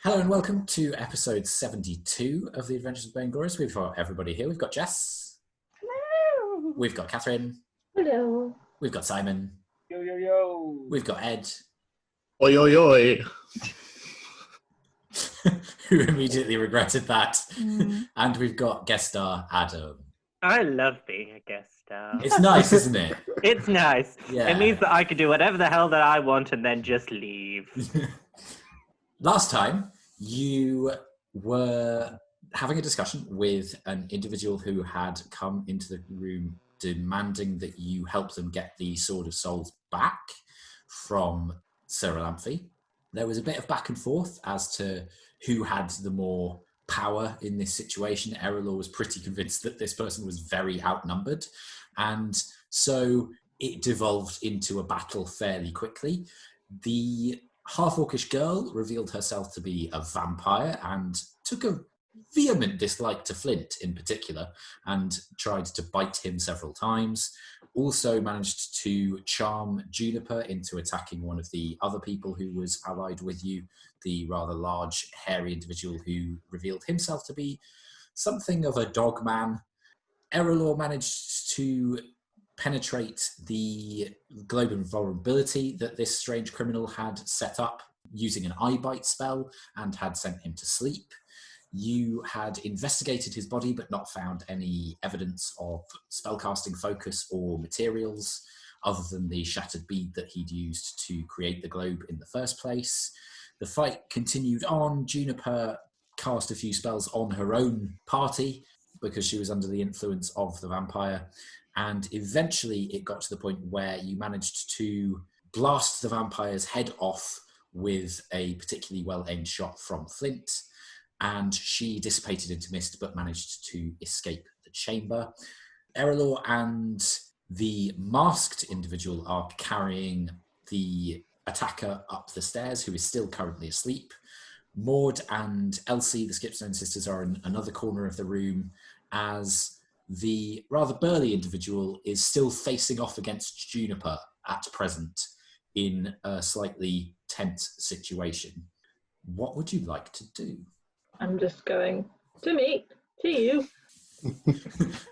Hello and welcome to episode 72 of The Adventures of Bane Glorious. We've got everybody here. We've got Jess. Hello. We've got Kathryn. Hello. We've got Simon. Yo, yo, yo. We've got Ed. Oi, oi, oi. Who immediately regretted that. And we've got guest star Adam. I love being a guest star. It's nice, isn't it? It's nice. Yeah. It means that I can do whatever the hell that I want and then just leave. Last time, you were having a discussion with an individual who had come into the room demanding that you help them get the Sword of Souls back from Erallur. There was a bit of back and forth as to who had the more power in this situation. Erallur was pretty convinced that this person was very outnumbered, and so it devolved into a battle fairly quickly. The half-orcish girl revealed herself to be a vampire and took a vehement dislike to Flint in particular and tried to bite him several times. Also managed to charm Juniper into attacking one of the other people who was allied with you, the rather large, hairy individual who revealed himself to be something of a dog man. Erallur managed to penetrate the globe of vulnerability that this strange criminal had set up using an eye bite spell and had sent him to sleep. You had investigated his body but not found any evidence of spellcasting focus or materials other than the shattered bead that he'd used to create the globe in the first place. The fight continued on. Juniper cast a few spells on her own party because she was under the influence of the vampire. And eventually it got to the point where you managed to blast the vampire's head off with a particularly well-aimed shot from Flint, and she dissipated into mist but managed to escape the chamber. Erallur and the masked individual are carrying the attacker up the stairs, who is still currently asleep. Maud and Elsie, the Skipstone sisters, are in another corner of the room as the rather burly individual is still facing off against Juniper at present in a slightly tense situation. What would you like to do? I'm just going to meet to you.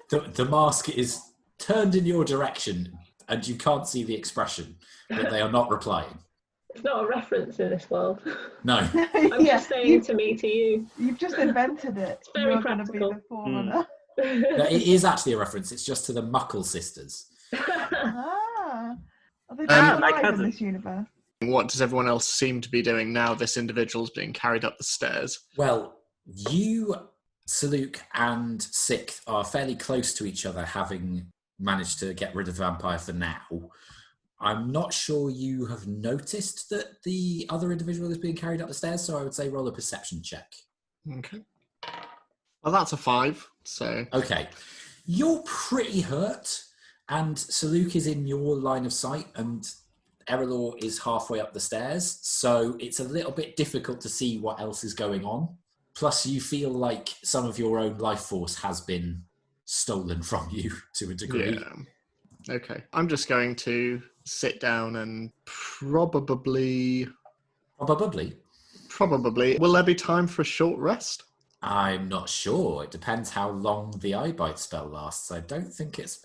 The mask is turned in your direction and you can't see the expression, but they are not replying. It's not a reference in this world. No. I'm just saying to me to you. You've just invented it. It's very You're practical. going to be the forerunner. No, it is actually a reference. It's just to the Muckle sisters. Ah. Are they my alive in cousin. this universe? What does everyone else seem to be doing now this individual's being carried up the stairs? Well, you, Saluk and Sixth, are fairly close to each other, having managed to get rid of the vampire for now. I'm not sure you have noticed that the other individual is being carried up the stairs, so I would say roll a perception check. Okay. Well, that's a 5, so... Okay. You're pretty hurt, and Saluk is in your line of sight, and Erallur is halfway up the stairs, so it's a little bit difficult to see what else is going on. Plus, you feel like some of your own life force has been stolen from you to a degree. Yeah. Okay. I'm just going to sit down and probably... Probably. Will there be time for a short rest? I'm not sure. It depends how long the eye bite spell lasts. I don't think it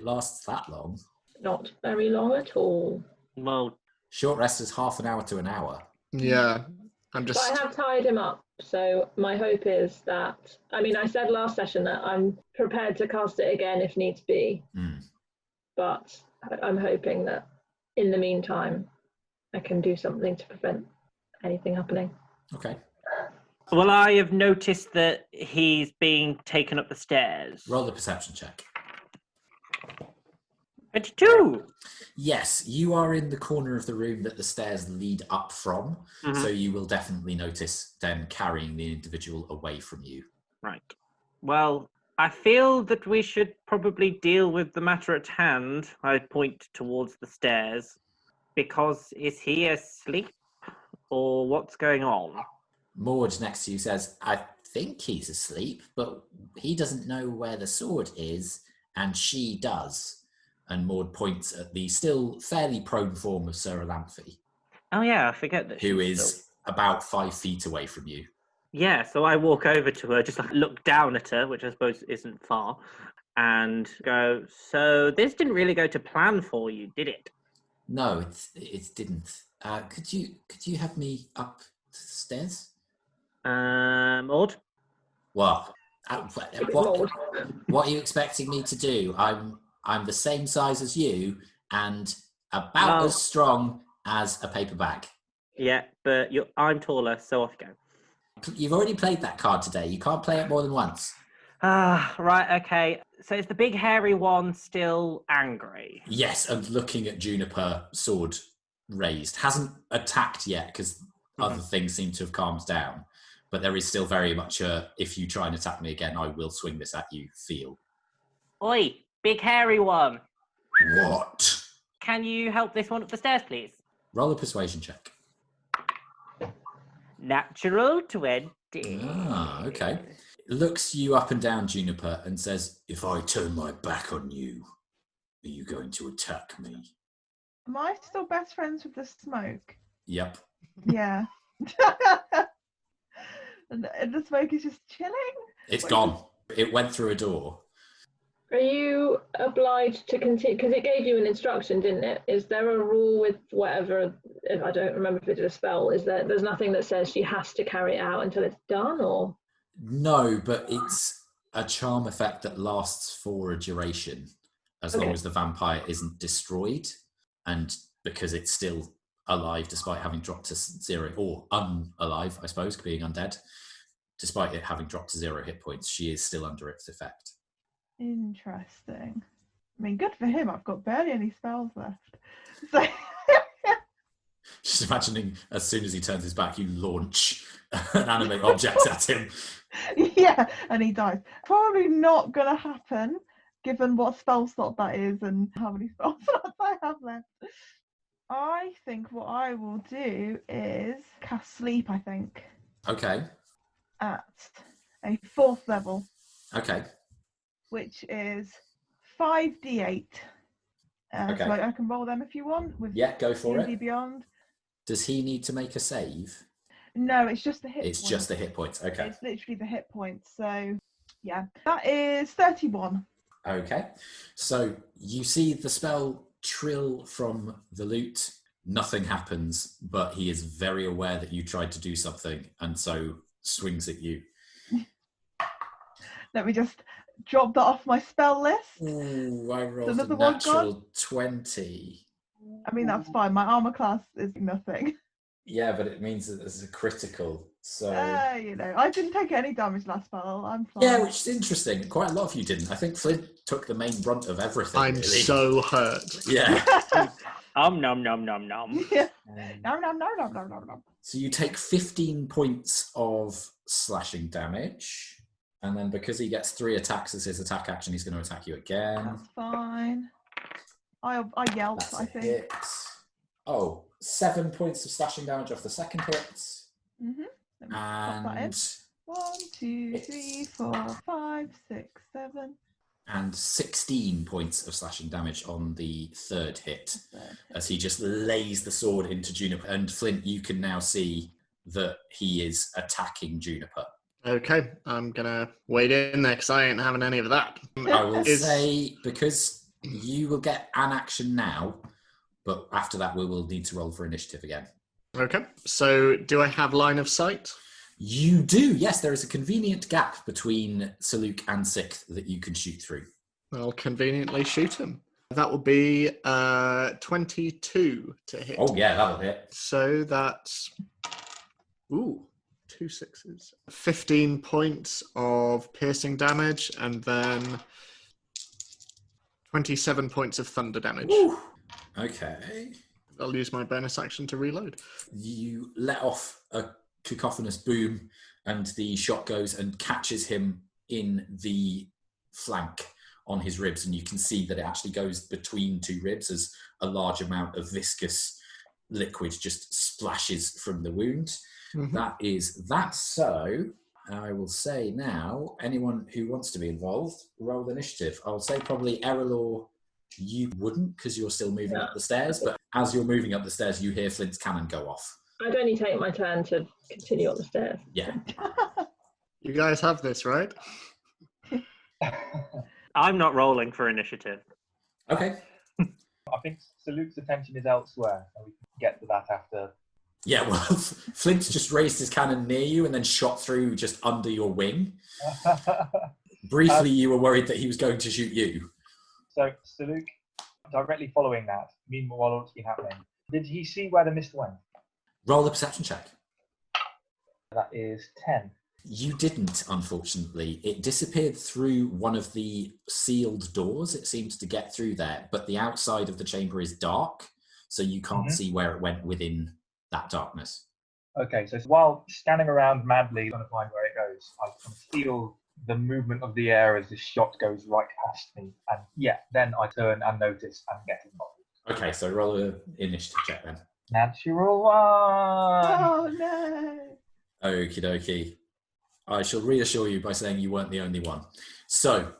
lasts that long. Not very long at all. Well, Short rest is half an hour to an hour. Yeah. I'm But just... I have tied him up, so my hope is that... I mean, I said last session that I'm prepared to cast it again if needs be. But I'm hoping that in the meantime, I can do something to prevent anything happening. Okay. well, I have noticed that he's being taken up the stairs. Roll the perception check. 22! Yes, you are in the corner of the room that the stairs lead up from, so you will definitely notice them carrying the individual away from you. Right. Well, I feel that we should probably deal with the matter at hand. I point towards the stairs. Because is he asleep? Or what's going on? Maud next to you says, I think he's asleep, but he doesn't know where the sword is, and she does. And Maud points at the still fairly prone form of Erallur, Oh yeah, I forget that who she's is about 5 feet away from you. Yeah, so I walk over to her, just like look down at her, which I suppose isn't far, and go, so this didn't really go to plan for you, did it? No, it didn't. Could you have me up the stairs? Maud? Well, Maud. what are you expecting me to do? I'm the same size as you and about as strong as a paper bag. Yeah, but I'm taller, so off you go. You've already played that card today. You can't play it more than once. Right, okay. So is the big hairy one still angry? Yes, and looking at Juniper, sword raised. Hasn't attacked yet because other things seem to have calmed down. But there is still very much a, if you try and attack me again, I will swing this at you feel. Oi, big hairy one. What? Can you help this one up the stairs, please? Roll a persuasion check. Natural 20. Ah, okay. Looks you up and down, Juniper, and says, if I turn my back on you, are you going to attack me? Am I still best friends with the smoke? Yep. Yeah. and the smoke is just chilling? It's gone. It went through a door. Are you obliged to continue? Because it gave you an instruction, didn't it? Is there a rule with whatever? If I don't remember if it did a spell. There's nothing that says she has to carry it out until it's done, or? No, but it's a charm effect that lasts for a duration, as long as the vampire isn't destroyed, and because it's still alive despite having dropped to 0, or unalive, I suppose, being undead. Despite it having dropped to 0 hit points, she is still under its effect. Interesting. I mean, good for him. I've got barely any spells left. So Just imagining as soon as he turns his back, you launch an animate object at him. yeah, and he dies. Probably not going to happen, given what spell slot that is and how many spell slots I have left. I think what I will do is cast sleep, I think. Okay. At a 4th level. Okay. Which is 5d8. Okay. So I can roll them if you want. With Go for D&D it. Beyond. Does he need to make a save? No, it's just the hit It's points. just the hit points. Okay. It's literally the hit points. So, yeah. That is 31. Okay. So you see the spell trill from the lute. Nothing happens, but he is very aware that you tried to do something and so swings at you. Let me just drop that off my spell list. Ooh, I rolled another a one natural 20. I mean, that's fine. My armor class is nothing. Yeah, but it means that there's a critical. So I didn't take any damage last spell. I'm fine. yeah, which is interesting. Quite a lot of you didn't. I think Flint took the main brunt of everything. I'm really. so hurt. Yeah. Nom nom nom nom nom. Yeah. No. So you take 15 points of slashing damage. And then because he gets 3 attacks as his attack action, he's going to attack you again. That's fine. I yelped, That's I a think. hit. Oh, 7 points of slashing damage off the second hit. Mm-hmm. Let me pop that in. And 1, 2, 3, 4, 5, 6, 7. and 16 points of slashing damage on the third hit as he just lays the sword into Juniper. And Flint, you can now see that he is attacking Juniper. Okay, I'm gonna wade in there because I ain't having any of that. I will say, because you will get an action now, but after that we will need to roll for initiative again. Okay, so do I have line of sight? You do, yes. There is a convenient gap between Saluk and Sixth that you can shoot through. I'll conveniently shoot him. That will be 22 to hit. Oh yeah, that'll hit. So that's 2 6s. 15 points of piercing damage, and then 27 points of thunder damage. Woo. Okay. I'll use my bonus action to reload. You let off a cacophonous boom, and the shot goes and catches him in the flank on his ribs, and you can see that it actually goes between 2 ribs as a large amount of viscous liquid just splashes from the wound. Mm-hmm. That is that. So I will say now, anyone who wants to be involved, roll the initiative. I'll say probably Erallur, you wouldn't because you're still moving up the stairs, but as you're moving up the stairs, you hear Flint's cannon go off. I'd only take my turn to continue on the stairs. Yeah. You guys have this, right? I'm not rolling for initiative. Okay. I think Sir Luke's attention is elsewhere, and we can get to that after. Yeah, well, Flint just raised his cannon near you and then shot through just under your wing. Briefly, you were worried that he was going to shoot you. So, Sir Luke, directly following that, meanwhile, while what's been happening, did he see where the mist went? Roll a perception check. That is 10. You didn't, unfortunately. It disappeared through one of the sealed doors. It seems to get through there, but the outside of the chamber is dark, so you can't see where it went within that darkness. Okay, so while scanning around madly trying to find where it goes, I can feel the movement of the air as the shot goes right past me. And yeah, then I turn and notice and get involved. Okay, so roll an initiative check then. Natural 1! Oh no! Okie dokie. I shall reassure you by saying you weren't the only one. So,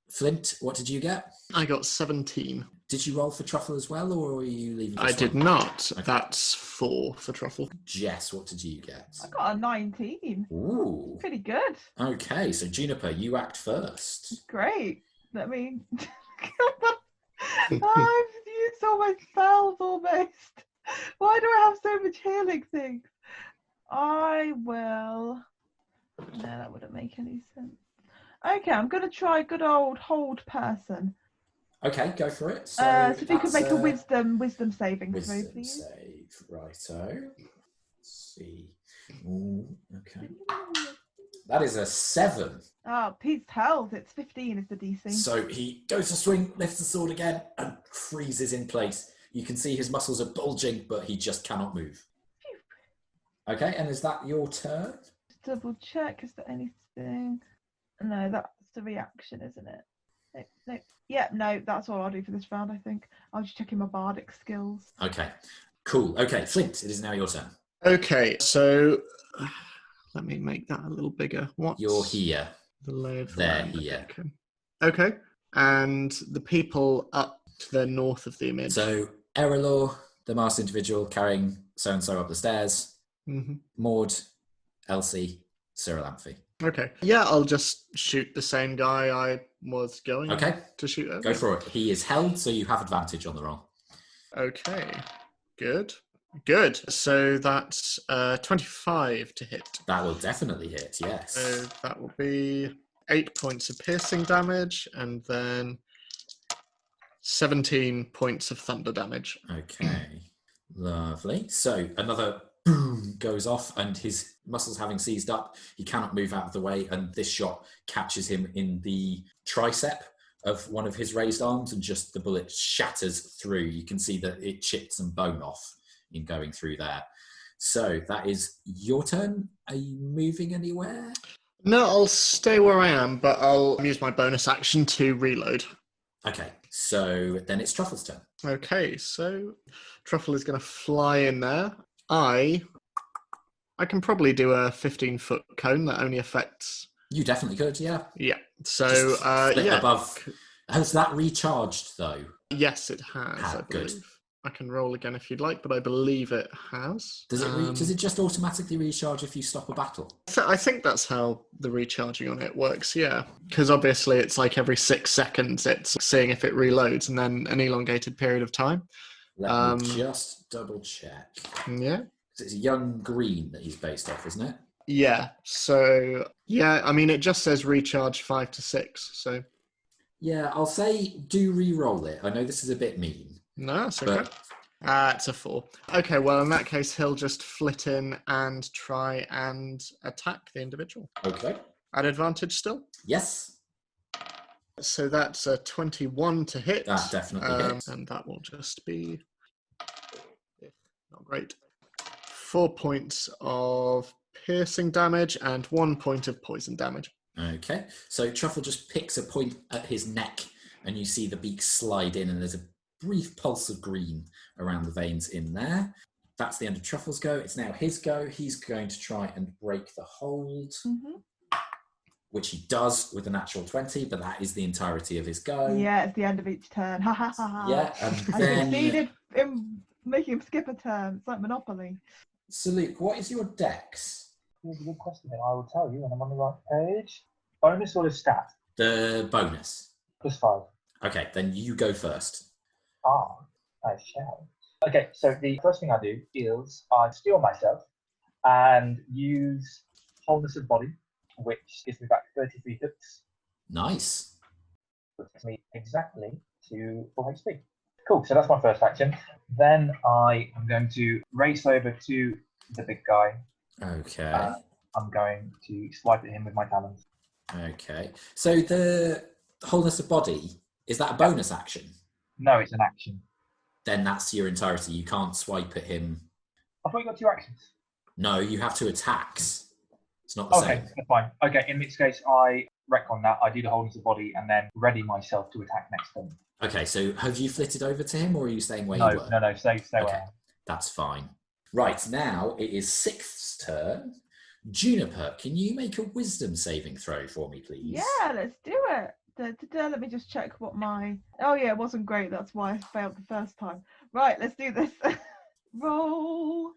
Flint, what did you get? I got 17. Did you roll for truffle as well, or were you leaving? I did not. Okay. That's 4 for truffle. Jess, what did you get? I got a 19. Ooh. Pretty good. Okay, so Juniper, you act first. Great. I mean, I've used all my spells almost. Why do I have so much healing things? I will... No, that wouldn't make any sense. Okay, I'm going to try good old hold person. Okay, go for it. So if you could make a wisdom saving throw, wisdom please. save, righto. Let's see. Ooh, okay. That is a 7. Oh, Pete's health. It's 15 is the DC. So he goes to swing, lifts the sword again, and freezes in place. You can see his muscles are bulging, but he just cannot move. Phew. Okay, and is that your turn? Just double check. Is there anything? No, that's the reaction, isn't it? No. Yeah, no, that's all I'll do for this round, I think. I'll just check in my bardic skills. Okay, cool. Okay, Flint, it is now your turn. Okay, so let me make that a little bigger. What's You're here. the lay of the They're land? here. Okay, and the people up to the north of the image. So, Erallur, the masked individual carrying so-and-so up the stairs. Maud, Elsie, Erallur. Okay. Yeah, I'll just shoot the same guy I was going to shoot at. Go for it. He is held, so you have advantage on the roll. Okay. Good. So that's 25 to hit. That will definitely hit, yes. So that will be 8 points of piercing damage and then 17 points of thunder damage. Okay. Lovely. So another boom goes off, and his muscles having seized up, he cannot move out of the way, and this shot catches him in the tricep of one of his raised arms, and just the bullet shatters through. You can see that it chipped some bone off in going through there. So that is your turn. Are you moving anywhere? No, I'll stay where I am, but I'll use my bonus action to reload. Okay, so then it's Truffle's turn. Okay, so Truffle is going to fly in there. I can probably do a 15-foot cone that only affects... You definitely could, yeah. Yeah, so, yeah. Above. Has that recharged, though? Yes, it has, I believe. Good. I can roll again if you'd like, but I believe it has. Does it just automatically recharge if you stop a battle? I think that's how the recharging on it works, yeah. Because obviously it's like every 6 seconds it's seeing if it reloads and then an elongated period of time. Let me just double check. Yeah. It's young green that he's based off, isn't it? Yeah. So, yeah, I mean, it just says recharge 5 to 6, so... Yeah, I'll say do re-roll it. I know this is a bit mean. No, it's okay. It's a 4. Okay, well, in that case, he'll just flit in and try and attack the individual. Okay. At advantage still? Yes. So that's a 21 to hit. That definitely hits. And that will just be... not great. 4 points of piercing damage and 1 point of poison damage. Okay. So Truffle just picks a point at his neck, and you see the beak slide in, and there's a brief pulse of green around the veins in there. That's the end of Truffle's go. It's now his go. He's going to try and break the hold, which he does with a natural 20, but that is the entirety of his go. Yeah, it's the end of each turn. Ha ha ha ha. Yeah, and I then... succeeded in making him skip a turn. It's like Monopoly. So, Luke, what is your dex? Here's a good question. I will tell you when I'm on the right page. Bonus or stat? The bonus. +5. Okay, then you go first. Ah, I shall. Okay, so the first thing I do is I steel myself and use wholeness of body, which gives me back 33 hits. Nice. Which takes me exactly to full HP. Cool, so that's my first action. Then I am going to race over to the big guy. Okay. I'm going to swipe at him with my talons. Okay. So the wholeness of body, is that a bonus action? No, it's an action. Then that's your entirety. You can't swipe at him. I thought you got 2 actions. No, you have 2 attacks. It's not the Okay, same. that's fine. Okay, in this case, I retcon that. I do the wholeness of body and then ready myself to attack next turn. Okay, so have you flitted over to him, or are you staying where No, you were? no, stay where I Okay, am. that's fine. Right, now it is Sixth's turn. Juniper, can you make a wisdom saving throw for me, please? Yeah, let's do it. Let me just check what my... Oh yeah, it wasn't great. That's why I failed the first time. Right, let's do this. Roll.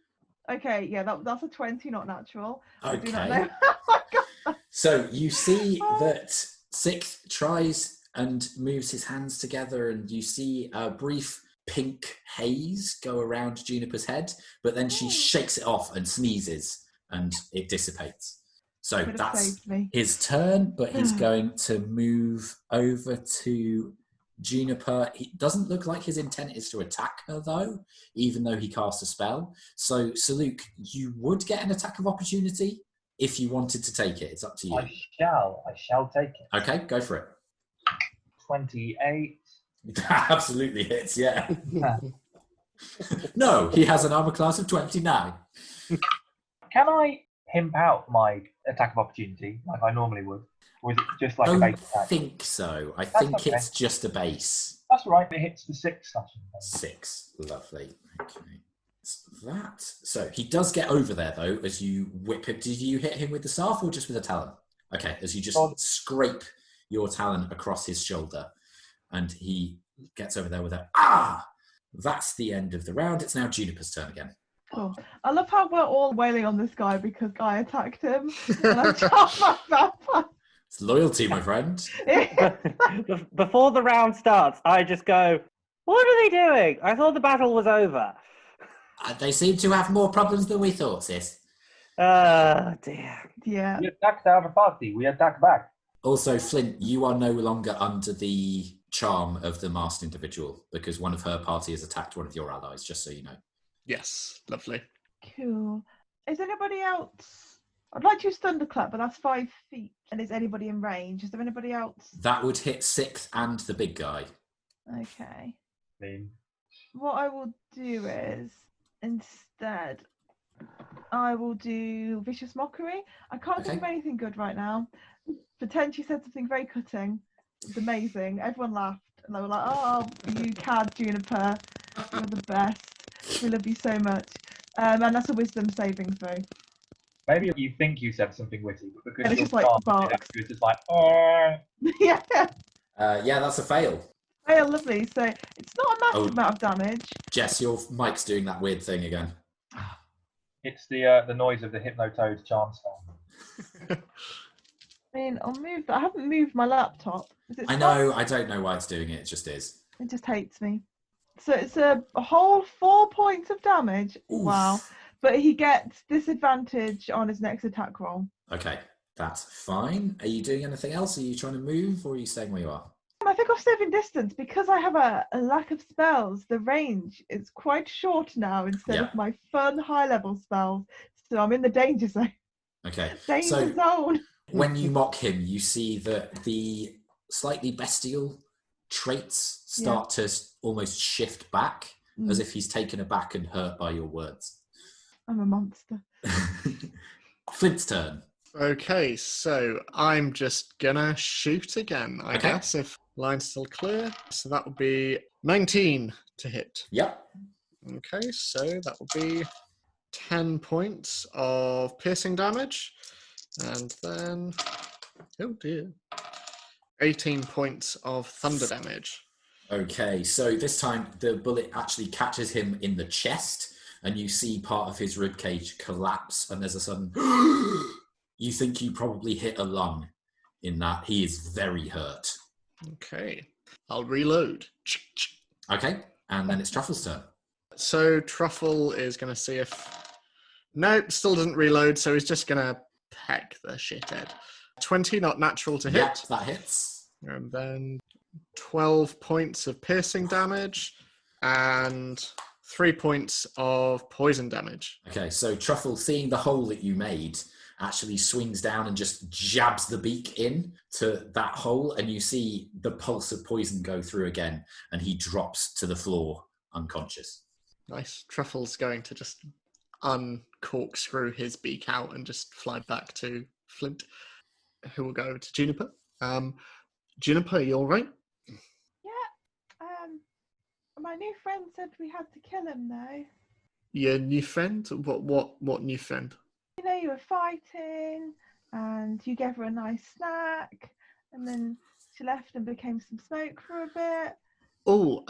Okay, yeah, that's a 20, not natural. I do not Okay. know. Oh my God. So you see that Sixth tries and moves his hands together, and you see a brief pink haze go around Juniper's head, but then she shakes it off and sneezes, and it dissipates. So Could have that's saved me. his turn, but he's going to move over to Juniper. It doesn't look like his intent is to attack her, though, even though he cast a spell. So, Luke, you would get an attack of opportunity if you wanted to take it. It's up to you. I shall take it. Okay, go for it. 28. Absolutely hits, yeah. No, he has an armor class of 29. Can I pimp out my attack of opportunity like I normally would? Or is it just like a I base don't attack? think so. I That's think okay. it's just a base. That's right, it hits the 6 slashing. 6. Lovely. Okay. That. So he does get over there, though, as you whip him. Did you hit him with the staff or just with a talon? Okay, as you just scrape your talon across his shoulder, and he gets over there with a That's the end of the round. It's now Juniper's turn again. Cool. I love how we're all wailing on this guy because Guy attacked him. And I told my vampire. It's loyalty, my friend. Before the round starts, I just go, what are they doing? I thought the battle was over. They seem to have more problems than we thought, sis. Oh, dear. Yeah. We attacked our party, we attack back. Also, Flint, you are no longer under the charm of the masked individual because one of her party has attacked one of your allies, just so you know. Yes, lovely. Cool. Is anybody else? I'd like to use Thunderclap, but that's 5 feet. And is anybody in range? Is there anybody else? That would hit Sixth and the big guy. Okay. Mean. What I will do is, instead, I will do Vicious Mockery. I can't think of anything good right now. Pretend she said something very cutting. It's amazing. Everyone laughed. And they were like, oh, you cad, Juniper. You're the best. We love you so much. And that's a wisdom saving throw. Maybe you think you said something witty, but because And it's you're just like calm, barks. it's just like, oh. Yeah. Yeah, that's a fail. Oh, lovely. So it's not a massive amount of damage. Jess, your mic's doing that weird thing again. It's the noise of the Hypnotoad charm spell. I mean, I'll move that. I haven't moved my laptop. I know. I don't know why it's doing it. It just is. It just hates me. So it's a whole 4 points of damage. Oof. Wow. But he gets disadvantage on his next attack roll. Okay, that's fine. Are you doing anything else? Are you trying to move or are you staying where you are? I think I'm saving distance because I have a lack of spells. The range is quite short now instead of my fun high-level spells. So I'm in the danger zone. Okay. Danger zone. When you mock him, you see that the slightly bestial traits start to almost shift back as if he's taken aback and hurt by your words. I'm a monster. Flint's turn. Okay, so I'm just gonna shoot again, I guess, if line's still clear. So that would be 19 to hit. Yep. Okay, so that will be 10 points of piercing damage. And then, oh dear, 18 points of thunder damage. Okay, so this time the bullet actually catches him in the chest, and you see part of his ribcage collapse, and there's a sudden... You think you probably hit a lung in that. He is very hurt. Okay. I'll reload. Okay, and then it's Truffle's turn. So Truffle is going to see if... Nope, still doesn't reload, so he's just going to peck the shithead. 20, not natural to hit. Yep, that hits. And then 12 points of piercing damage and 3 points of poison damage. Okay, so Truffle, seeing the hole that you made, actually swings down and just jabs the beak in to that hole, and you see the pulse of poison go through again, and he drops to the floor unconscious. Nice. Truffle's going to just uncorkscrew his beak out and just fly back to Flint, who will go to Juniper. Juniper, are you all right? Yeah. My new friend said we had to kill him though. Your new friend? What new friend? You know, you were fighting and you gave her a nice snack and then she left and became some smoke for a bit. Oh,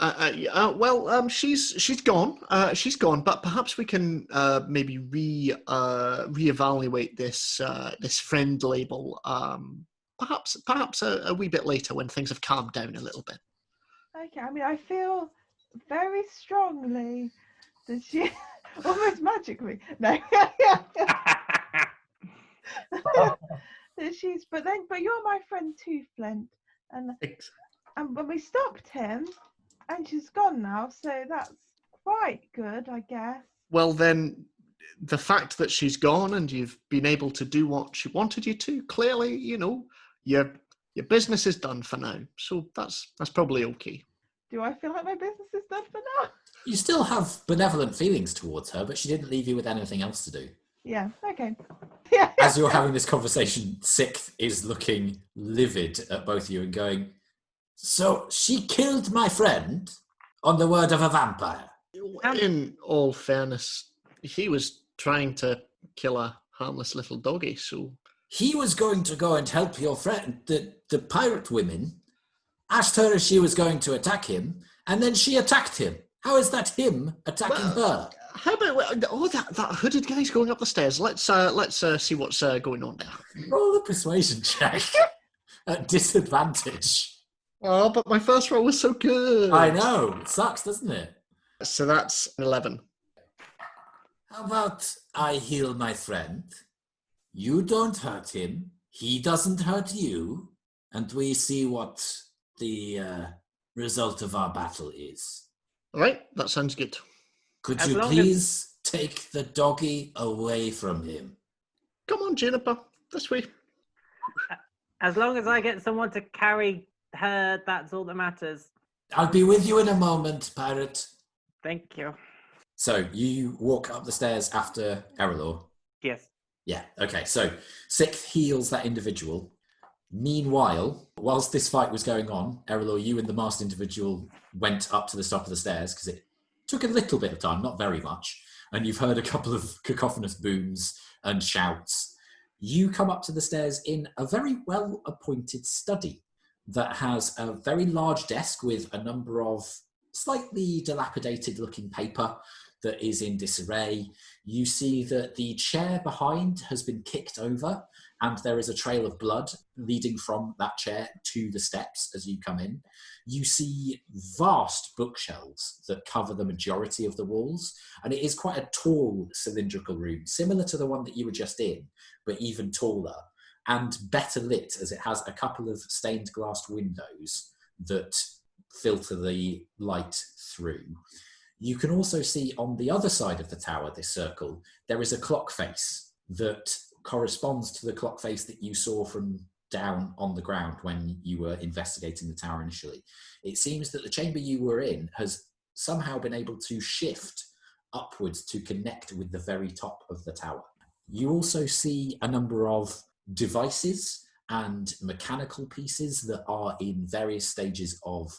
well, she's gone. She's gone, but perhaps we can maybe reevaluate this friend label. Perhaps a wee bit later when things have calmed down a little bit. Okay, I mean, I feel very strongly that she almost magically that she's. But you're my friend too, Flint, and when we stopped him. And she's gone now, so that's quite good, I guess. Well, then, the fact that she's gone and you've been able to do what she wanted you to, clearly, you know, your business is done for now. So that's probably okay. Do I feel like my business is done for now? You still have benevolent feelings towards her, but she didn't leave you with anything else to do. Yeah, okay. Yeah. As you're having this conversation, Sixth is looking livid at both of you and going... So she killed my friend on the word of a vampire. In all fairness, he was trying to kill a harmless little doggy, so... He was going to go and help your friend, the pirate women, asked her if she was going to attack him, and then she attacked him. How is that him attacking her? How about... Oh, that hooded guy's going up the stairs. Let's see what's going on there. Roll the persuasion check at disadvantage. Oh, but my first roll was so good. I know. It sucks, doesn't it? So that's 11. How about I heal my friend? You don't hurt him. He doesn't hurt you. And we see what the result of our battle is. All right, that sounds good. Could you please take the doggy away from him? Come on, Juniper. This way. As long as I get someone to carry her, that's all that matters. I'll be with you in a moment, pirate. Thank you. So you walk up the stairs after Erallur? Yes. Yeah, okay. So Sixth heals that individual. Meanwhile, whilst this fight was going on, Erallur, you and the masked individual went up to the top of the stairs because it took a little bit of time, not very much, and you've heard a couple of cacophonous booms and shouts. You come up to the stairs in a very well-appointed study that has a very large desk with a number of slightly dilapidated-looking paper that is in disarray. You see that the chair behind has been kicked over, and there is a trail of blood leading from that chair to the steps as you come in. You see vast bookshelves that cover the majority of the walls, and it is quite a tall cylindrical room, similar to the one that you were just in, but even taller, and better lit as it has a couple of stained glass windows that filter the light through. You can also see on the other side of the tower, this circle, there is a clock face that corresponds to the clock face that you saw from down on the ground when you were investigating the tower initially. It seems that the chamber you were in has somehow been able to shift upwards to connect with the very top of the tower. You also see a number of devices and mechanical pieces that are in various stages of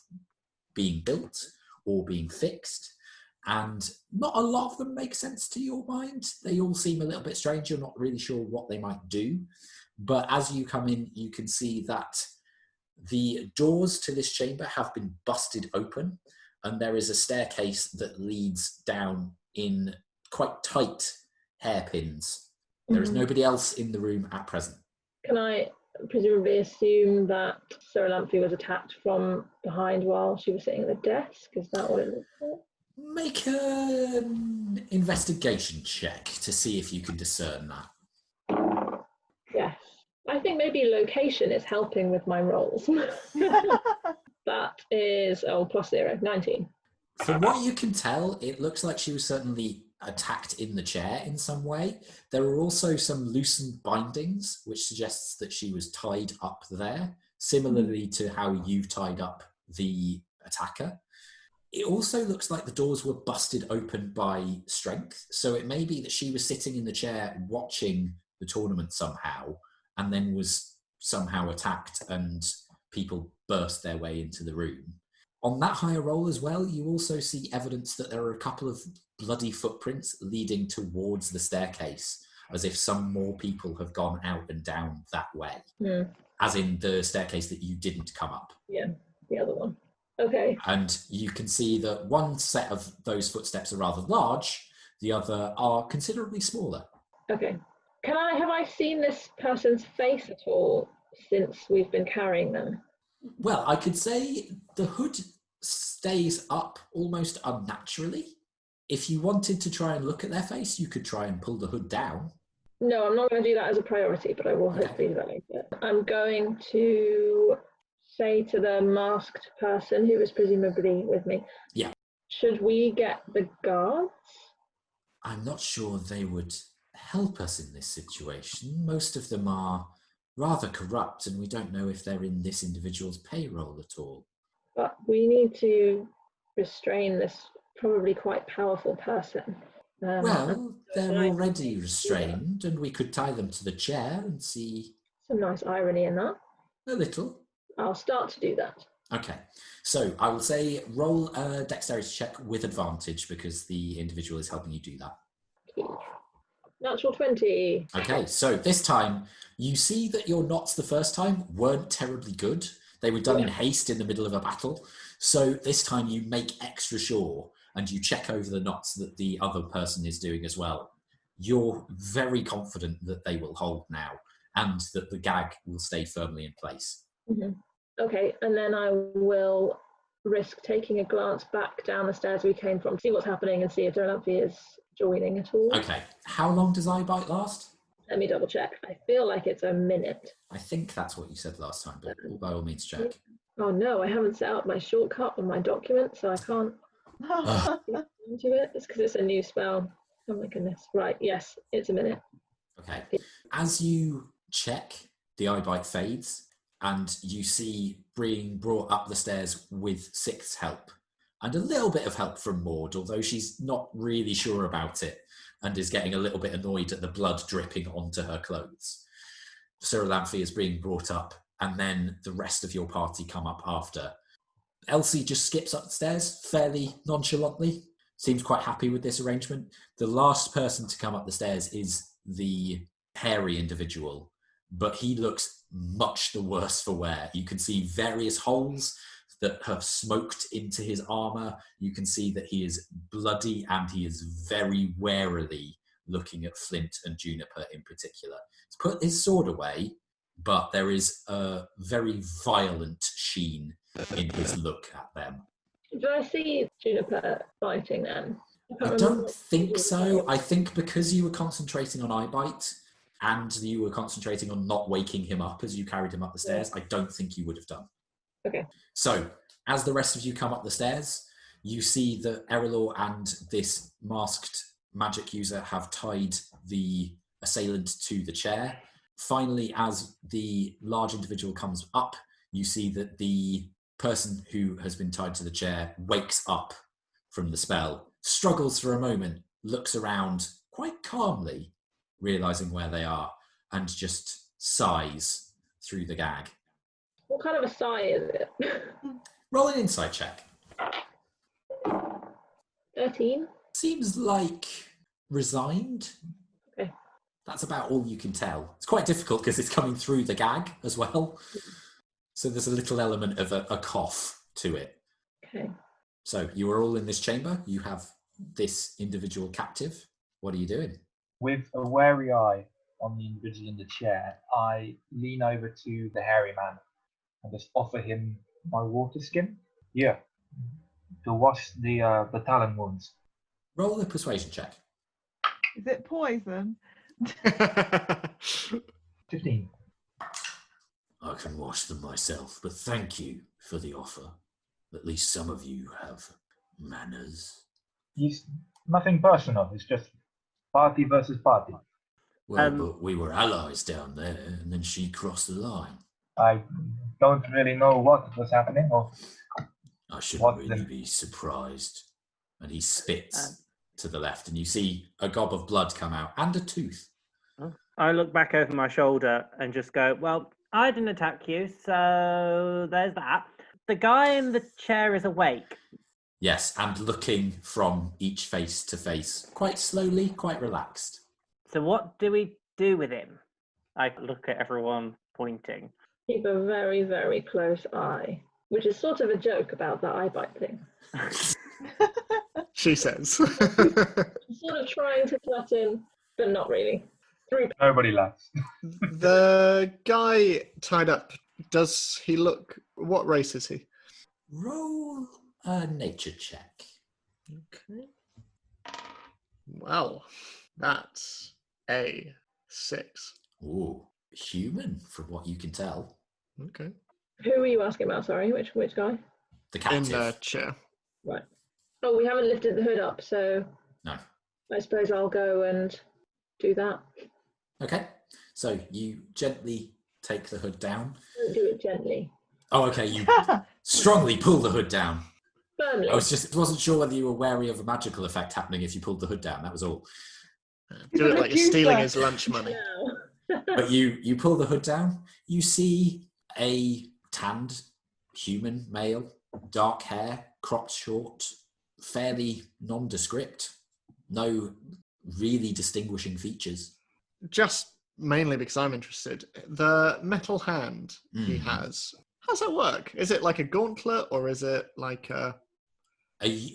being built or being fixed, and not a lot of them make sense to your mind. They all seem a little bit strange. You're not really sure what they might do, but as you come in, you can see that the doors to this chamber have been busted open, and there is a staircase that leads down in quite tight hairpins. There is nobody else in the room at present. Can I presumably assume that Erallur was attacked from behind while she was sitting at the desk? Is that what it looks like? Make an investigation check to see if you can discern that. Yes. I think maybe location is helping with my rolls. That is, +0, 19. From what you can tell, it looks like she was certainly attacked in the chair in some way. There are also some loosened bindings, which suggests that she was tied up there, similarly to how you've tied up the attacker. It also looks like the doors were busted open by strength, so it may be that she was sitting in the chair watching the tournament somehow, and then was somehow attacked and people burst their way into the room. On that higher roll as well, you also see evidence that there are a couple of bloody footprints leading towards the staircase, as if some more people have gone out and down that way. As in the staircase that you didn't come up. Yeah, the other one. Okay. And you can see that one set of those footsteps are rather large, the other are considerably smaller. Okay. Have I seen this person's face at all since we've been carrying them? Well, I could say the hood stays up almost unnaturally. If you wanted to try and look at their face, you could try and pull the hood down. No, I'm not going to do that as a priority, but I will hopefully do that later. I'm going to say to the masked person who was presumably with me, Yeah. Should we get the guards? I'm not sure they would help us in this situation. Most of them are rather corrupt, and we don't know if they're in this individual's payroll at all. But we need to restrain this probably quite powerful person. Well, they're already restrained, and we could tie them to the chair and see... Some nice irony in that. A little. I'll start to do that. Okay, so I will say roll a dexterity check with advantage because the individual is helping you do that. Natural 20. Okay, so this time you see that your knots the first time weren't terribly good. They were done in haste in the middle of a battle. So this time you make extra sure and you check over the knots that the other person is doing as well. You're very confident that they will hold now and that the gag will stay firmly in place. Okay, and then I will risk taking a glance back down the stairs we came from, see what's happening and see if Erallur is joining at all. Okay, how long does eye bite last? Let me double check. I feel like it's a minute. I think that's what you said last time, but by all means check. Oh no, I haven't set up my shortcut on my document, so I can't do it. It's because it's a new spell. Oh my goodness. Right, yes, it's a minute. Okay. As you check, the eye bite fades, and you see being brought up the stairs with Sixth's help. And a little bit of help from Maud, although she's not really sure about it and is getting a little bit annoyed at the blood dripping onto her clothes. Erallur is being brought up, and then the rest of your party come up after. Elsie just skips up the stairs fairly nonchalantly, seems quite happy with this arrangement. The last person to come up the stairs is the hairy individual, but he looks much the worse for wear. You can see various holes that have smoked into his armor. You can see that he is bloody and he is very warily looking at Flint and Juniper in particular. He's put his sword away, but there is a very violent sheen in his look at them. Did I see Juniper fighting them? I don't think so. I think because you were concentrating on eye bite and you were concentrating on not waking him up as you carried him up the stairs, I don't think you would have done. Okay. So, as the rest of you come up the stairs, you see that Erallur and this masked magic user have tied the assailant to the chair. Finally, as the large individual comes up, you see that the person who has been tied to the chair wakes up from the spell, struggles for a moment, looks around quite calmly, realizing where they are, and just sighs through the gag. What kind of a sigh is it? Roll an insight check. 13. Seems like resigned. Okay. That's about all you can tell. It's quite difficult because it's coming through the gag as well. So there's a little element of a cough to it. Okay. So you are all in this chamber. You have this individual captive. What are you doing? With a wary eye on the individual in the chair, I lean over to the hairy man and just offer him my water skin. Yeah, to wash the talon wounds. Roll a persuasion check. Is it poison? 15. I can wash them myself, but thank you for the offer. At least some of you have manners. It's nothing personal. It's just party versus party. Well, but we were allies down there, and then she crossed the line. I don't really know what was happening. Or I shouldn't really be surprised. And he spits to the left, and you see a gob of blood come out, and a tooth. I look back over my shoulder and just go, well, I didn't attack you, so there's that. The guy in the chair is awake. Yes, and looking from each face to face, quite slowly, quite relaxed. So what do we do with him? I look at everyone pointing. Keep a very, very close eye, which is sort of a joke about that eye bite thing. She says. Sort of trying to threaten, but not really. Nobody laughs. The guy tied up, does he look... What race is he? Roll a nature check. Okay. Well, that's a 6. Ooh, human, from what you can tell. Okay. Who were you asking about? Sorry, which guy? The In captive. the chair. Right. Oh, we haven't lifted the hood up, so No. I suppose I'll go and do that. Okay, so you gently take the hood down. Don't do it gently. Oh, okay, you strongly pull the hood down. Firmly. I wasn't sure whether you were wary of a magical effect happening if you pulled the hood down. That was all. Do it like you're stealing his lunch money. Now. But you pull the hood down. You see a tanned human male, dark hair, cropped short, fairly nondescript. No really distinguishing features. Just mainly because I'm interested. The metal hand he has, how does that work? Is it like a gauntlet or is it like a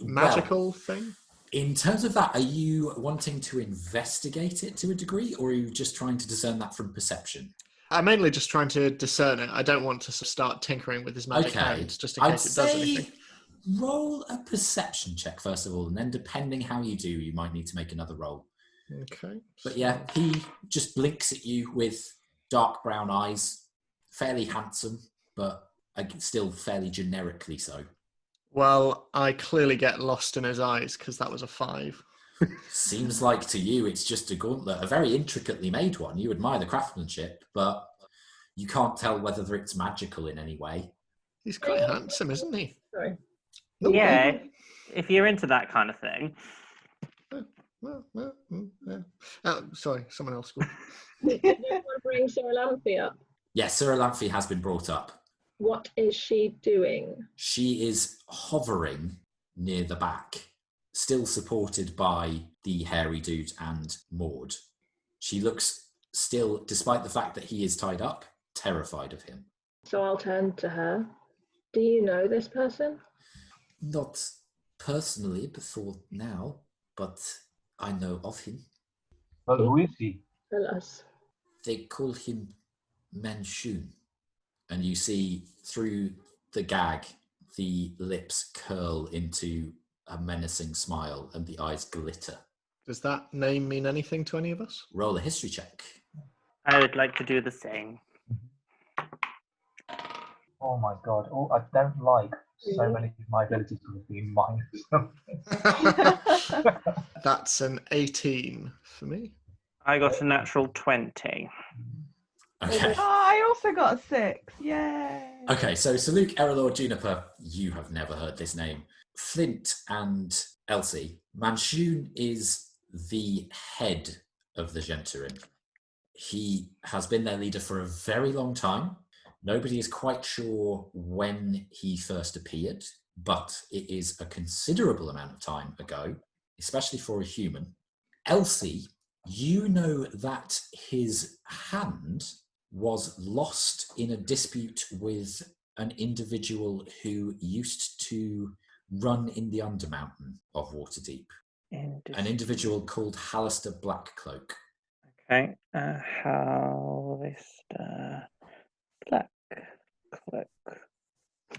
magical thing? In terms of that, are you wanting to investigate it to a degree, or are you just trying to discern that from perception? I'm mainly just trying to discern it. I don't want to start tinkering with his magic hands just in case it does anything. Roll a perception check first of all, and then depending how you do, you might need to make another roll. Okay. But yeah, he just blinks at you with dark brown eyes, fairly handsome, but still fairly generically so. Well, I clearly get lost in his eyes because that was a 5. Seems like to you it's just a gauntlet, a very intricately made one. You admire the craftsmanship, but you can't tell whether it's magical in any way. He's quite handsome, isn't he? Sorry. Yeah, if you're into that kind of thing. Oh, sorry, someone else. Did anyone bring Erallur up? Yes, Erallur has been brought up. What is she doing? She is hovering near the back, still supported by the hairy dude and Maud. She looks still, despite the fact that he is tied up, terrified of him. So I'll turn to her. Do you know this person? Not personally before now, but I know of him. Well, who is he? Tell us. They call him Manchun. And you see through the gag, the lips curl into a menacing smile and the eyes glitter. Does that name mean anything to any of us? Roll a history check. I would like to do the same. Oh my god. Oh, I don't like so many of my abilities to have been minus. That's an 18 for me. I got a natural 20. Okay. Oh, I also got a 6. Yay. Okay, so Saluk, Erallur, Juniper, you have never heard this name. Flint and Elsie, Manchun is the head of the Genterin. He has been their leader for a very long time. Nobody is quite sure when he first appeared, but it is a considerable amount of time ago, especially for a human. Elsie, you know that his hand was lost in a dispute with an individual who used to run in the Undermountain of Waterdeep. An individual called Hallister Blackcloak. Okay. Hallister Blackcloak.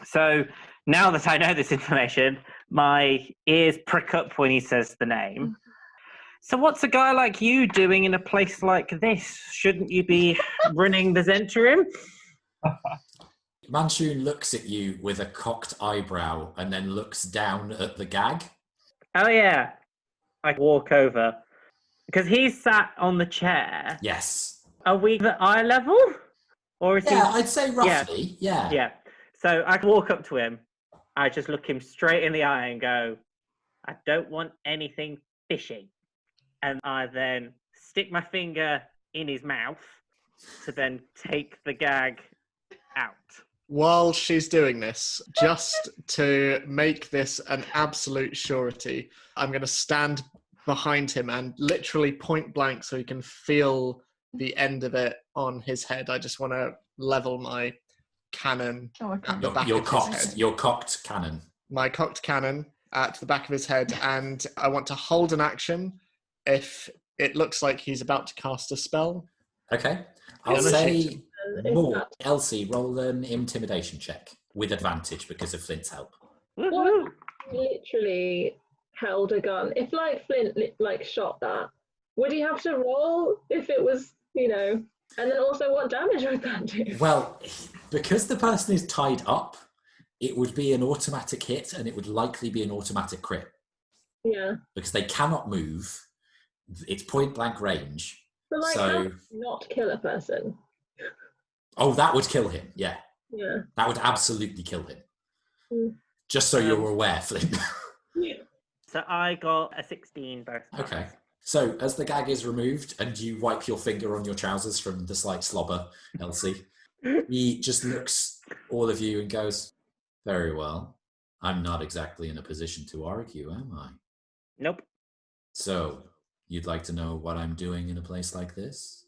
So now that I know this information, my ears prick up when he says the name. So what's a guy like you doing in a place like this? Shouldn't you be running the Zentrum? Manchun looks at you with a cocked eyebrow and then looks down at the gag. Oh yeah. I walk over. Because he's sat on the chair. Yes. Are we at eye level? Or is he... I'd say roughly, yeah. Yeah. So I walk up to him. I just look him straight in the eye and go, I don't want anything fishy. And I then stick my finger in his mouth to then take the gag out. While she's doing this, just to make this an absolute surety, I'm going to stand behind him and literally point blank so he can feel the end of it on his head. I just want to level my cannon at the back of his head. Your cocked cannon. My cocked cannon at the back of his head, and I want to hold an action if it looks like he's about to cast a spell. Okay. I'll say more. Elsie, roll an intimidation check with advantage because of Flint's help. What? Literally held a gun. If Flint shot that, would he have to roll if it was, and then also what damage would that do? Well, because the person is tied up, it would be an automatic hit and it would likely be an automatic crit. Yeah. Because they cannot move. It's point blank range. But how not kill a person? Oh, that would kill him. Yeah. Yeah. That would absolutely kill him. Just so you're aware, Flint. Yeah. So I got a 16 both times. Okay. So as the gag is removed and you wipe your finger on your trousers from the slight slobber, Elsie, he just looks all of you and goes, very well. I'm not exactly in a position to argue, am I? Nope. So, you'd like to know what I'm doing in a place like this?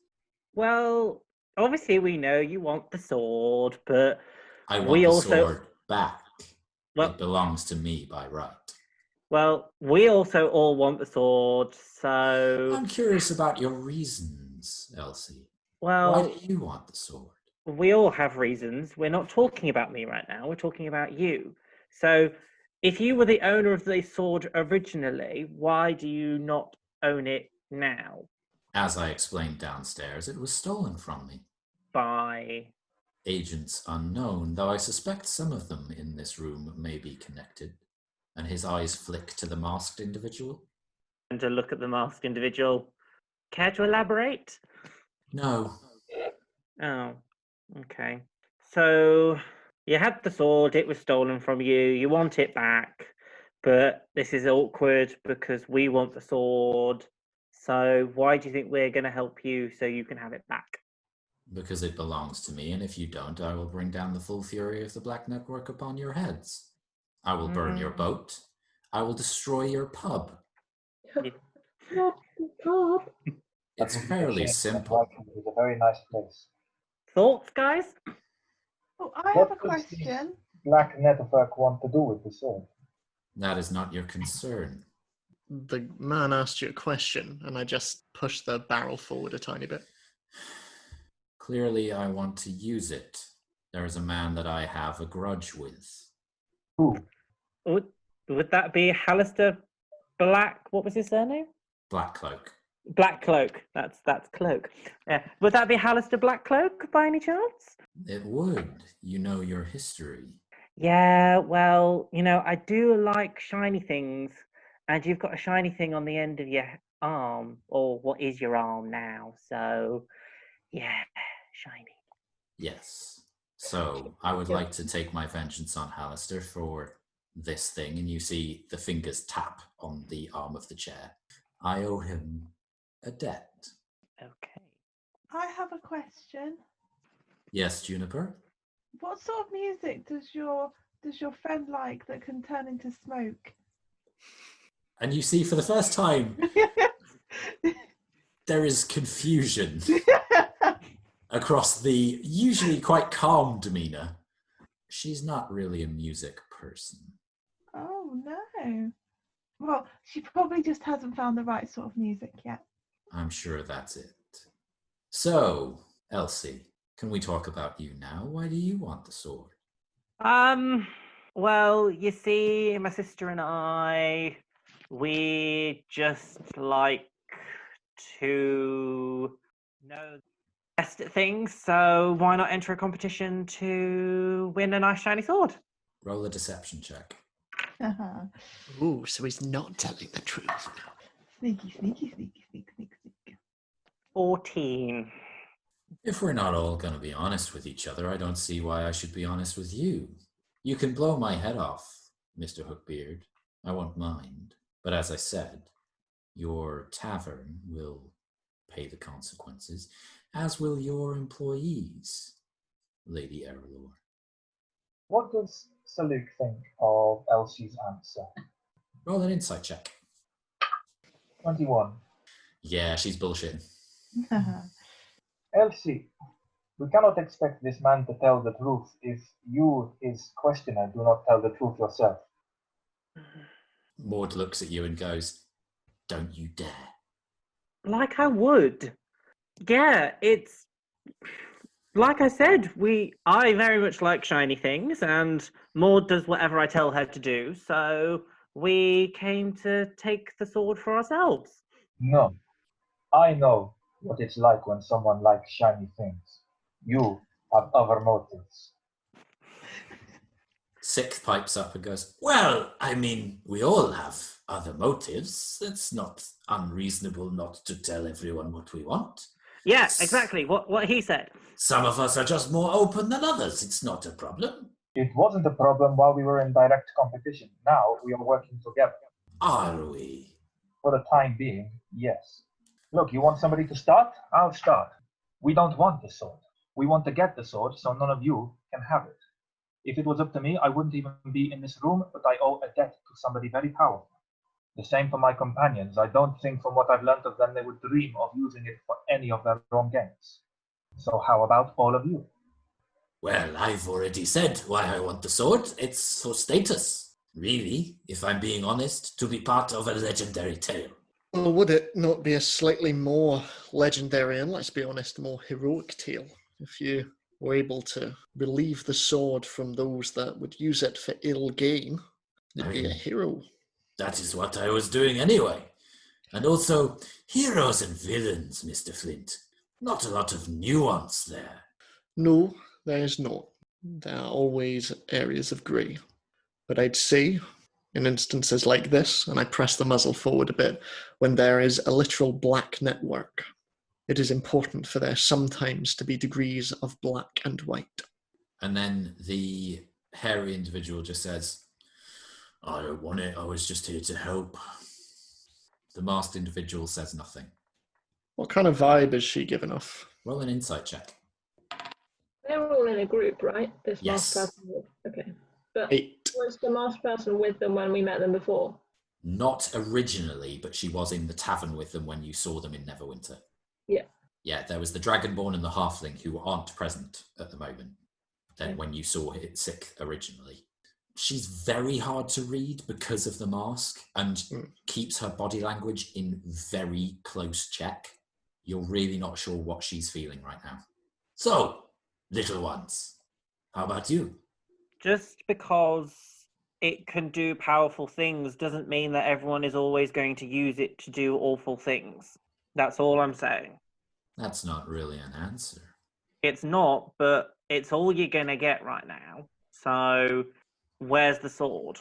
Well, obviously we know you want the sword, but I want the sword back. Well, it belongs to me by right. Well, we also all want the sword, so... I'm curious about your reasons, Elsie. Well... Why do you want the sword? We all have reasons. We're not talking about me right now. We're talking about you. So, if you were the owner of the sword originally, why do you not own it now? As I explained downstairs, it was stolen from me. By? Agents unknown, though I suspect some of them in this room may be connected. And his eyes flick to the masked individual. And to look at the masked individual. Care to elaborate? No. Oh, okay. So, you had the sword, it was stolen from you, you want it back, but this is awkward because we want the sword. So why do you think we're going to help you so you can have it back? Because it belongs to me, and if you don't, I will bring down the full fury of the Black Network upon your heads. I will burn your boat. I will destroy your pub. Not the pub. It's fairly simple. It's a very nice place. Thoughts, guys? Oh, I have a question. Black Network want to do with the sword? That is not your concern. The man asked you a question, and I just pushed the barrel forward a tiny bit. Clearly, I want to use it. There is a man that I have a grudge with. Who? Would that be Hallister Black? What was his surname? Blackcloak. Blackcloak. That's cloak. Yeah. Would that be Hallister Blackcloak by any chance? It would. You know your history. Yeah, well, I do like shiny things, and you've got a shiny thing on the end of your arm, or what is your arm now, so, yeah, shiny. Yes. So, I would like to take my vengeance on Hallister for this thing, and you see the fingers tap on the arm of the chair. I owe him a debt. Okay. I have a question. Yes, Juniper? What sort of music does your friend like that can turn into smoke? And you see for the first time, there is confusion across the usually quite calm demeanor. She's not really a music person. Oh no. Well, she probably just hasn't found the right sort of music yet. I'm sure that's it. So, Elsie, can we talk about you now? Why do you want the sword? Well, you see, my sister and I, we just like to know the best at things, so why not enter a competition to win a nice shiny sword? Roll a deception check. Ooh, so he's not telling the truth. Sneaky, sneaky, sneaky, sneaky, sneaky, sneaky. 14. If we're not all going to be honest with each other, I don't see why I should be honest with you. You can blow my head off, Mr. Hookbeard. I won't mind. But as I said, your tavern will pay the consequences, as will your employees, Lady Erallur. What does Saluk think of Elsie's answer? Roll an insight check. 21. Yeah, she's bullshitting. Elsie, we cannot expect this man to tell the truth if you, his questioner, do not tell the truth yourself. Maud looks at you and goes, "Don't you dare." Like I would. Yeah, it's like I said, I very much like shiny things, and Maud does whatever I tell her to do, so we came to take the sword for ourselves. No, I know what it's like when someone likes shiny things. You have other motives. Sixth pipes up and goes, "Well, I mean, we all have other motives. It's not unreasonable not to tell everyone what we want. Yeah, exactly. What he said. Some of us are just more open than others. It's not a problem." It wasn't a problem while we were in direct competition. Now we are working together. Are we? For the time being, yes. Look, you want somebody to start? I'll start. We don't want the sword. We want to get the sword so none of you can have it. If it was up to me, I wouldn't even be in this room, but I owe a debt to somebody very powerful. The same for my companions. I don't think from what I've learned of them they would dream of using it for any of their own gains. So how about all of you? Well, I've already said why I want the sword. It's for status. Really, if I'm being honest, to be part of a legendary tale. Well, would it not be a slightly more legendary and, let's be honest, more heroic tale if you were able to relieve the sword from those that would use it for ill gain? You'd be a hero. That is what I was doing anyway. And also, heroes and villains, Mr. Flint. Not a lot of nuance there. No, there is not. There are always areas of grey. But I'd say, in instances like this, and I press the muzzle forward a bit, when there is a literal black network, it is important for there sometimes to be degrees of black and white. And then the hairy individual just says, "I don't want it, I was just here to help." The masked individual says nothing. What kind of vibe is she giving off? Roll an insight check. They're all in a group, right? This Yes. masked person. Okay. But 8. was the masked person with them when we met them before? Not originally, but she was in the tavern with them when you saw them in Neverwinter. Yeah. Yeah, there was the Dragonborn and the Halfling who aren't present at the moment. Then Okay. when you saw it sick originally. She's very hard to read because of the mask and keeps her body language in very close check. You're really not sure what she's feeling right now. So, little ones, how about you? Just because it can do powerful things doesn't mean that everyone is always going to use it to do awful things. That's all I'm saying. That's not really an answer. It's not, but it's all you're going to get right now. So, where's the sword?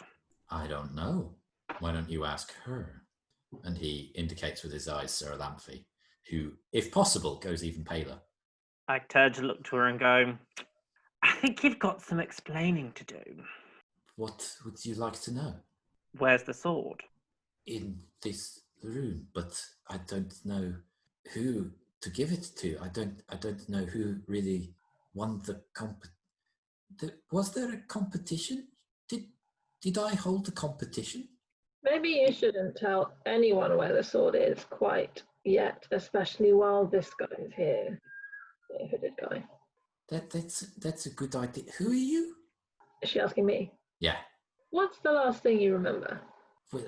I don't know. Why don't you ask her? And he indicates with his eyes Sir Lamphy, who, if possible, goes even paler. I turn to look to her and go, I think you've got some explaining to do. What would you like to know? Where's the sword? In this room, but I don't know who to give it to. I don't know who really won the Was there a competition? Did I hold the competition? Maybe you shouldn't tell anyone where the sword is quite yet, especially while this guy is here. The hooded guy. That's a good idea. Who are you? Is she asking me? Yeah. What's the last thing you remember? Well,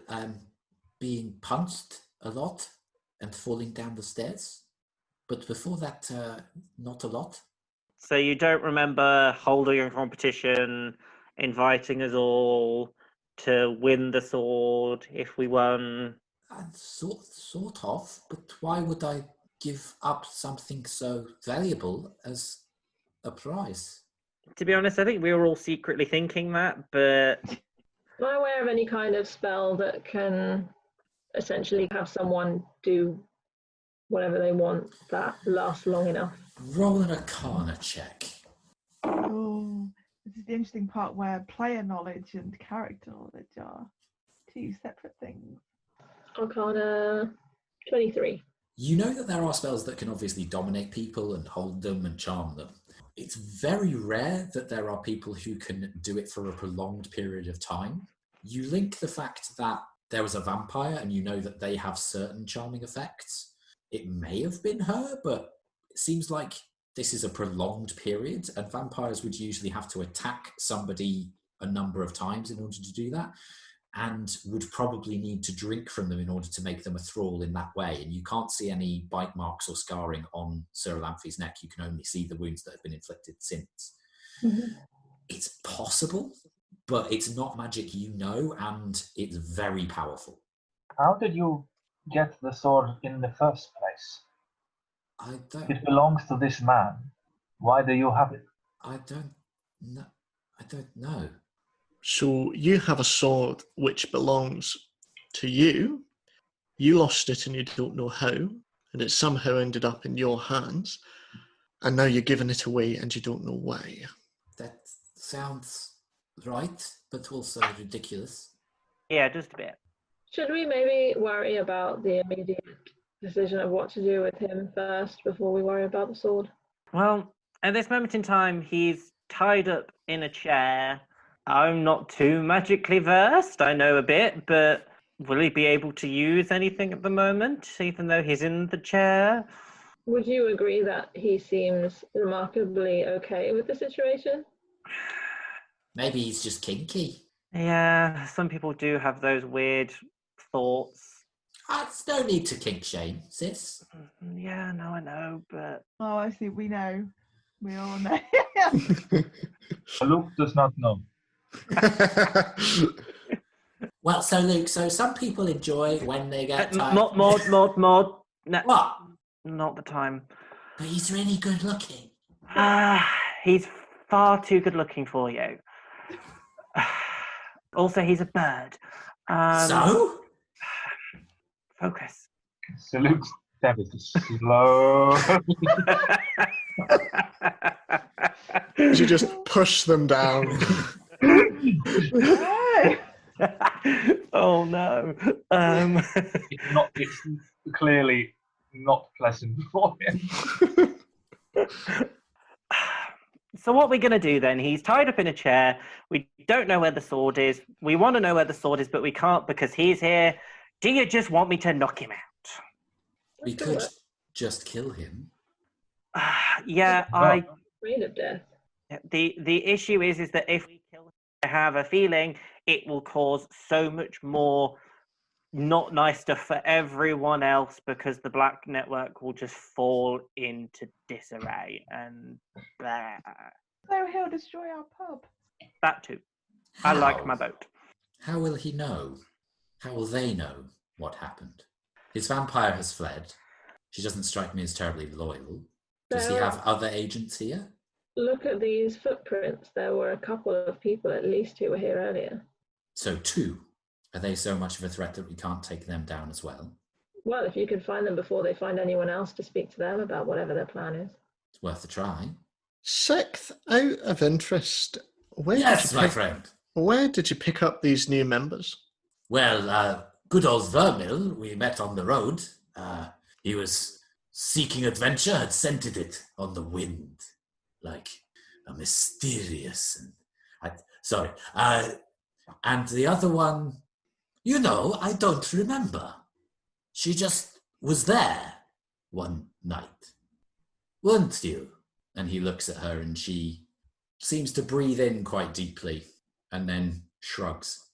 being punched a lot and falling down the stairs. But before that, not a lot. So you don't remember holding a competition, inviting us all to win the sword if we won? Sort of, but why would I give up something so valuable as a prize? To be honest, I think we were all secretly thinking that, but... Am I aware of any kind of spell that can essentially have someone do whatever they want that lasts long enough? Roll an Arcana check. Oh, this is the interesting part where player knowledge and character knowledge are two separate things. Arcana 23. You know that there are spells that can obviously dominate people and hold them and charm them. It's very rare that there are people who can do it for a prolonged period of time. You link the fact that there was a vampire and you know that they have certain charming effects. It may have been her, but it seems like this is a prolonged period, and vampires would usually have to attack somebody a number of times in order to do that, and would probably need to drink from them in order to make them a thrall in that way. And you can't see any bite marks or scarring on Sir Lamphy's neck. You can only see the wounds that have been inflicted since. Mm-hmm. It's possible, but it's not magic, you know, and it's very powerful. How did you get the sword in the first place? I don't. It belongs to this man. Why do you have it? I don't know. I don't know. So you have a sword which belongs to you. You lost it and you don't know how, and it somehow ended up in your hands, and now you're giving it away and you don't know why. That sounds right, but also ridiculous. Yeah, just a bit. Should we maybe worry about the immediate decision of what to do with him first before we worry about the sword? Well, at this moment in time, he's tied up in a chair. I'm not too magically versed. I know a bit, but will he be able to use anything at the moment, even though he's in the chair? Would you agree that he seems remarkably okay with the situation? Maybe he's just kinky. Yeah, some people do have those weird thoughts. There's no need to kink shame, sis. Yeah, no, I know, but... Oh, I see. We know. We all know. Luke does not know. Well, so Luke, so some people enjoy when they get tired. Mod. No, What? not the time. But he's really good looking. He's far too good looking for you. Also, he's a bird. So? Focus. So Luke's step is slow. You just push them down. Oh no. It's clearly not pleasant for him. So what we're going to do then, he's tied up in a chair. We don't know where the sword is. We want to know where the sword is, but we can't because he's here. Do you just want me to knock him out? We could just kill him. Yeah, No. Afraid of death. The issue is that if we kill him, I have a feeling it will cause so much more not nice stuff for everyone else because the Black Network will just fall into disarray and blah. So he'll destroy our pub. That too. I like my boat. How will he know? How will they know what happened? His vampire has fled. She doesn't strike me as terribly loyal. Does he have other agents here? Look at these footprints. There were a couple of people at least who were here earlier. So 2. Are they so much of a threat that we can't take them down as well? Well, if you could find them before they find anyone else to speak to them about whatever their plan is. It's worth a try. Sixth, out of interest, Yes, my friend. Where did you pick up these new members? Well, good old Vermil, we met on the road. He was seeking adventure, had scented it on the wind, like a mysterious and the other one, I don't remember. She just was there one night, weren't you? And he looks at her and she seems to breathe in quite deeply and then shrugs.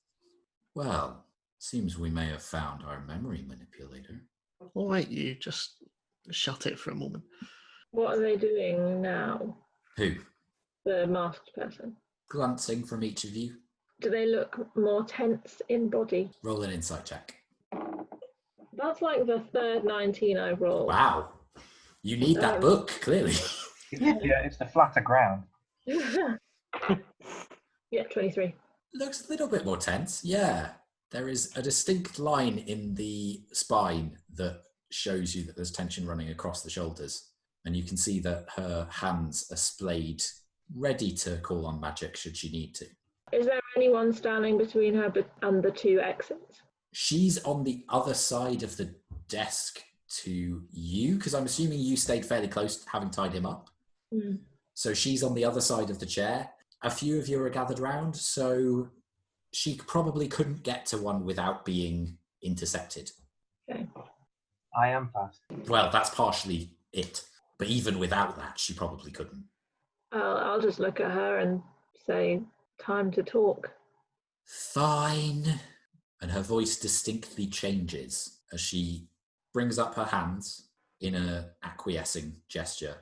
Well, Seems we may have found our memory manipulator. All right, you just shut it for a moment. What are they doing now? Who? The masked person. Glancing from each of you. Do they look more tense in body? Roll an insight check. That's like the third 19 I've rolled. Wow. You need that book, clearly. Yeah, it's the flatter ground. Yeah, 23. Looks a little bit more tense, yeah. There is a distinct line in the spine that shows you that there's tension running across the shoulders. And you can see that her hands are splayed, ready to call on magic should she need to. Is there anyone standing between her and the two exits? She's on the other side of the desk to you, because I'm assuming you stayed fairly close, having tied him up. Mm. So she's on the other side of the chair. A few of you are gathered round, so she probably couldn't get to one without being intercepted. Okay. I am fast. Well, that's partially it. But even without that, she probably couldn't. I'll just look at her and say, time to talk. Fine. And her voice distinctly changes as she brings up her hands in an acquiescing gesture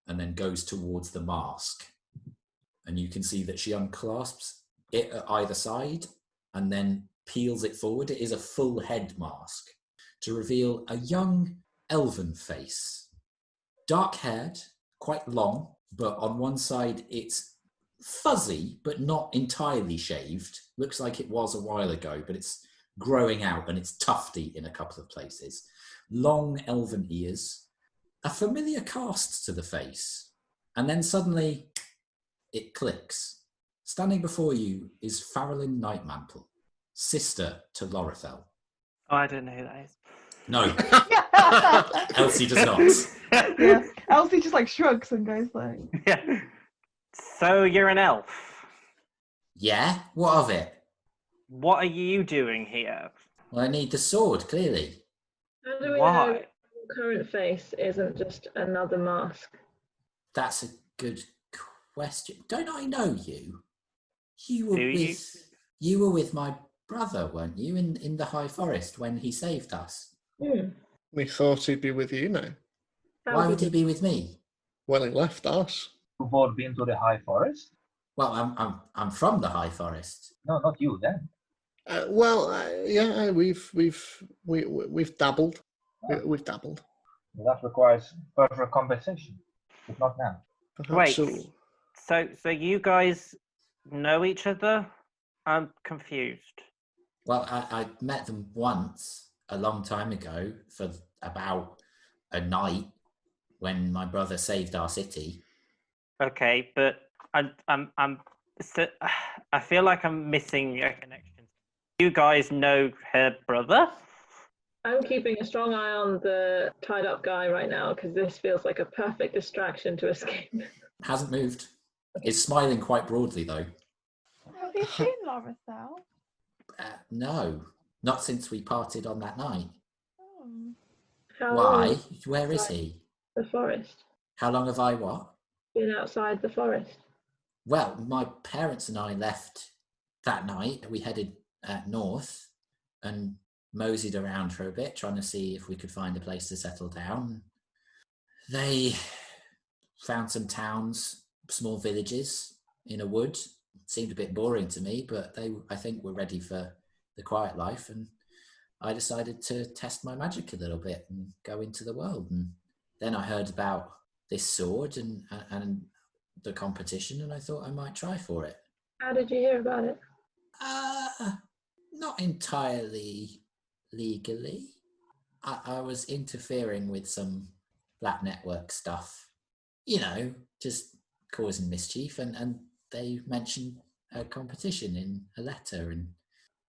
and then goes towards the mask. And you can see that she unclasps it at either side and then peels it forward. It is a full head mask to reveal a young elven face. Dark-haired, quite long, but on one side it's fuzzy, but not entirely shaved. Looks like it was a while ago, but it's growing out and it's tufty in a couple of places. Long elven ears, a familiar cast to the face, and then suddenly it clicks. Standing before you is Farrellyn Nightmantle, sister to Lorethel. Oh, I don't know who that is. No, Elsie does not. Yeah, Elsie just like shrugs and goes like, Yeah. So you're an elf. Yeah, what of it? What are you doing here? Well, I need the sword, clearly. How do we know Why? your current face isn't just another mask? That's a good question. Don't I know you? You were Do you? You were with my brother, weren't you, in the High Forest when he saved us? Hmm. We thought he'd be with you now. How Why did would he be with me? Well, he left us. You've all been to the High Forest? Well, I'm from the High Forest. No, not you then. Yeah, we've dabbled. We've dabbled. Well, that requires further compensation, but not now. Perhaps Wait. So you guys know each other? I'm confused. Well, I met them once a long time ago for about a night when my brother saved our city. Okay, but I feel like I'm missing a connection. You guys know her brother? I'm keeping a strong eye on the tied up guy right now because this feels like a perfect distraction to escape. Hasn't moved. Is smiling quite broadly though. have you seen Lorethel? No, not since we parted on that night. Oh. How Why? long Where is he? the forest? How long have I what? Been outside the forest? Well, my parents and I left that night. We headed north and moseyed around for a bit, trying to see if we could find a place to settle down. They found some towns, small villages in a wood. It seemed a bit boring to me, but they, I think, were ready for the quiet life. And I decided to test my magic a little bit and go into the world. And then I heard about this sword and the competition, and I thought I might try for it. How did you hear about it? Not entirely legally. I was interfering with some Black Network stuff, you know, just causing mischief, and they mentioned a competition in a letter, and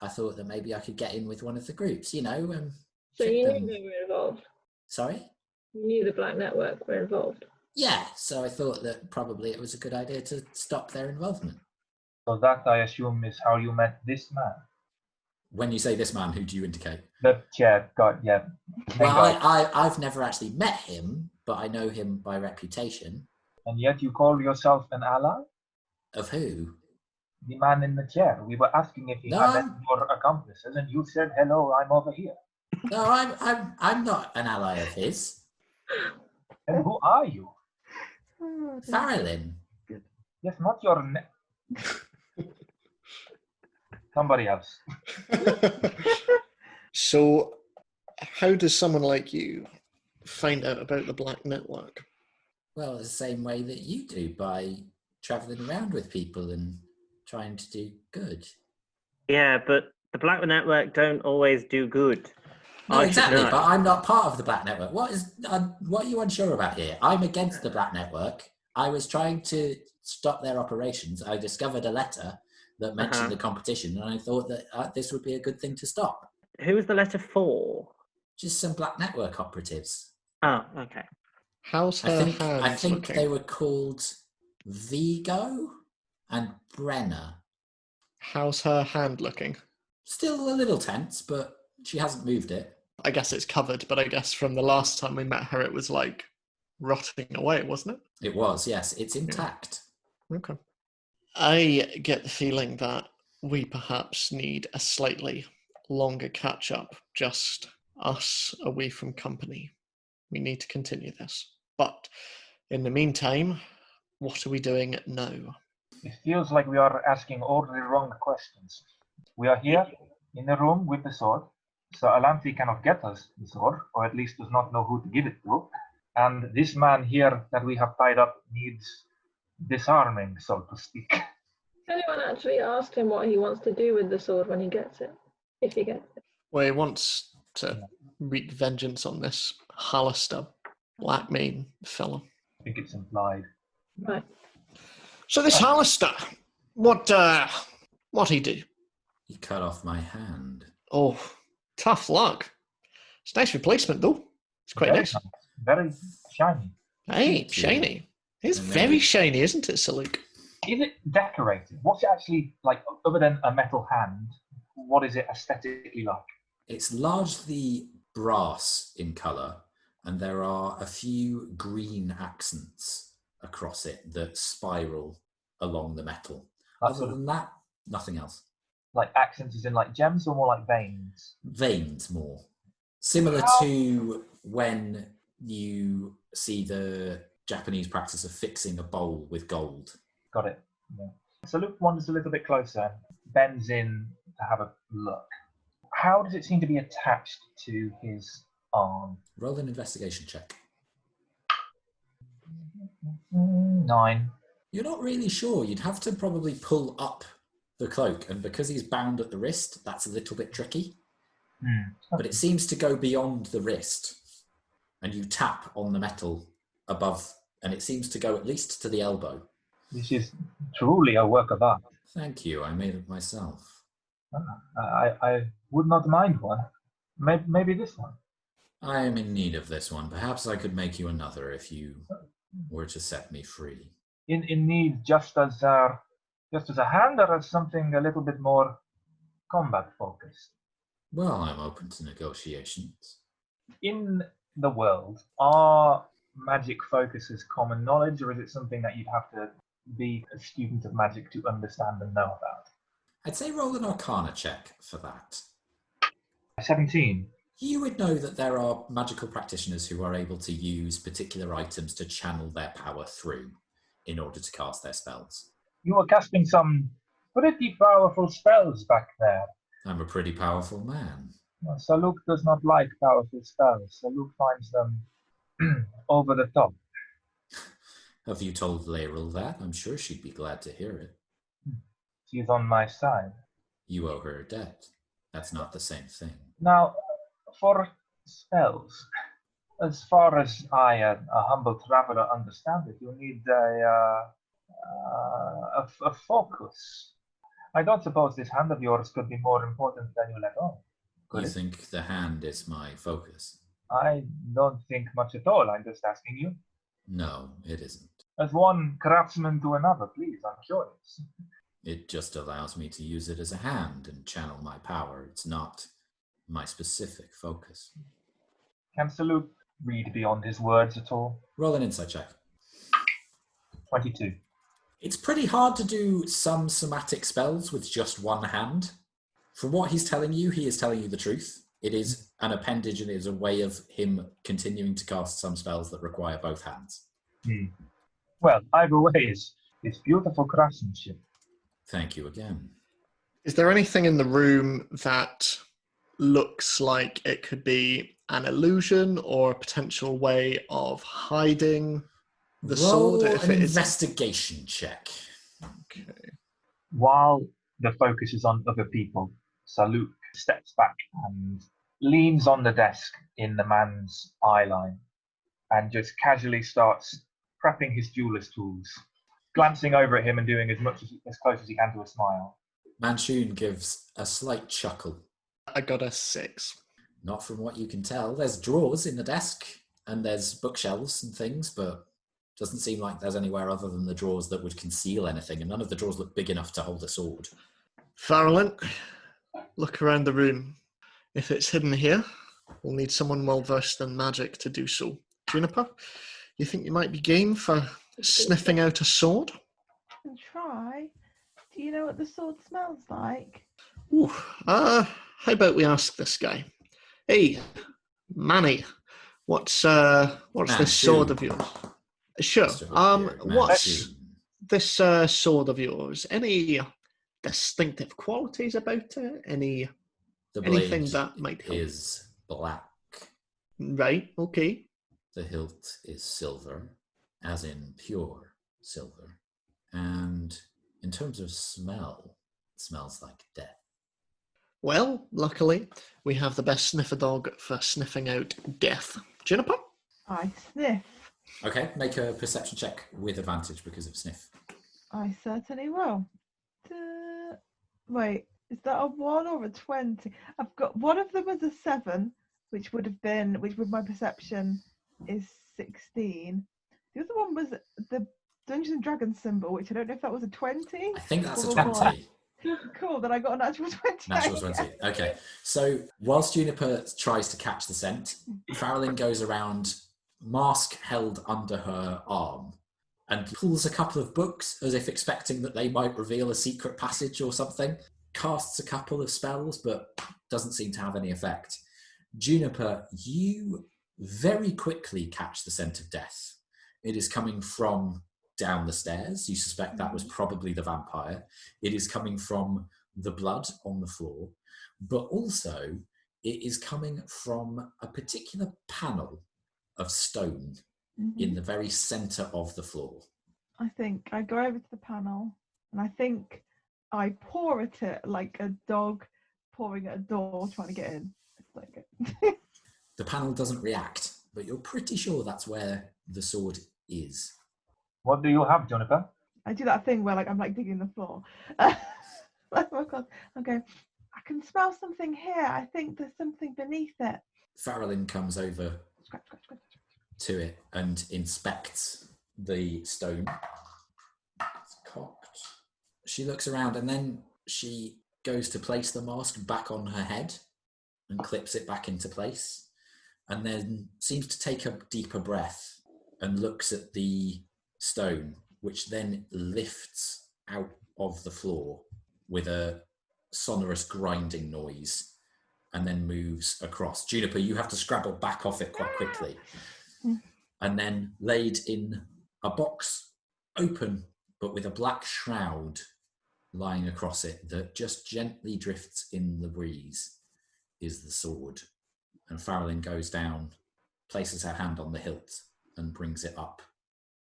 I thought that maybe I could get in with one of the groups, you know. So trick you them. knew they were involved? Sorry? You knew the Black Network were involved? Yeah, so I thought that probably it was a good idea to stop their involvement. So that, I assume, is how you met this man. When you say this man, who do you indicate? The chair guy, yeah. Well, I've never actually met him, but I know him by reputation. And yet you call yourself an ally? Of who? the man in the chair. We were asking if he No, had any more accomplices, and you said, "Hello, I'm over here." No, I'm not an ally of his. And who are you? Oh, dear. Farrellin. Yes, not your somebody else. So, how does someone like you find out about the Black Network? Well, the same way that you do, by travelling around with people and trying to do good. Yeah, but the Black Network don't always do good. No, I should exactly, know. but I'm not part of the Black Network. What are you unsure about here? I'm against the Black Network. I was trying to stop their operations. I discovered a letter that mentioned the competition, and I thought that this would be a good thing to stop. Who is the letter for? Just some Black Network operatives. Oh, okay. How's her hand I think looking? they were called Vigo and Brenner. How's her hand looking? Still a little tense, but she hasn't moved it. I guess it's covered, but I guess from the last time we met her, it was like rotting away, wasn't it? It was, yes. It's intact. Okay. I get the feeling that we perhaps need a slightly longer catch up, just us away from company. We need to continue this. But in the meantime, what are we doing now? It feels like we are asking all the wrong questions. We are here in a room with the sword, so Alanti cannot get us the sword, or at least does not know who to give it to. And this man here that we have tied up needs disarming, so to speak. Has anyone actually asked him what he wants to do with the sword when he gets it? If he gets it. Well, he wants to wreak vengeance on this Hollister Black Mane fellow. I think it's implied. Right. So this Hollister, what he do? He cut off my hand. Oh, tough luck. It's a nice replacement though. It's quite Very nice. Very shiny. Hey, Thank you. shiny. It's And very maybe- shiny, isn't it, Saluk? Is it decorated? What's it actually like, other than a metal hand? What is it aesthetically like? It's largely brass in colour, and there are a few green accents across it that spiral along the metal. Like, Other sort of, than that, nothing else. like accents is in like gems or more like veins? Veins more. Similar to when you see the Japanese practice of fixing a bowl with gold. Got it. Yeah. So Luke wanders a little bit closer, bends in to have a look. How does it seem to be attached to his arm? Roll an investigation check. 9. You're not really sure. You'd have to probably pull up the cloak, and because he's bound at the wrist, that's a little bit tricky. But it seems to go beyond the wrist, and you tap on the metal above, and it seems to go at least to the elbow. This is truly a work of art. Thank you. I made it myself. I would not mind one. Maybe this one. I am in need of this one. Perhaps I could make you another if you were to set me free. In need just as a hand, or as something a little bit more combat focused. Well, I'm open to negotiations. In the world, are magic focuses common knowledge, or is it something that you'd have to be a student of magic to understand and know about? I'd say roll an Arcana check for that. 17. You would know that there are magical practitioners who are able to use particular items to channel their power through in order to cast their spells. You were casting some pretty powerful spells back there. I'm a pretty powerful man. Well, Saluk does not like powerful spells. Saluk finds them over the top. Have you told Laurel that? I'm sure she'd be glad to hear it. She's on my side. You owe her a debt. That's not the same thing. Now, for spells, as far as I, a humble traveler, understand it, you need a focus. I don't suppose this hand of yours could be more important than you let on. Could You it? think the hand is my focus? I don't think much at all. I'm just asking you. No, it isn't. As one craftsman to another, please, I'm curious. It just allows me to use it as a hand and channel my power. It's not my specific focus. Can Saluk read beyond his words at all? Roll an insight check. 22. It's pretty hard to do some somatic spells with just one hand. From what he's telling you, he is telling you the truth. It is an appendage and it is a way of him continuing to cast some spells that require both hands. Well, either way, it's beautiful craftsmanship. Thank you again. Is there anything in the room that looks like it could be an illusion or a potential way of hiding the Roll sword? If an it is investigation check. okay. While the focus is on other people, Saluk steps back and leans on the desk in the man's eye line and just casually starts prepping his jeweler's tools, glancing over at him and doing as close as he can to a smile. Manchun gives a slight chuckle. I got a 6. Not from what you can tell. There's drawers in the desk and there's bookshelves and things, but doesn't seem like there's anywhere other than the drawers that would conceal anything, and none of the drawers look big enough to hold a sword. Farrellin, look around the room. If it's hidden here, we'll need someone well versed in magic to do so. Juniper, you think you might be game for sniffing out a sword? I can try. Do you know what the sword smells like? Ooh, how about we ask this guy? Hey, Manny, what's this sword of yours? Sure. What's this sword of yours? Any distinctive qualities about it? Anything that might help? Is black. Right. Okay. The hilt is silver, as in pure silver. And in terms of smell, it smells like death. Well, luckily, we have the best sniffer dog for sniffing out death. Juniper? I sniff. Okay, make a perception check with advantage because of sniff. I certainly will. Wait, is that a 1 or a 20? I've got one of them was a 7, which with my perception is 16. The other one was the Dungeons and Dragons symbol, which I don't know if that was a 20. I think that's a or 20. Cool, then I got a natural 20. Natural 20. Okay. So whilst Juniper tries to catch the scent, Farrellin goes around, mask held under her arm, and pulls a couple of books as if expecting that they might reveal a secret passage or something. Casts a couple of spells, but doesn't seem to have any effect. Juniper, you very quickly catch the scent of death. It is coming from down the stairs. You suspect that was probably the vampire. It is coming from the blood on the floor, but also it is coming from a particular panel of stone in the very center of the floor. I think I go over to the panel and I think I paw at it like a dog pawing at a door trying to get in. It's like The panel doesn't react, but you're pretty sure that's where the sword is. What do you have, Juniper? I do that thing where I'm digging the floor. Oh my God. Okay. I can smell something here. I think there's something beneath it. Farrellin comes over Scratch. to it and inspects the stone. It's cocked. She looks around and then she goes to place the mask back on her head and clips it back into place, and then seems to take a deeper breath and looks at the stone, which then lifts out of the floor with a sonorous grinding noise and then moves across. Juniper, you have to scrabble back off it quite quickly. And then laid in a box, open, but with a black shroud lying across it that just gently drifts in the breeze, is the sword. And Farrellin goes down, places her hand on the hilt and brings it up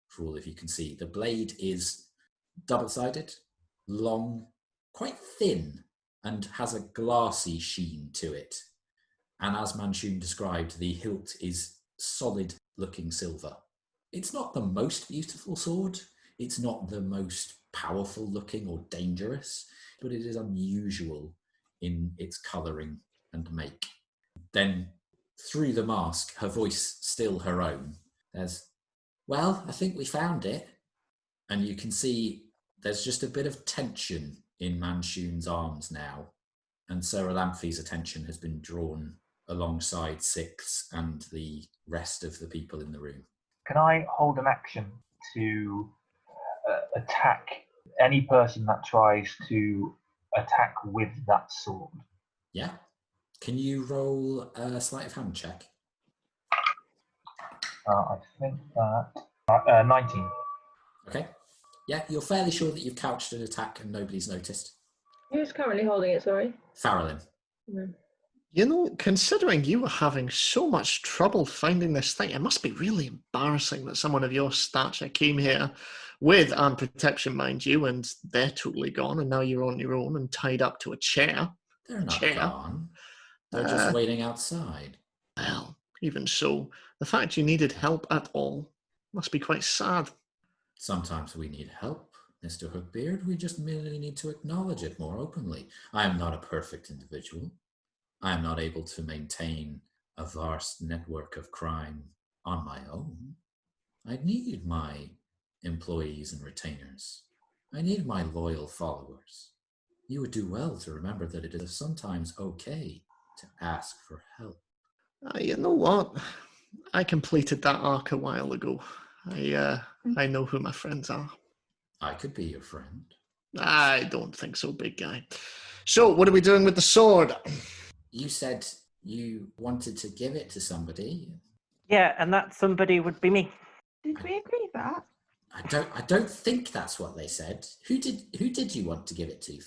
for all of you can see. The blade is double-sided, long, quite thin, and has a glassy sheen to it. And as Manchun described, the hilt is solid-looking silver. It's not the most beautiful sword. It's not the most powerful-looking or dangerous, but it is unusual in its colouring and make. Then, through the mask, her voice still her own, there's, "Well, I think we found it." And you can see there's just a bit of tension in Manchun's arms now. And Sir Alamphi's attention has been drawn alongside Six and the rest of the people in the room. Can I hold an action to attack any person that tries to attack with that sword. Yeah. Can you roll a sleight of hand check? I think that 19. Okay. Yeah, you're fairly sure that you've couched an attack and nobody's noticed. Who's currently holding it, sorry? Farrellin. Mm. You know, considering you were having so much trouble finding this thing, it must be really embarrassing that someone of your stature came here with armed protection, mind you, and they're totally gone, and now you're on your own and tied up to a chair. They're not gone. They're just waiting outside. Well, even so, the fact you needed help at all must be quite sad. Sometimes we need help, Mr. Hookbeard. We just merely need to acknowledge it more openly. I am not a perfect individual. I am not able to maintain a vast network of crime on my own. I need my employees and retainers. I need my loyal followers. You would do well to remember that it is sometimes okay to ask for help. You know what? I completed that arc a while ago. I know who my friends are. I could be your friend. I don't think so, big guy. So, what are we doing with the sword? You said you wanted to give it to somebody. Yeah, and that somebody would be me. Did we agree that? I don't think that's what they said. Who did you want to give it to?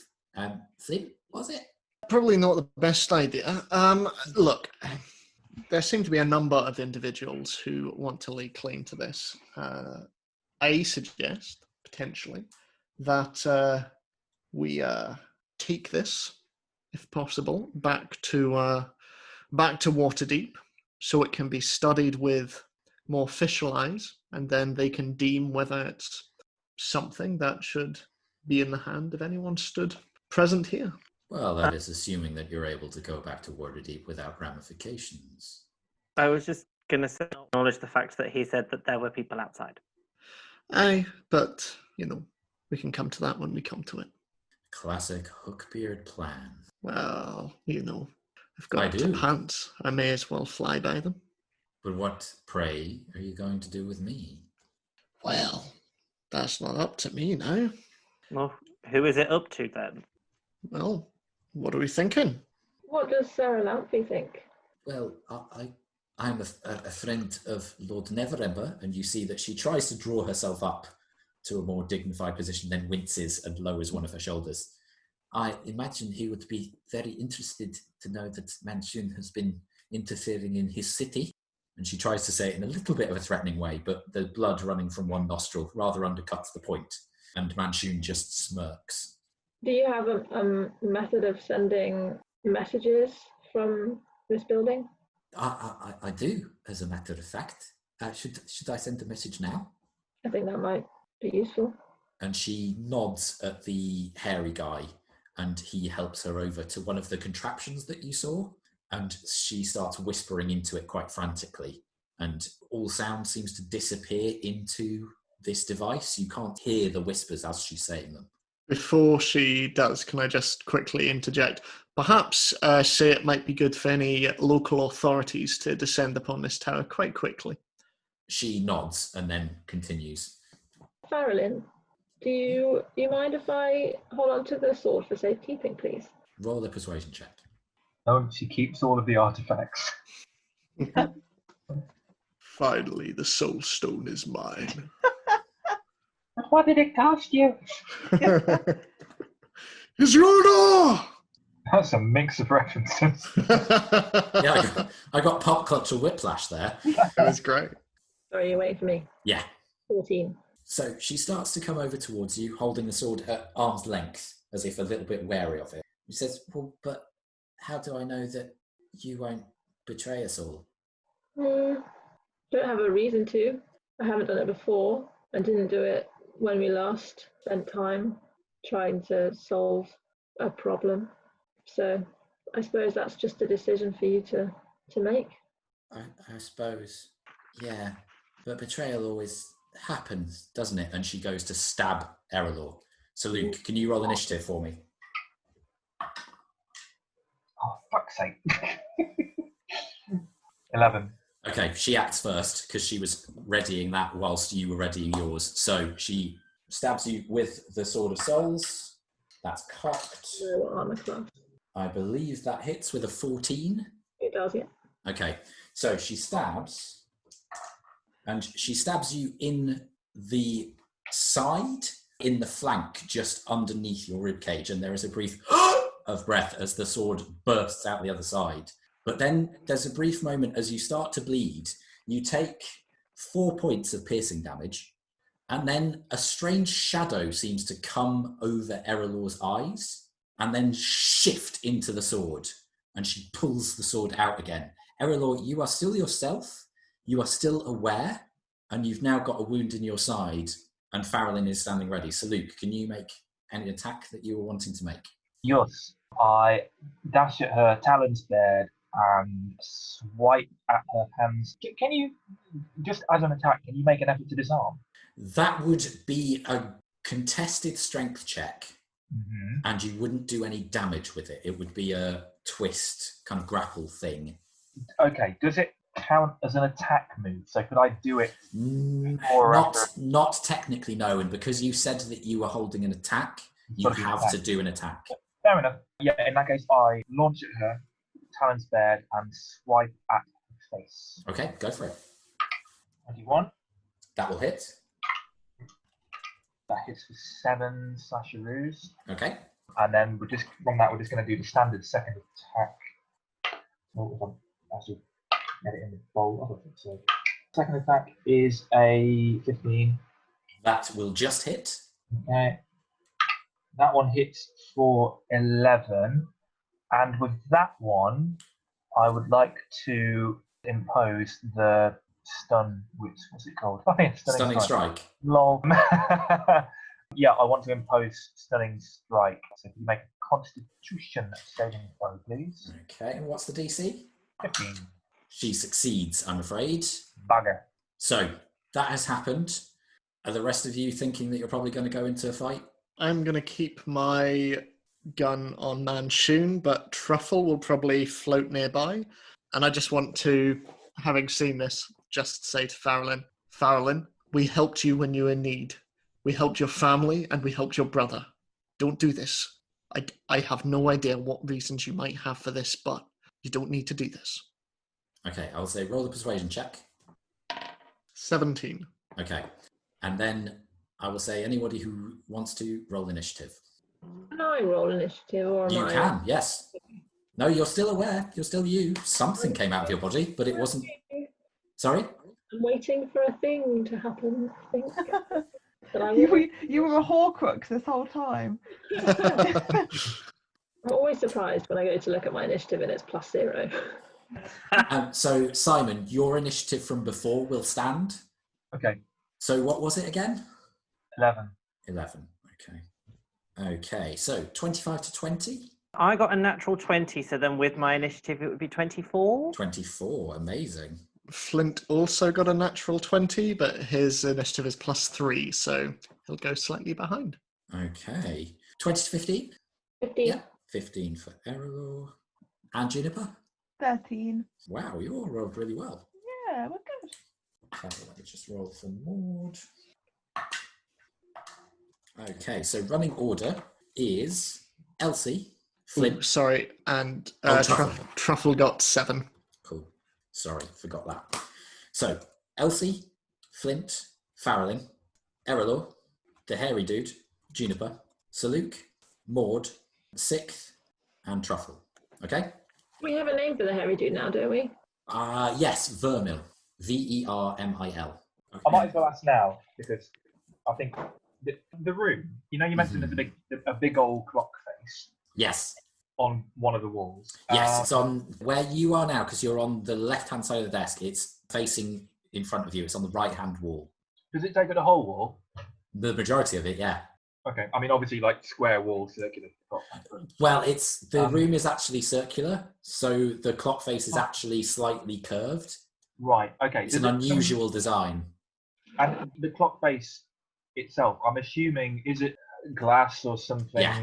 Flint, was it? Probably not the best idea. Look, there seem to be a number of individuals who want to lay claim to this. I suggest, potentially, that we take this, if possible, back to Waterdeep, so it can be studied with more official eyes, and then they can deem whether it's something that should be in the hand of anyone stood present here. Well, that is assuming that you're able to go back to Waterdeep without ramifications. I was just going to acknowledge the fact that he said that there were people outside. Aye, but, you know, we can come to that when we come to it. Classic Hookbeard plan. Well, you know, I've I got do. pants. I may as well fly by them. But what, pray, are you going to do with me? Well, that's not up to me now. Well, who is it up to then? Well, what are we thinking? What does Sarah Lamphy think? Well, I'm a friend of Lord Neverember, and you see that she tries to draw herself up to a more dignified position, then winces and lowers one of her shoulders. I imagine he would be very interested to know that Manchun has been interfering in his city. And she tries to say it in a little bit of a threatening way, but the blood running from one nostril rather undercuts the point, and Manchun just smirks. Do you have a method of sending messages from this building? I do, as a matter of fact. Should I send a message now? I think that might be useful. And she nods at the hairy guy, and he helps her over to one of the contraptions that you saw, and she starts whispering into it quite frantically, and all sound seems to disappear into this device. You can't hear the whispers as she's saying them. Before she does, can I just quickly interject? Perhaps say it might be good for any local authorities to descend upon this tower quite quickly. She nods and then continues. Farrellin, do you mind if I hold on to the sword for safekeeping, please? Roll a persuasion check. No, she keeps all of the artifacts. Finally, the soul stone is mine. But what did it cost you? His Honor! That's a mix of references. Yeah, I got pop culture whiplash there. That was great. Sorry, you're waiting for me. Yeah. 14. So she starts to come over towards you, holding the sword at arm's length, as if a little bit wary of it. She says, well, but how do I know that you won't betray us all? Don't have a reason to. I haven't done it before. I didn't do it when we last spent time trying to solve a problem. So I suppose that's just a decision for you to make. I suppose, yeah. But betrayal always happens, doesn't it? And she goes to stab Erallur. So Luke, can you roll initiative for me? Oh, fuck's sake. 11. Okay, she acts first because she was readying that whilst you were readying yours. So she stabs you with the Sword of Souls. That's cocked. No armor class. I believe that hits with a 14. It does, yeah. Okay, so she stabs, and she stabs you in the side, in the flank, just underneath your ribcage, and there is a brief of breath as the sword bursts out the other side. But then there's a brief moment as you start to bleed. You take 4 points of piercing damage, and then a strange shadow seems to come over Erallur's eyes and then shift into the sword, and she pulls the sword out again. Erallur, you are still yourself, you are still aware, and you've now got a wound in your side, and Farrellin is standing ready. So Luke, can you make any attack that you were wanting to make? Yes. I dash at her, talons bared, and swipe at her hands. Can you, just as an attack, can you make an effort to disarm? That would be a contested strength check, Mm-hmm. and you wouldn't do any damage with it. It would be a twist, kind of grapple thing. Okay, does it count as an attack move? So could I do it before or after? Not technically, no. And because you said that you were holding an attack, you have to do an attack. Fair enough. Yeah, in that case, I launch at her, talons bared, and swipe at her face. Okay, go for it. 21. That will hit. That hits for 7 slasheroos. Okay. And then we're just going to do the standard second attack. Oh, I should get it in the bowl. I don't think so. Second attack is a 15. That will just hit. Okay. That one hits for 11. And with that one, I would like to impose the stun, what's it called? Stunning strike. Lol. Yeah, I want to impose stunning strike. So if you make a constitution saving throw, please. Okay, and what's the DC? 15. She succeeds, I'm afraid. Bugger. So, that has happened. Are the rest of you thinking that you're probably going to go into a fight? I'm going to keep my gun on Manchun, but Truffle will probably float nearby. And I just want to, having seen this, just say to Farrellin, we helped you when you were in need. We helped your family and we helped your brother. Don't do this. I have no idea what reasons you might have for this, but you don't need to do this. Okay, I'll say roll the persuasion check. 17. Okay, and then I will say anybody who wants to roll initiative. Can I roll initiative or am You I? can, yes. No, you're still aware. You're still you. Something came out of your body, but it wasn't... Sorry? I'm waiting for a thing to happen, I think. You were a Horcrux this whole time. I'm always surprised when I go to look at my initiative and it's +0. So, Simon, your initiative from before will stand. Okay. So what was it again? 11. 11, okay. Okay, so 25 to 20? I got a natural 20, so then with my initiative it would be 24. 24, amazing. Flint also got a natural 20, but his initiative is +3, so he'll go slightly behind. Okay. 20 to 15? 15. Yeah, 15 for Erallur. And Juniper? 13. Wow, you all rolled really well. Yeah, we're good. Okay, let me just roll for Maud. Okay, so running order is Elsie, Flint. Ooh, sorry, and Truffle. Truffle got 7. Cool. Sorry, forgot that. So, Elsie, Flint, Farrellin, Erallur, the hairy dude, Juniper, Saluk, Maud, Sixth, and Truffle. Okay? We have a name for the hairy dude now, don't we? Yes, Vermil. Vermil. Okay. I might as well ask now, because I think the room, you mentioned there's a big old clock face Yes. on one of the walls. Yes, it's on where you are now, because you're on the left-hand side of the desk. It's facing in front of you. It's on the right-hand wall. Does it take up the whole wall? The majority of it, yeah. Okay, I mean, obviously, like square walls, circular. Well, it's the room is actually circular, so the clock face is actually slightly curved. Right, okay. It's an unusual design. And the clock face itself, I'm assuming, is it glass or something? Yeah.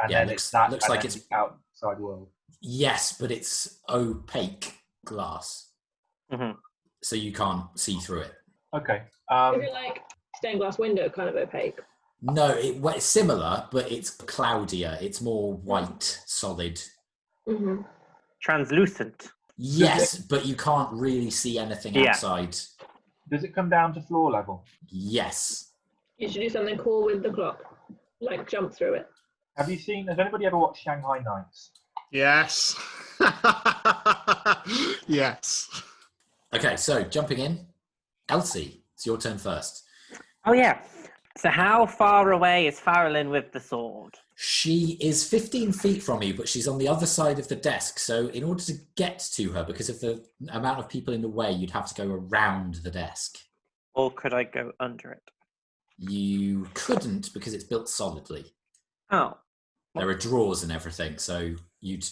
And Yeah, then looks it's that, like and then it's the outside world. Yes, but it's opaque glass, so you can't see through it. Okay. Is it like stained glass window kind of opaque? No, it's similar, but it's cloudier. It's more white, solid. Mm-hmm. Translucent. Yes, but you can't really see anything outside. Does it come down to floor level? Yes. You should do something cool with the clock, like jump through it. Has anybody ever watched Shanghai Nights? Yes. Yes. Okay, so jumping in. Elsie, it's your turn first. Oh, yeah. So how far away is Farrellin with the sword? She is 15 feet from you, but she's on the other side of the desk. So in order to get to her, because of the amount of people in the way, you'd have to go around the desk. Or could I go under it? You couldn't because it's built solidly. Oh. There are drawers and everything, so you'd.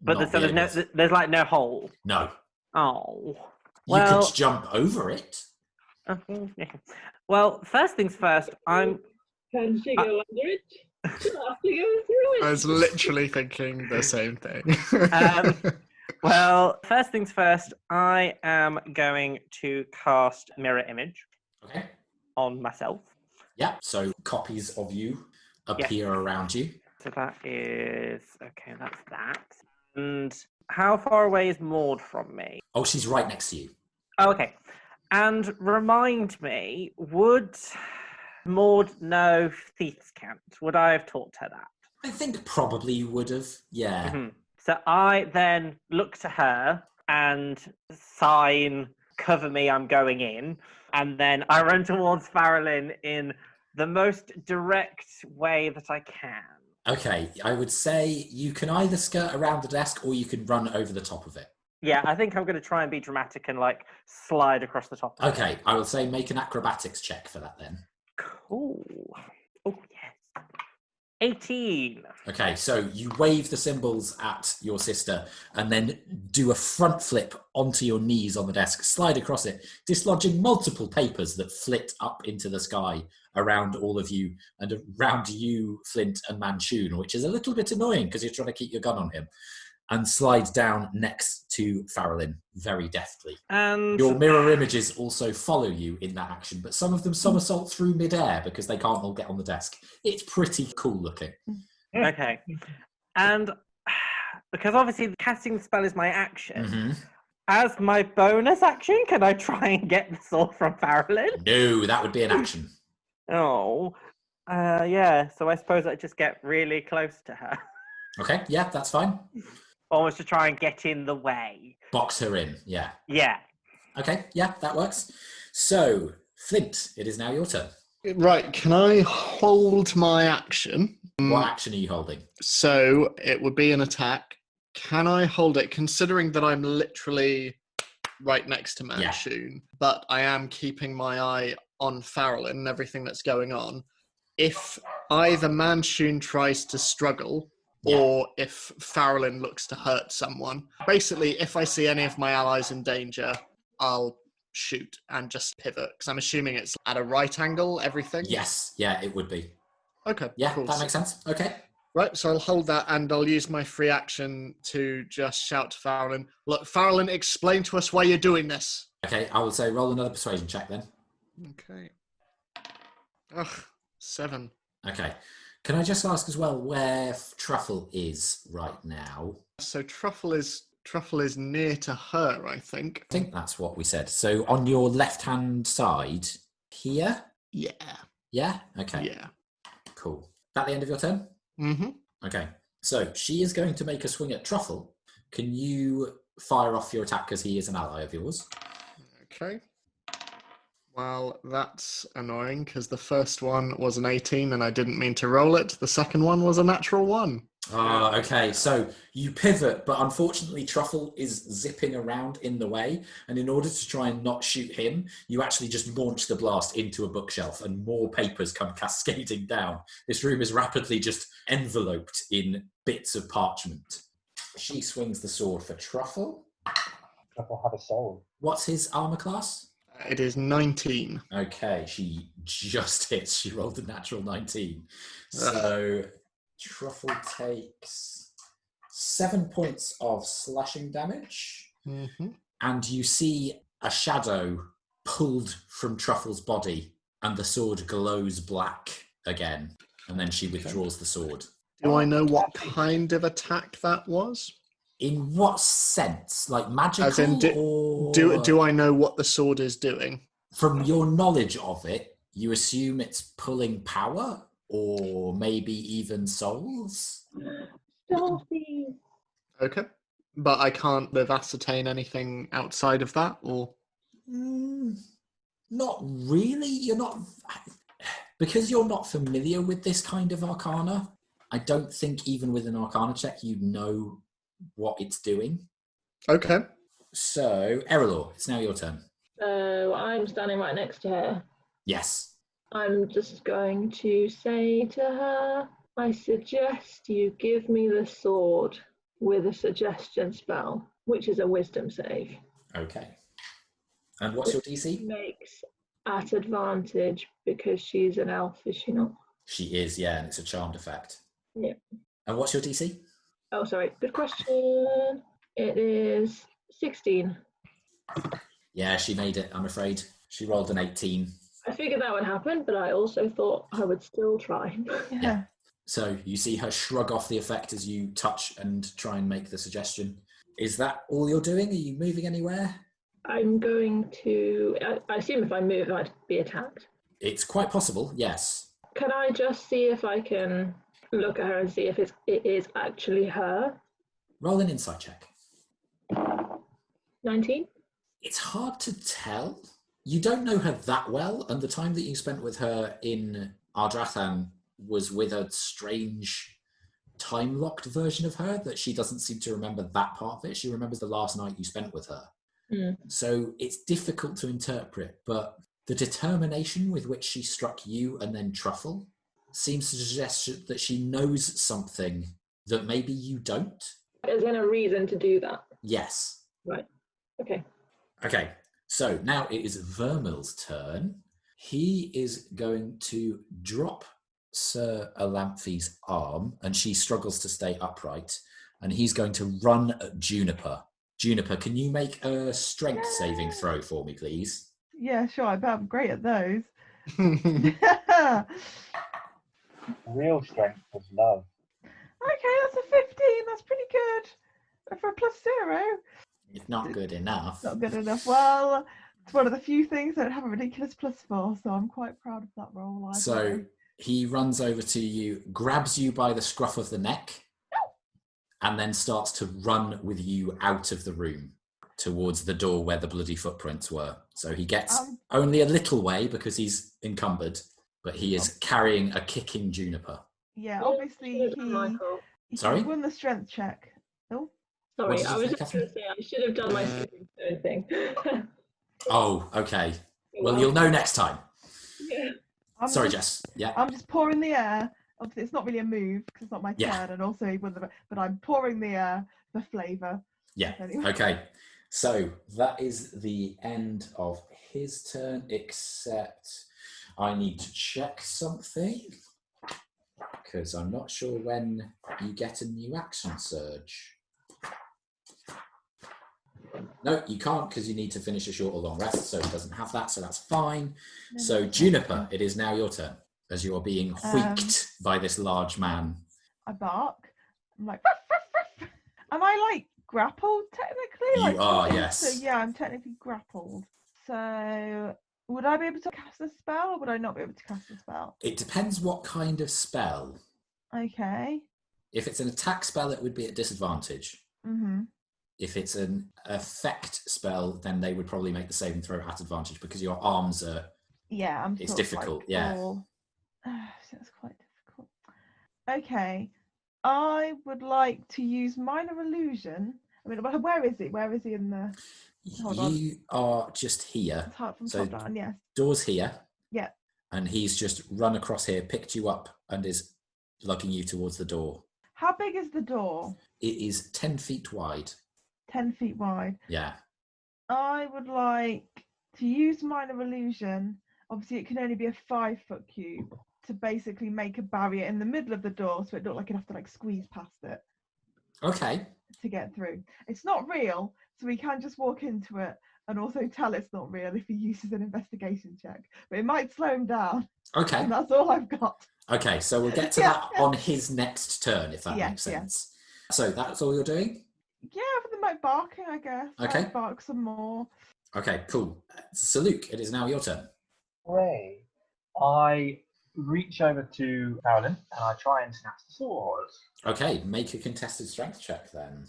But there's like no hole. No. Oh. You Well, could jump over it. Well, first things first, Can she go under it? She'll have to go through it. I was literally thinking the same thing. Well, first things first, I am going to cast Mirror Image on myself. Yeah, so copies of you appear around you. So that is, okay, that's that. And how far away is Maud from me? Oh, she's right next to you. Oh, okay. And remind me, would Maud know Thief's Cant? Would I have taught her that? I think probably you would have, yeah. Mm-hmm. So I then look to her and sign, cover me, I'm going in. And then I run towards Farrellin in the most direct way that I can. Okay, I would say you can either skirt around the desk or you can run over the top of it. Yeah, I think I'm going to try and be dramatic and like slide across the top of it. Okay, I will say make an acrobatics check for that then. Cool. Oh, yes. 18. Okay, so you wave the symbols at your sister and then do a front flip onto your knees on the desk, slide across it, dislodging multiple papers that flit up into the sky around all of you and around you, Flint and Manchun, which is a little bit annoying because you're trying to keep your gun on him, and slide down next to Farrellin very deftly. And your mirror images also follow you in that action, but some of them somersault through midair because they can't all get on the desk. It's pretty cool looking. Okay. And because obviously the casting the spell is my action, as my bonus action, can I try and get the sword from Farrellin? No, that would be an action. Oh. Yeah, so I suppose I just get really close to her. Okay, yeah, that's fine. Almost to try and get in the way. Box her in, yeah. Yeah. Okay, yeah, that works. So, Flint, it is now your turn. Right, can I hold my action? What action are you holding? So, it would be an attack. Can I hold it, considering that I'm literally right next to Manchun, but I am keeping my eye on Farrellin and everything that's going on? If either Manchun tries to struggle, or if Farrellin looks to hurt someone. Basically, if I see any of my allies in danger, I'll shoot and just pivot, because I'm assuming it's at a right angle, everything? Yes, yeah, it would be. Okay, yeah, cool. That makes sense. Okay. Right, so I'll hold that and I'll use my free action to just shout to Farrellin, look, Farrellin, explain to us why you're doing this. Okay, I will say roll another persuasion check then. Okay. Ugh, 7. Okay. Can I just ask as well where Truffle is right now? So Truffle is near to her, I think. I think that's what we said. So on your left-hand side here? Yeah. Yeah? Okay. Yeah. Cool. Is that the end of your turn? Mm-hmm. Okay. So she is going to make a swing at Truffle. Can you fire off your attack because he is an ally of yours? Okay. Well, that's annoying because the first one was an 18 and I didn't mean to roll it. The second one was a natural 1. Oh, okay. So you pivot, but unfortunately Truffle is zipping around in the way. And in order to try and not shoot him, you actually just launch the blast into a bookshelf and more papers come cascading down. This room is rapidly just enveloped in bits of parchment. She swings the sword for Truffle. Truffle have a soul. What's his armor class? It is 19. Okay, she just hits. She rolled a natural 19. So Truffle takes 7 points of slashing damage. Mm-hmm. And you see a shadow pulled from Truffle's body and the sword glows black again, and then she withdraws the sword. Do I know what kind of attack that was? In what sense? Like magical, As in, or do I know what the sword is doing? from your knowledge of it, you assume it's pulling power, or maybe even souls? Stealthy. Okay. But I can't ascertain anything outside of that, or? Not really. You're not... Because you're not familiar with this kind of arcana, I don't think even with an arcana check you'd know what it's doing. Okay. So, Erallur, it's now your turn. So I'm standing right next to her. Yes. I'm just going to say to her, I suggest you give me the sword with a suggestion spell, which is a wisdom save. Okay. And what's your DC? Makes at advantage because she's an elf, is she not? She is, yeah, and it's a charmed effect. Yeah. And what's your DC? Oh, sorry. Good question. It is 16. Yeah, she made it, I'm afraid. She rolled an 18. I figured that would happen, but I also thought I would still try. Yeah. So you see her shrug off the effect as you touch and try and make the suggestion. Is that all you're doing? Are you moving anywhere? I'm going to... I assume if I move, I'd be attacked. It's quite possible, yes. Can I just see if I can look at her and see if it is actually her? Roll an insight check. 19? It's hard to tell. You don't know her that well, and the time that you spent with her in Ardrathan was with a strange time-locked version of her that she doesn't seem to remember that part of it. She remembers the last night you spent with her. So it's difficult to interpret, but the determination with which she struck you and then Truffle seems to suggest that she knows something that maybe you don't. As in a reason to do that? Yes. Right. Okay. Okay, so now it is Vermil's turn. He is going to drop Sir Alamphi's arm, and she struggles to stay upright, and he's going to run at Juniper. Juniper, can you make a strength saving throw for me, please? Yeah, sure. I bet I'm great at those. Real strength is love. Okay, that's a 15. That's pretty good. For a +0. If not good enough. Not good enough. Well, it's one of the few things that have a ridiculous +4, so I'm quite proud of that roll. So he runs over to you, grabs you by the scruff of the neck, and then starts to run with you out of the room towards the door where the bloody footprints were. So he gets only a little way because he's encumbered, but he is carrying a kicking Juniper. Yeah, obviously Sorry? he won the strength check. Oh, sorry, I was just going to say I should have done my skipping stone thing. Oh, okay. Well, you'll know next time. Yeah. Sorry, Jess. Yeah. I'm just pouring the air. Obviously, it's not really a move because it's not my turn, and also but I'm pouring the air for flavour. Yeah. Anyway. Okay. So that is the end of his turn, except I need to check something because I'm not sure when you get a new action surge. No, you can't because you need to finish a short or long rest, so it doesn't have that, so that's fine. So Juniper, it is now your turn as you are being wheeked by this large man. I bark. I'm like, ruff, ruff, ruff. Am I like grappled technically? You are, yes. So yeah, I'm technically grappled. So would I be able to cast a spell, or would I not be able to cast a spell? It depends what kind of spell. Okay. If it's an attack spell, it would be at disadvantage. Mm-hmm. If it's an effect spell, then they would probably make the saving throw at advantage because your arms are... Yeah, it's difficult, yeah. So it's quite difficult. Okay. I would like to use Minor Illusion. I mean, where is he? Where is he in the... You are just here. It's hard from So top down, yes. Door's here. Yeah. And he's just run across here, picked you up, and is lugging you towards the door. How big is the door? It is 10 feet wide. 10 feet wide. Yeah. I would like to use Minor Illusion. Obviously, it can only be a 5-foot cube to basically make a barrier in the middle of the door, so it looked like you'd have to like squeeze past it. Okay. To get through. It's not real, so we can just walk into it and also tell it's not real if he uses an investigation check. But it might slow him down. Okay. And that's all I've got. Okay, so we'll get to that on his next turn, if that makes sense. So that's all you're doing? Yeah, for the like barking, I guess. Okay. I'll bark some more. Okay, cool. So Luke, it is now your turn. Hooray. I reach over to Carolyn and I try and snatch the sword. Okay, make a contested strength check then.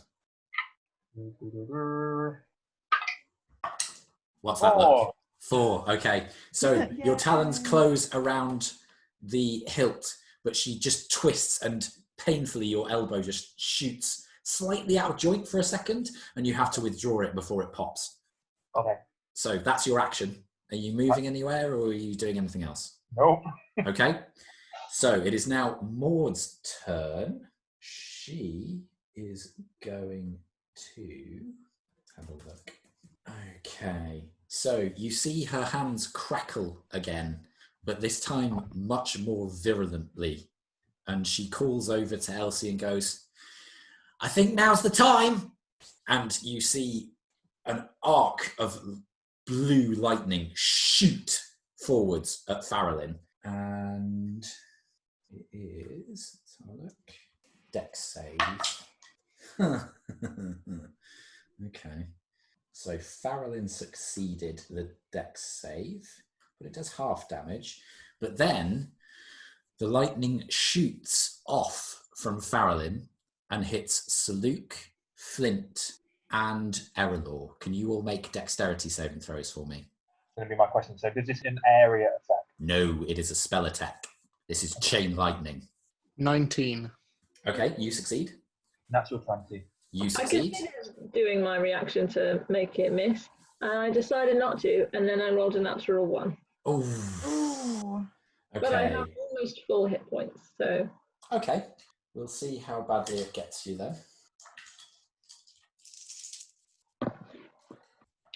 What's that look? 4. Okay, so your talons close around the hilt, but she just twists and painfully your elbow just shoots slightly out of joint for a second, and you have to withdraw it before it pops. Okay. So that's your action. Are you moving anywhere, or are you doing anything else? Nope. Okay. So it is now Maud's turn. She is going to have a look. Okay. So you see her hands crackle again, but this time much more virulently. And she calls over to Elsie and goes, I think now's the time. And you see an arc of blue lightning shoot forwards at Farrellin. And it is, let's have a look, dex save. Okay. So Farrellin succeeded the dex save, but it does half damage. But then the lightning shoots off from Farrellin and hits Saluk, Flint, and Erallur. Can you all make dexterity saving throws for me? That's going to be my question. So is this an area effect? No, it is a spell attack. This is chain lightning. 19. Okay, you succeed. Natural 20. You I succeed. considered doing my reaction to make it miss, and I decided not to, and then I rolled a natural 1. Oh, Ooh. But I okay. have almost full hit points, so... Okay, we'll see how badly it gets you then.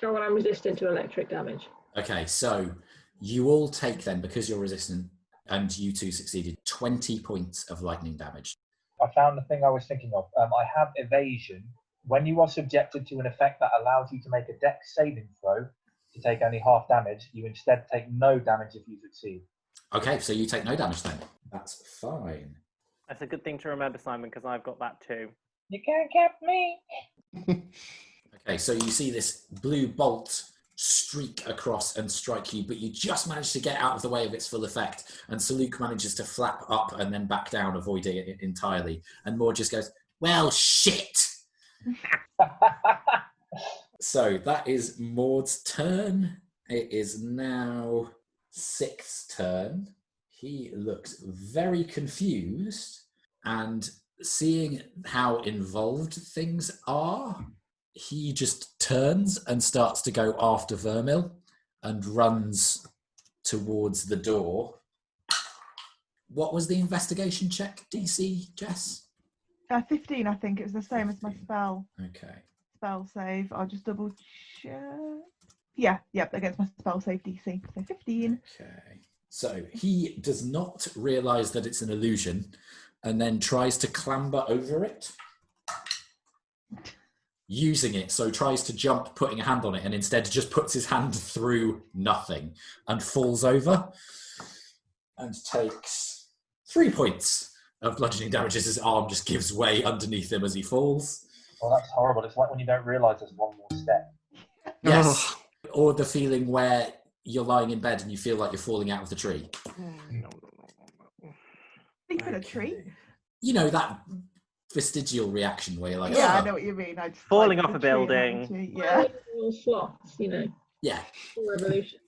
Oh, well, I'm resistant to electric damage. Okay, so you all take then, because you're resistant, and you two succeeded, 20 points of lightning damage. I found the thing I was thinking of. I have evasion. When you are subjected to an effect that allows you to make a dex saving throw to take only half damage, you instead take no damage if you succeed. Okay, so you take no damage then. That's fine. That's a good thing to remember, Simon, because I've got that too. You can't get me. Okay, so you see this blue bolt streak across and strike you, but you just manage to get out of the way of its full effect, and Saluk manages to flap up and then back down, avoiding it entirely. And Maud just goes, well, shit! So that is Maud's turn. It is now Sixth's turn. He looks very confused, and seeing how involved things are, he just turns and starts to go after Vermil and runs towards the door. What was the investigation check, DC, Jess? 15, I think. It was the same as my spell save. I'll just double check. Yeah, against my spell save DC. So 15. Okay. So he does not realise that it's an illusion and then tries to clamber over it, using it, so tries to jump, putting a hand on it, and instead just puts his hand through nothing and falls over and takes 3 points of bludgeoning damage as his arm just gives way underneath him as he falls. Well, that's horrible. It's like when you don't realise there's one more step. Yes. Or the feeling where you're lying in bed and you feel like you're falling out of the tree. Sleep in a tree? You know, that vestigial reaction where you're like, Yeah, oh. I know what you mean. I just Falling like off the a tree building. analogy, Yeah. Little slots, you know. Yeah. Full revolution.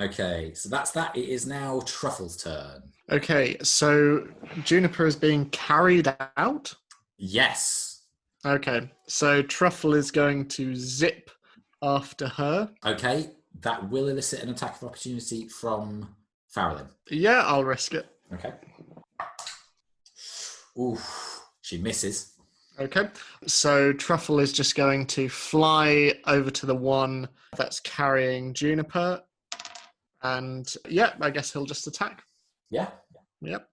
Okay, so that's that. It is now Truffle's turn. Okay, so Juniper is being carried out. Yes. Okay, so Truffle is going to zip after her. Okay, that will elicit an attack of opportunity from Farrellin. Yeah, I'll risk it. Okay. Oof, she misses. Okay, so Truffle is just going to fly over to the one that's carrying Juniper. And yeah, I guess he'll just attack. Yeah. Yep.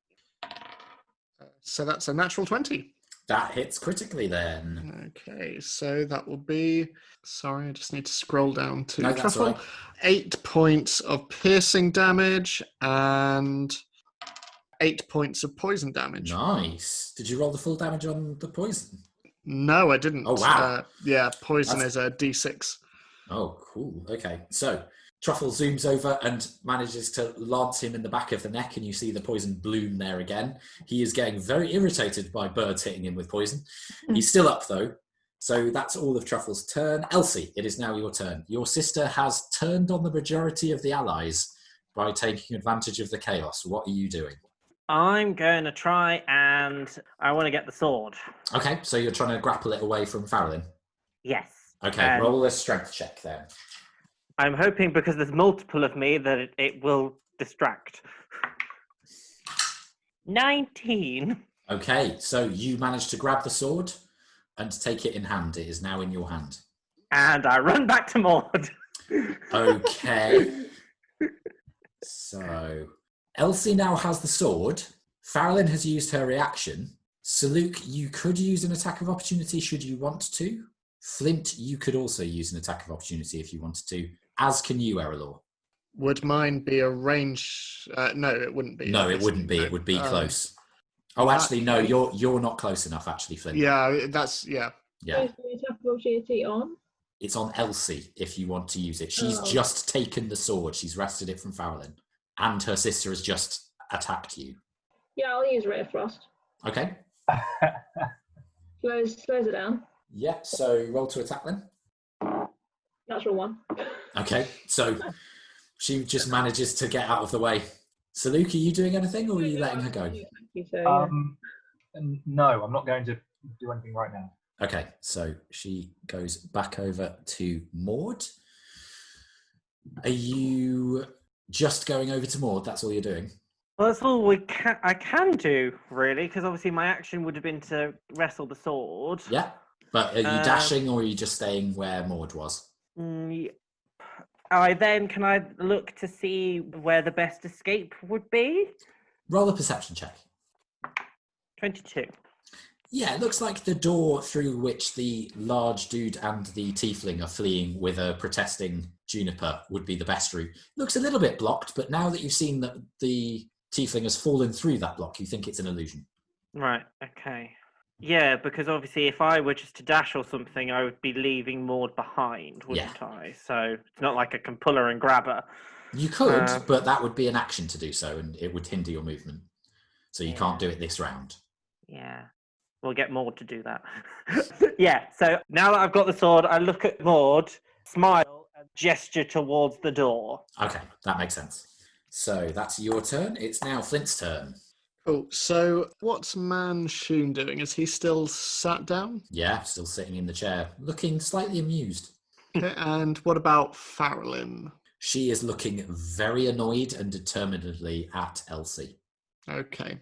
So that's a natural 20. That hits critically then. Okay, so that will be. Sorry, I just need to scroll down to No, that's Truffle. all right. 8 points of piercing damage and 8 points of poison damage. Nice. Did you roll the full damage on the poison? No, I didn't. Oh, wow. Yeah, poison That's- is a d6. Oh, cool. Okay. So Truffle zooms over and manages to lance him in the back of the neck, and you see the poison bloom there again. He is getting very irritated by birds hitting him with poison. He's still up, though. So that's all of Truffle's turn. Elsie, it is now your turn. Your sister has turned on the majority of the allies by taking advantage of the chaos. What are you doing? I'm going to try and I want to get the sword. Okay, so you're trying to grapple it away from Farrellin. Yes. Okay, And roll a strength check then. I'm hoping because there's multiple of me that it will distract. 19. Okay, so you managed to grab the sword and take it in hand. It is now in your hand. And I run back to Maud. Okay. So Elsie now has the sword. Farrellin has used her reaction. Saluk, you could use an attack of opportunity should you want to. Flint, you could also use an attack of opportunity if you wanted to, as can you, Erallur. Would mine be a range? No, it wouldn't be. No, it wouldn't be. It would be close. Oh, actually, no, you're not close enough, actually, Flint. Yeah, that's, yeah. Yeah. Is the attack of opportunity on? It's on Elsie if you want to use it. She's just taken the sword. She's wrested it from Farrellin. And her sister has just attacked you. Yeah, I'll use Ray of Frost. Okay. Slows it down. Yeah, so roll to attack then. Natural 1. Okay, so she just manages to get out of the way. Saluk, are you doing anything or are you letting her go? No, I'm not going to do anything right now. Okay, so she goes back over to Maud. Are you just going over to Maud? That's all you're doing? Well, that's all I can do, really, because obviously my action would have been to wrestle the sword. Yeah, but are you dashing or are you just staying where Maud was? Can I look to see where the best escape would be? Roll a perception check. 22. Yeah, it looks like the door through which the large dude and the tiefling are fleeing with a protesting Juniper would be the best route. Looks a little bit blocked, but now that you've seen that the tiefling has fallen through that block, you think it's an illusion. Right, okay. Yeah, because obviously if I were just to dash or something, I would be leaving Maud behind, wouldn't I? So it's not like I can pull her and grab her. You could, but that would be an action to do so, and it would hinder your movement. So you can't do it this round. Yeah. We'll get Maud to do that. Yeah, so now that I've got the sword, I look at Maud, smile, and gesture towards the door. Okay, that makes sense. So that's your turn. It's now Flint's turn. Cool. So what's Manshoon doing? Is he still sat down? Yeah, still sitting in the chair, looking slightly amused. Okay, and what about Farrellin? She is looking very annoyed and determinedly at Elsie. Okay.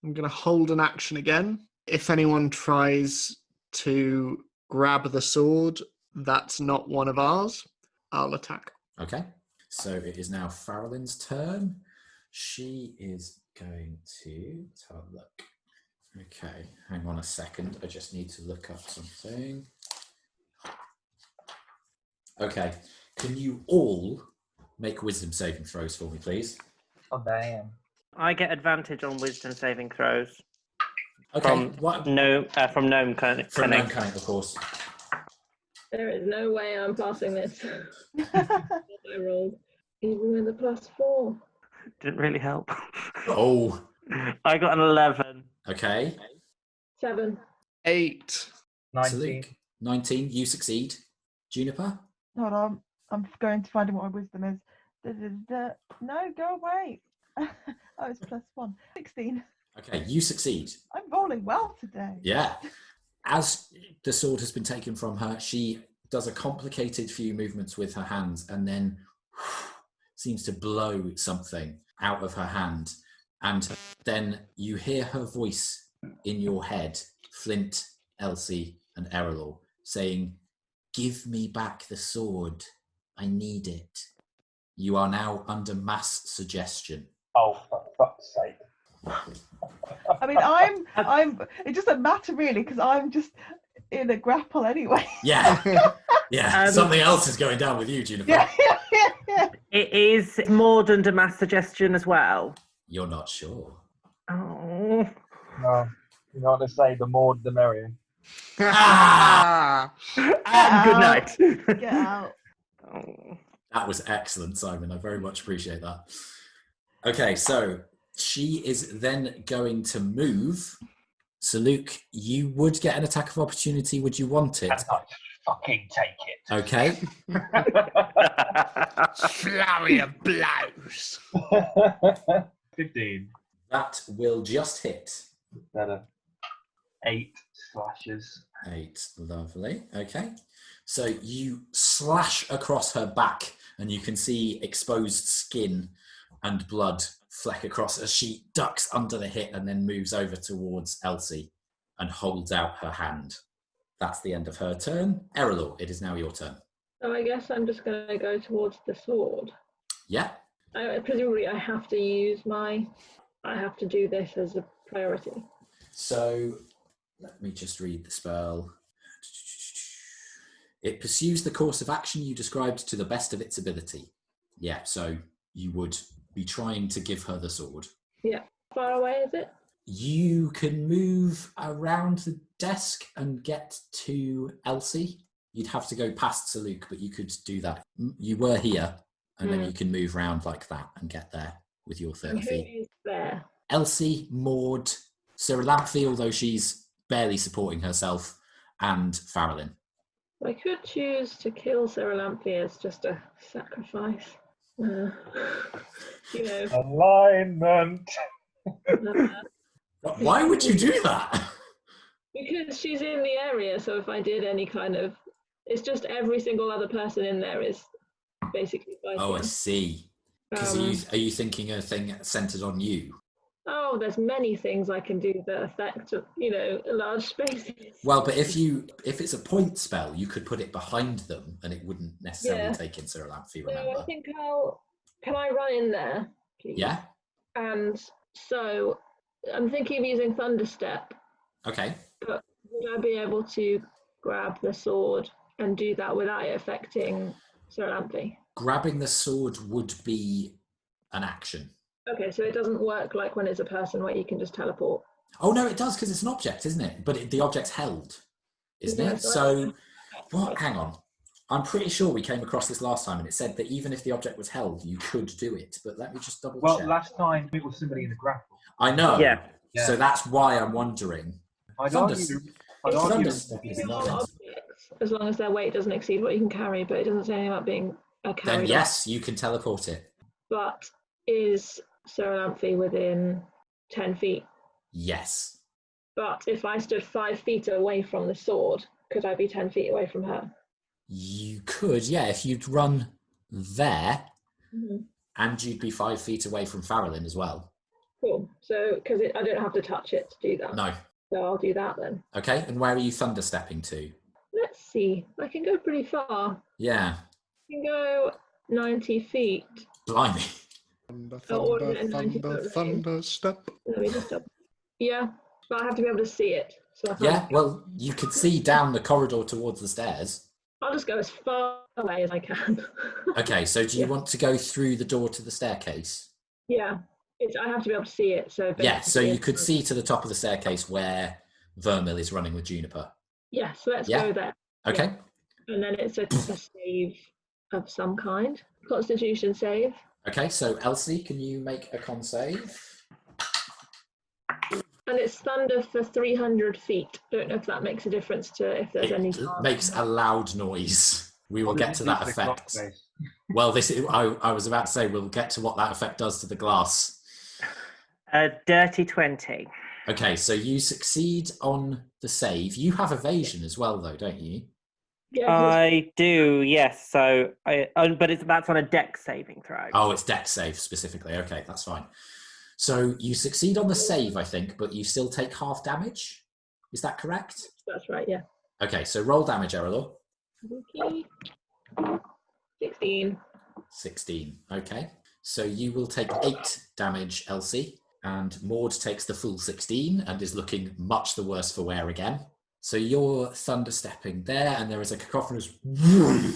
I'm going to hold an action again. If anyone tries to grab the sword, that's not one of ours. I'll attack. Okay, so it is now Farrellin's turn. She is going to have a look. Okay, hang on a second. I just need to look up something. Okay, can you all make wisdom saving throws for me, please? Oh, damn. I get advantage on wisdom saving throws. Okay, From gnome cunning. From gnome cunning, of course. There is no way I'm passing this. I rolled even with a +4. Didn't really help. Oh. I got an 11. Okay. 7. 8. 19. Saluk, 19, you succeed. Juniper? Hold on. I'm going to find out what my wisdom is. No, go away. Oh, it's +1. 16. Okay, you succeed. I'm rolling well today. Yeah. As the sword has been taken from her, she does a complicated few movements with her hands and then seems to blow something out of her hand. And then you hear her voice in your head, Flint, Elsie, and Erallur, saying, "Give me back the sword. I need it." You are now under mass suggestion. Oh, for fuck's sake. I mean, I'm. It doesn't matter really because I'm just. in a grapple anyway. Yeah. Yeah. Um, Something else is going down with you, Juniper. Yeah. It is Maud under mass suggestion as well. You're not sure. Oh. No, you know what they say, the more the merrier. Ah! And good night. Get out. Oh. That was excellent, Simon. I very much appreciate that. Okay, so she is then going to move. So, Luke, you would get an attack of opportunity. Would you want it? And I fucking take it. Okay. Flurry of blows. 15. That will just hit. Better. 8 slashes. 8. Lovely. Okay. So you slash across her back and you can see exposed skin and blood fleck across as she ducks under the hit and then moves over towards Elsie and holds out her hand. That's the end of her turn. Erallur, it is now your turn. So I guess I'm just going to go towards the sword. Yeah. Presumably I have to use I have to do this as a priority. So let me just read the spell. It pursues the course of action you described to the best of its ability. Yeah, so you would be trying to give her the sword. Yeah. How far away is it? You can move around the desk and get to Elsie. You'd have to go past Sir Luke, but you could do that. You were here, and then you can move around like that and get there with your 30 And who feet. is there? Elsie, Maud, Sir Lamphy, although she's barely supporting herself, and Farrellin. I could choose to kill Erallur as just a sacrifice. You know. Alignment. Why would you do that? Because she's in the area, so if I did any kind of, it's just every single other person in there is basically fighting. Oh, I see. Because are you thinking a thing centered on you? Oh, there's many things I can do that affect, large spaces. Well, but if it's a point spell, you could put it behind them, and it wouldn't necessarily take in Sir Lamphy. So Remember? I think can I run in there, please? Yeah. And so I'm thinking of using Thunderstep. Okay. But would I be able to grab the sword and do that without it affecting Sir Lamphy? Grabbing the sword would be an action. Okay, so it doesn't work like when it's a person where you can just teleport. Oh no, it does because it's an object, isn't it? But the object's held, isn't Yeah, it? So, what? Hang on. I'm pretty sure we came across this last time, and it said that even if the object was held, you could do it. But let me just double check. Well, last time it was somebody in a grapple. I know. Yeah. So that's why I'm wondering. I'd argue Thunderstep is All not. objects, as long as their weight doesn't exceed what you can carry, but it doesn't say anything about being a carry. Then yes, you can teleport it. But is Sir Lamphy within 10 feet? Yes. But if I stood 5 feet away from the sword, could I be 10 feet away from her? You could, yeah, if you'd run there, Mm-hmm. and you'd be 5 feet away from Farrellin as well. Cool. So, because I don't have to touch it to do that. No. So I'll do that then. Okay, and where are you thunderstepping to? Let's see. I can go pretty far. Yeah. I can go 90 feet. Blimey. Thunder, step. Let me just double. Yeah, but I have to be able to see it. So I can't- Yeah, well, you could see down the corridor towards the stairs. I'll just go as far away as I can. Okay, so do you Yeah. want to go through the door to the staircase? Yeah, I have to be able to see it. So Yeah, so basically you could see to the top of the staircase where Vermil is running with Juniper. Yes, let's Yeah. go there. Okay. And then it's a save of some kind. Constitution save. Okay, so Elsie, can you make a con save? And it's thunder for 300 feet. Don't know if that makes a difference to if there's any. It makes a loud noise. We will get to that effect. Well, I was about to say we'll get to what that effect does to the glass. A dirty 20. Okay, so you succeed on the save. You have evasion as well, though, don't you? Yeah, I do, yes. So, but that's on a dex saving throw. Oh, it's dex save specifically. Okay, that's fine. So you succeed on the save, I think, but you still take half damage. Is that correct? that's right. Yeah. Okay, so roll damage, Erallur. Okay. 16. 16. Okay. So you will take 8 damage, Elsie, and Maud takes the full 16 and is looking much the worse for wear again. So you're thunderstepping there, and there is a cacophonous vroom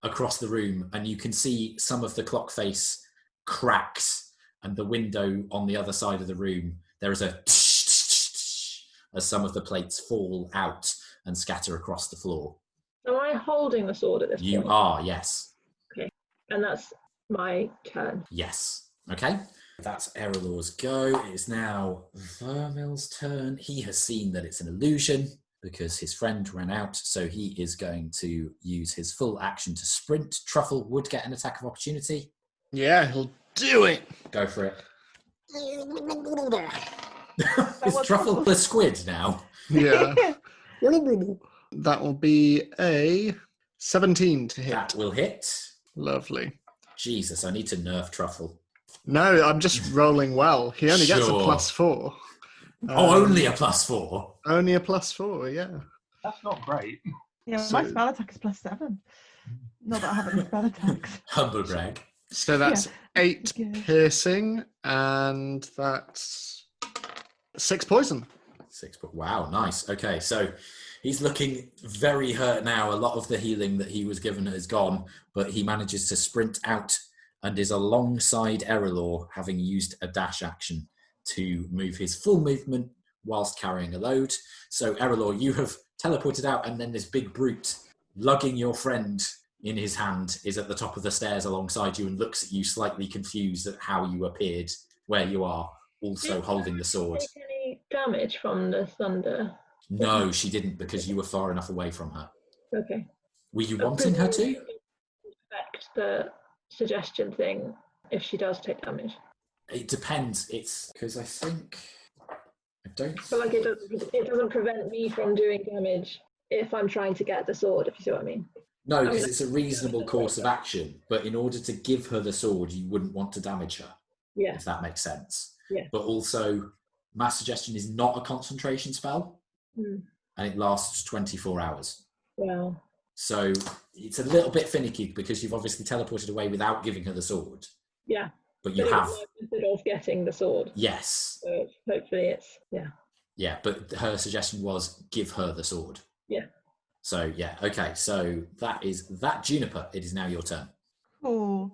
across the room, and you can see some of the clock face cracks, and the window on the other side of the room, there is a as some of the plates fall out and scatter across the floor. Am I holding the sword at this You point? are, yes. Okay. And that's my turn. Yes. Okay. That's Erallur's go. It is now Vermil's turn. He has seen that it's an illusion because his friend ran out, so he is going to use his full action to sprint. Truffle would get an attack of opportunity. Yeah, he'll do it. Go for it. Is Truffle the squid now? Yeah. That will be a 17 to hit. That will hit. Lovely. Jesus, I need to nerf Truffle. No, I'm just rolling well. He only gets a Sure. +4. Only a +4. Only a +4, yeah. That's not great. Yeah, So- my spell attack is +7. Not that I have any spell attacks. Humble brag. So that's 8 Okay. piercing, and that's 6 poison. 6. Wow, nice. Okay, so he's looking very hurt now. A lot of the healing that he was given is gone, but he manages to sprint out and is alongside Erallur, having used a dash action to move his full movement whilst carrying a load. So Erallur, you have teleported out, and then this big brute lugging your friend in his hand is at the top of the stairs alongside you and looks at you slightly confused at how you appeared where you are, also holding the sword. Take any damage from the thunder? No, she didn't, because you were far enough away from her. Okay. Were you wanting her to? Affect the suggestion thing if she does take damage. It depends. It's because I think I don't. But like it doesn't prevent me from doing damage if I'm trying to get the sword, if you see what I mean. No, because it's a reasonable course of action. But in order to give her the sword, you wouldn't want to damage her. Yeah. If that makes sense. Yeah. But also, Mass Suggestion is not a concentration spell, Mm. and it lasts 24 hours. Well, So it's a little bit finicky because you've obviously teleported away without giving her the sword. yeah. But you But it have. was my method of getting the sword. Yes. So hopefully it's Yeah, but her suggestion was give her the sword. Yeah. So, yeah, okay. So that is that, Juniper. It is now your turn. Cool.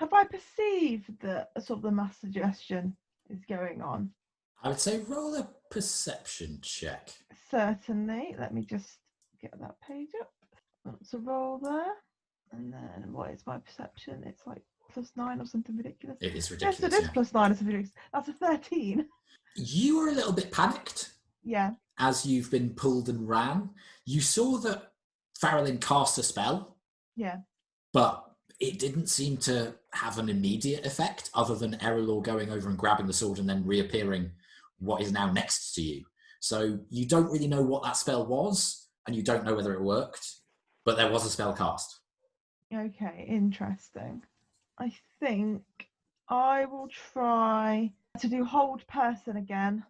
Have I perceived that sort of the mass suggestion is going on? I would say roll a perception check. Certainly. Let me just get that page up. That's a roll there. And then what is my perception? It's like +9 or something ridiculous. It is Yes, ridiculous. it is Yeah. +9 or something ridiculous. That's a 13. You were a little bit panicked Yeah. as you've been pulled and ran. You saw that Farrellin cast a spell, Yeah. but it didn't seem to have an immediate effect other than Erallur going over and grabbing the sword and then reappearing what is now next to you. So you don't really know what that spell was, and you don't know whether it worked, but there was a spell cast. Okay, interesting. I think I will try to do hold person again.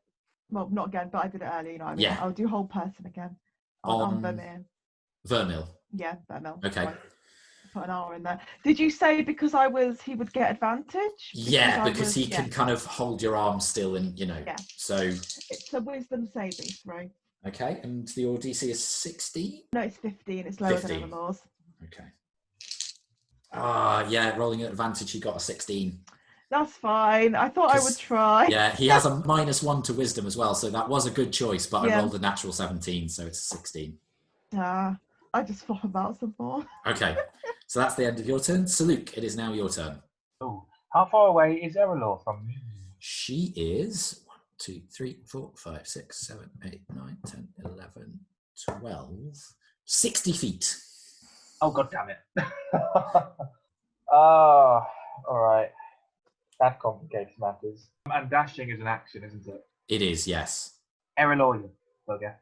Well, not again, but I did it earlier, you know what I mean? Yeah. I'll do hold person again. On Vermeer. Vermil. Yeah, Vermeer. Okay. Right. Put an R in there. Did you say because he would get advantage? Yeah, I because was- he yeah. can kind of hold your arm still and, Yeah. so, It's a wisdom saving throw. okay. And the ODC is 60? No, it's 15. It's lower 15. than Erallur's. Okay. Yeah, rolling at advantage, he got a 16. That's fine. I thought I would 'Cause- try. Yeah, he has a -1 to wisdom as well, so that was a good choice, but I Yeah. rolled a natural 17, so it's 16. I just thought about some more. Okay, so that's the end of your turn. Saluk, it is now your turn. Oh, how far away is Erallur from me? She is 1, 2, 3, 4, 5, 6, 7, 8, 9, 10, 11, 12, 60 feet. Oh, god damn it. All right. That complicates matters. And dashing is an action, isn't it? It is, yes. Erallur, you bugger.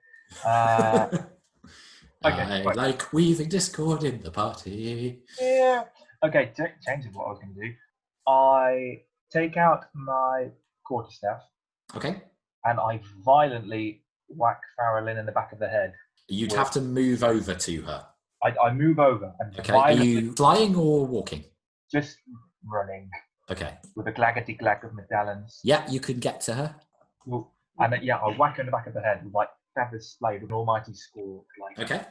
Okay, I right. like weaving discord in the party. Yeah. Okay, changing what I was going to do. I take out my quarterstaff Okay. and I violently whack Farrellin in the back of the head. You'd have to move over to her. I move over and Okay. Are violently you flying or walking? just running Okay. with a glaggety glag of medallions. Yeah, you can get to her. And I whack her in the back of the head with like feathers splayed, an almighty squawk. Like, Okay.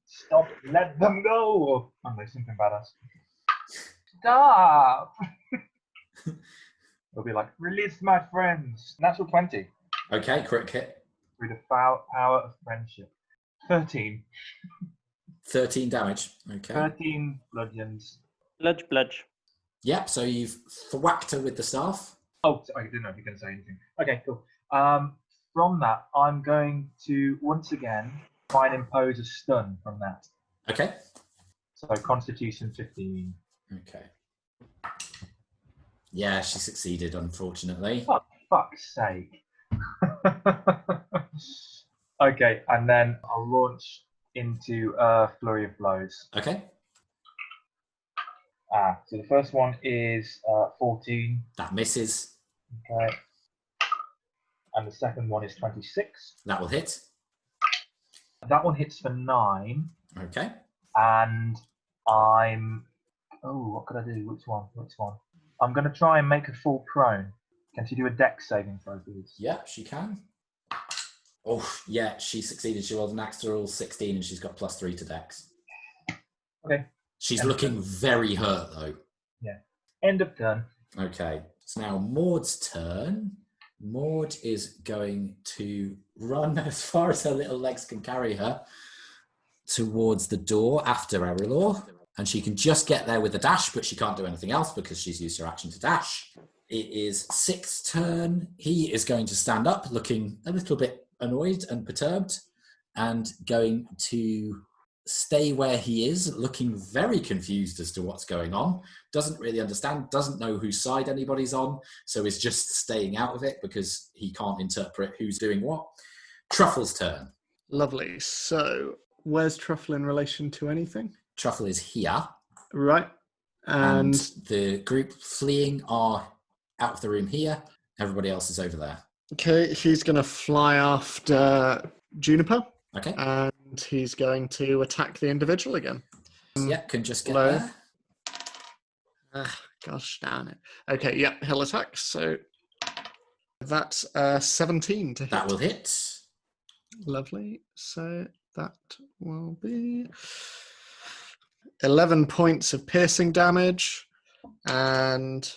stop, let them go! Or, I don't know, something badass. Stop! It'll be like, release my friends. Natural 20. Okay, crit hit. Through the power of friendship. 13. 13 damage. Okay. 13 bludgeons. Bludge. Yep, so you've thwacked her with the staff. Oh, I didn't know if you were going to say anything. Okay, cool. From that, I'm going to, once again, try and impose a stun from that. Okay. So Constitution 15. Okay. Yeah, she succeeded, unfortunately. For fuck's sake. Okay, and then I'll launch into Flurry of Blows. Okay. So the first one is 14. That misses. Okay. And the second one is 26. That will hit. That one hits for 9. Okay. And I'm... Oh, what could I do? Which one? I'm going to try and make her fall prone. Can she do a dex saving throw, please? Yeah, she can. Oh, yeah, she succeeded. She rolled an natural 16 and she's got +3 to dex. Okay. She's looking very hurt, though. Yeah. End of turn. Okay. It's now Maud's turn. Maud is going to run as far as her little legs can carry her towards the door after Erallur. And she can just get there with a dash, but she can't do anything else because she's used her action to dash. It is Six's turn. He is going to stand up, looking a little bit annoyed and perturbed, and going to stay where he is, looking very confused as to what's going on. Doesn't really understand, doesn't know whose side anybody's on, so is just staying out of it because he can't interpret who's doing what. Truffle's turn. Lovely. So, where's Truffle in relation to anything? Truffle is here. Right. And the group fleeing are out of the room here. Everybody else is over there. Okay, he's going to fly after Juniper. Okay. And he's going to attack the individual again. Yeah, can just get Hello. there. Gosh darn it. Okay, yeah, he'll attack. So that's 17 to hit. That will hit. Lovely. So that will be 11 points of piercing damage and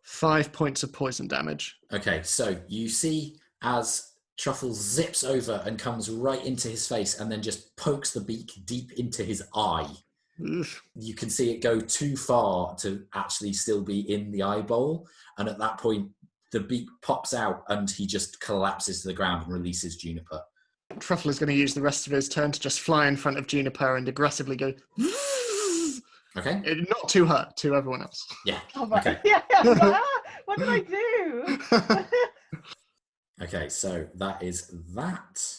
5 points of poison damage. Okay, so you see as Truffle zips over and comes right into his face and then just pokes the beak deep into his eye. Oof. You can see it go too far to actually still be in the eyeball. And at that point, the beak pops out and he just collapses to the ground and releases Juniper. Truffle is going to use the rest of his turn to just fly in front of Juniper and aggressively go... Okay. Not to her, to everyone else. Yeah. Oh, right. Okay. Yeah. What did I do? Okay, so that is that.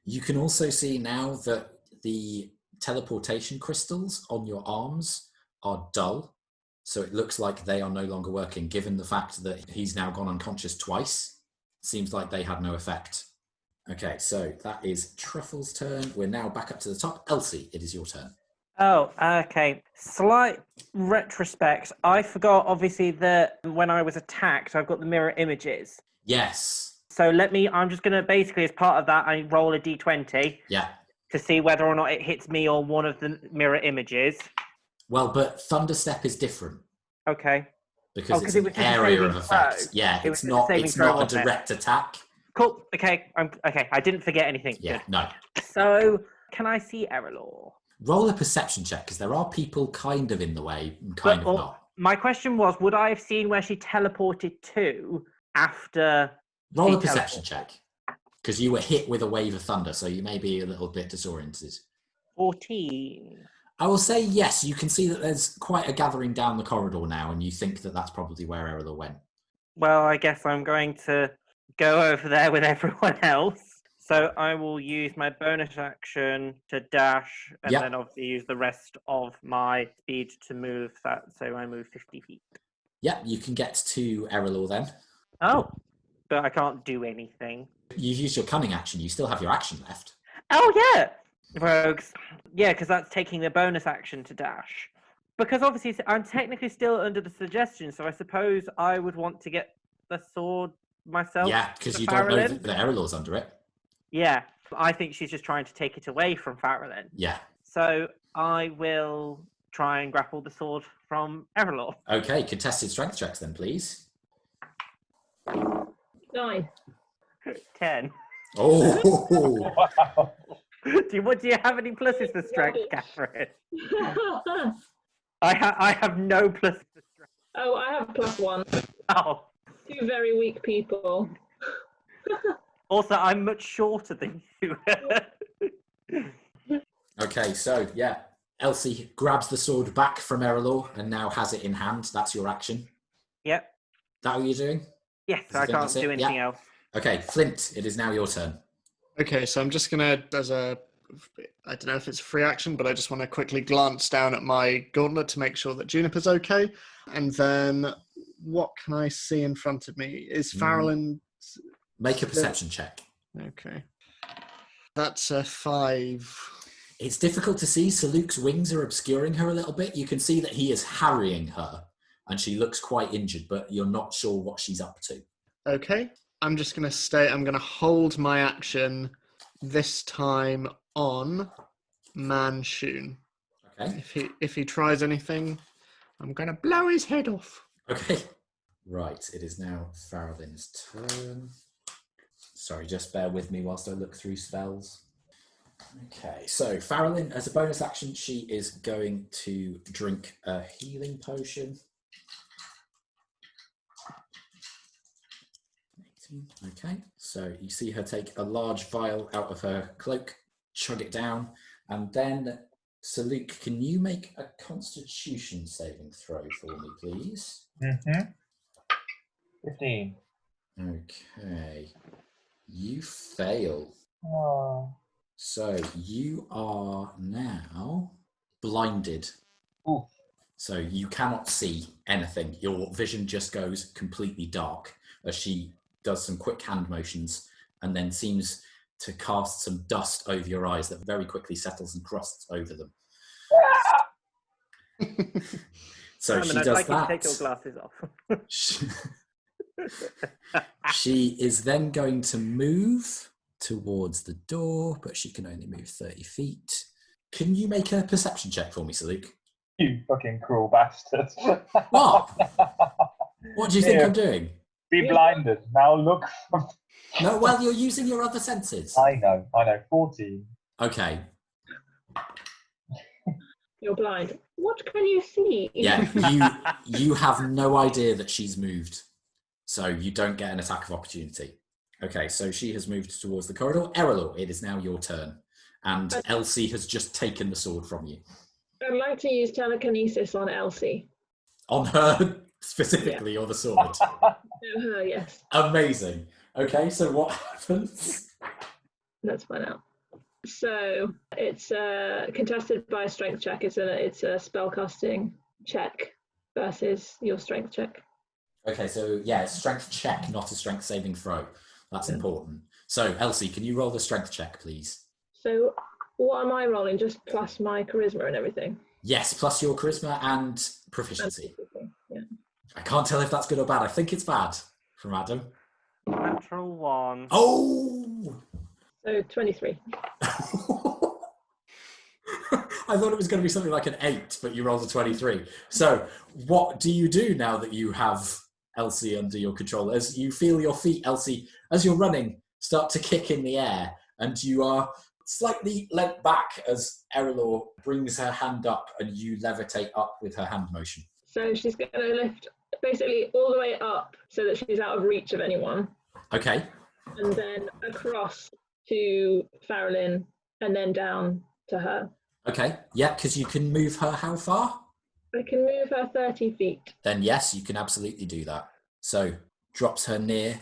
You can also see now that the teleportation crystals on your arms are dull. So it looks like they are no longer working, given the fact that he's now gone unconscious twice. Seems like they had no effect. Okay, so that is Truffle's turn. We're now back up to the top. Elsie, it is your turn. Oh, okay. Slight retrospect. I forgot, obviously, that when I was attacked, I've got the mirror images. Yes. So I'm just going to basically, as part of that, I roll a d20 Yeah. to see whether or not it hits me or one of the mirror images. Well, but Thunderstep is different Okay. because it's it an was just a area saving of effect. throw. Yeah, It was it's just a not. saving It's throw, not a wasn't it? direct attack. Cool. Okay. Okay. I didn't forget anything. Yeah. Good. No. So, can I see Erallur? Roll a perception check because there are people kind of in the way and kind of not. My question was, would I have seen where she teleported to after? Roll she a perception teleported? check because you were hit with a wave of thunder, so you may be a little bit disoriented. 14. I will say yes. You can see that there's quite a gathering down the corridor now, and you think that that's probably where Erallur went. Well, I guess I'm going to go over there with everyone else. So I will use my bonus action to dash, and Yep. then obviously use the rest of my speed to move that. So I move 50 feet. Yeah, you can get to Erallur then. Oh, but I can't do anything. You've used your cunning action. You still have your action left. Oh, yeah! Rogues. Yeah, because that's taking the bonus action to dash. Because obviously I'm technically still under the suggestion, so I suppose I would want to get the sword myself. Yeah, because to you don't know Farrell in. that Erallur's under it. Yeah, I think she's just trying to take it away from Farrellin. Yeah. So I will try and grapple the sword from Erallur. Okay, contested strength checks then, please. 9. 10. Oh, Wow. Do you have any pluses for strength, Kathryn? I have no pluses for strength. Oh, I have +1. Oh. 2 very weak people. Also, I'm much shorter than you. okay. So yeah, Elsie grabs the sword back from Erallur and now has it in hand. That's your action. Yep. That what you're doing? Yes, Does I it think can't that's it? do anything Yeah. else. Okay, Flint. It is now your turn. Okay, so I'm just gonna, I don't know if it's a free action, but I just want to quickly glance down at my gauntlet to make sure that Juniper's okay. And then what can I see in front of me? Is Farrellin... Make a perception check. Okay. That's a 5. It's difficult to see. Saluk's wings are obscuring her a little bit. You can see that he is harrying her and she looks quite injured, but you're not sure what she's up to. Okay. I'm just going to stay. I'm going to hold my action this time on Manshun. Okay. If he tries anything, I'm going to blow his head off. Okay. Right. It is now Farrellin's turn. Sorry, just bear with me whilst I look through spells. Okay, so Farrellin, as a bonus action, she is going to drink a healing potion. Okay, so you see her take a large vial out of her cloak, chug it down, and then, Saluk, can you make a Constitution saving throw for me, please? 15. Okay, you fail. Oh. So you are now blinded. Ooh. So you cannot see anything. Your vision just goes completely dark as she does some quick hand motions and then seems to cast some dust over your eyes that very quickly settles and crusts over them. So Simon, she I'd does like you to that. take your glasses off. She is then going to move towards the door, but she can only move 30 feet. Can you make a perception check for me, Saluk? You fucking cruel bastard. What? What do you think I'm doing? Be blinded. Now look. No, well, you're using your other senses. I know. 14. Okay. You're blind. What can you see? Yeah, you have no idea that she's moved, so you don't get an attack of opportunity. Okay, so she has moved towards the corridor. Erallur, it is now your turn, and Elsie has just taken the sword from you. I'd like to use telekinesis on Elsie. On her specifically, or the sword? No, her, yes. Amazing. Okay, so what happens? Let's find out. So it's contested by a strength check. It's a spellcasting check versus your strength check. Okay, so yeah, it's strength check, not a strength saving throw. That's important. So Elsie, can you roll the strength check, please? So what am I rolling? Just plus my charisma and everything? Yes, plus your charisma and proficiency. Yeah. I can't tell if that's good or bad. I think it's bad from Adam. Natural 1. Oh! So 23. I thought it was going to be something like an 8, but you rolled a 23. So what do you do now that you have Elsie under your control? As you feel your feet, Elsie, as you're running, start to kick in the air, and you are slightly leant back as Erallur brings her hand up and you levitate up with her hand motion. So she's going to lift basically all the way up so that she's out of reach of anyone. Okay. And then across to Farrellin and then down to her. Okay. Yeah, because you can move her how far? I can move her 30 feet. Then yes, you can absolutely do that. So drops her near.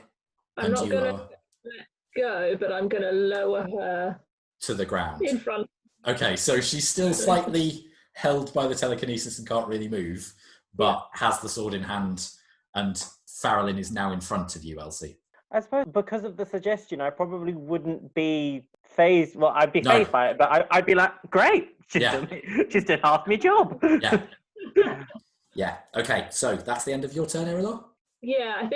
I'm not going to let go, but I'm going to lower her to the ground. In front. Okay, so she's still slightly held by the telekinesis and can't really move, but has the sword in hand, and Farrellin is now in front of you, Elsie. I suppose because of the suggestion, I probably wouldn't be phased. Well, I'd be phased by it, but I'd be like, great, she's done half my job. Yeah. Yeah. Okay, so that's the end of your turn, Erallur? Yeah,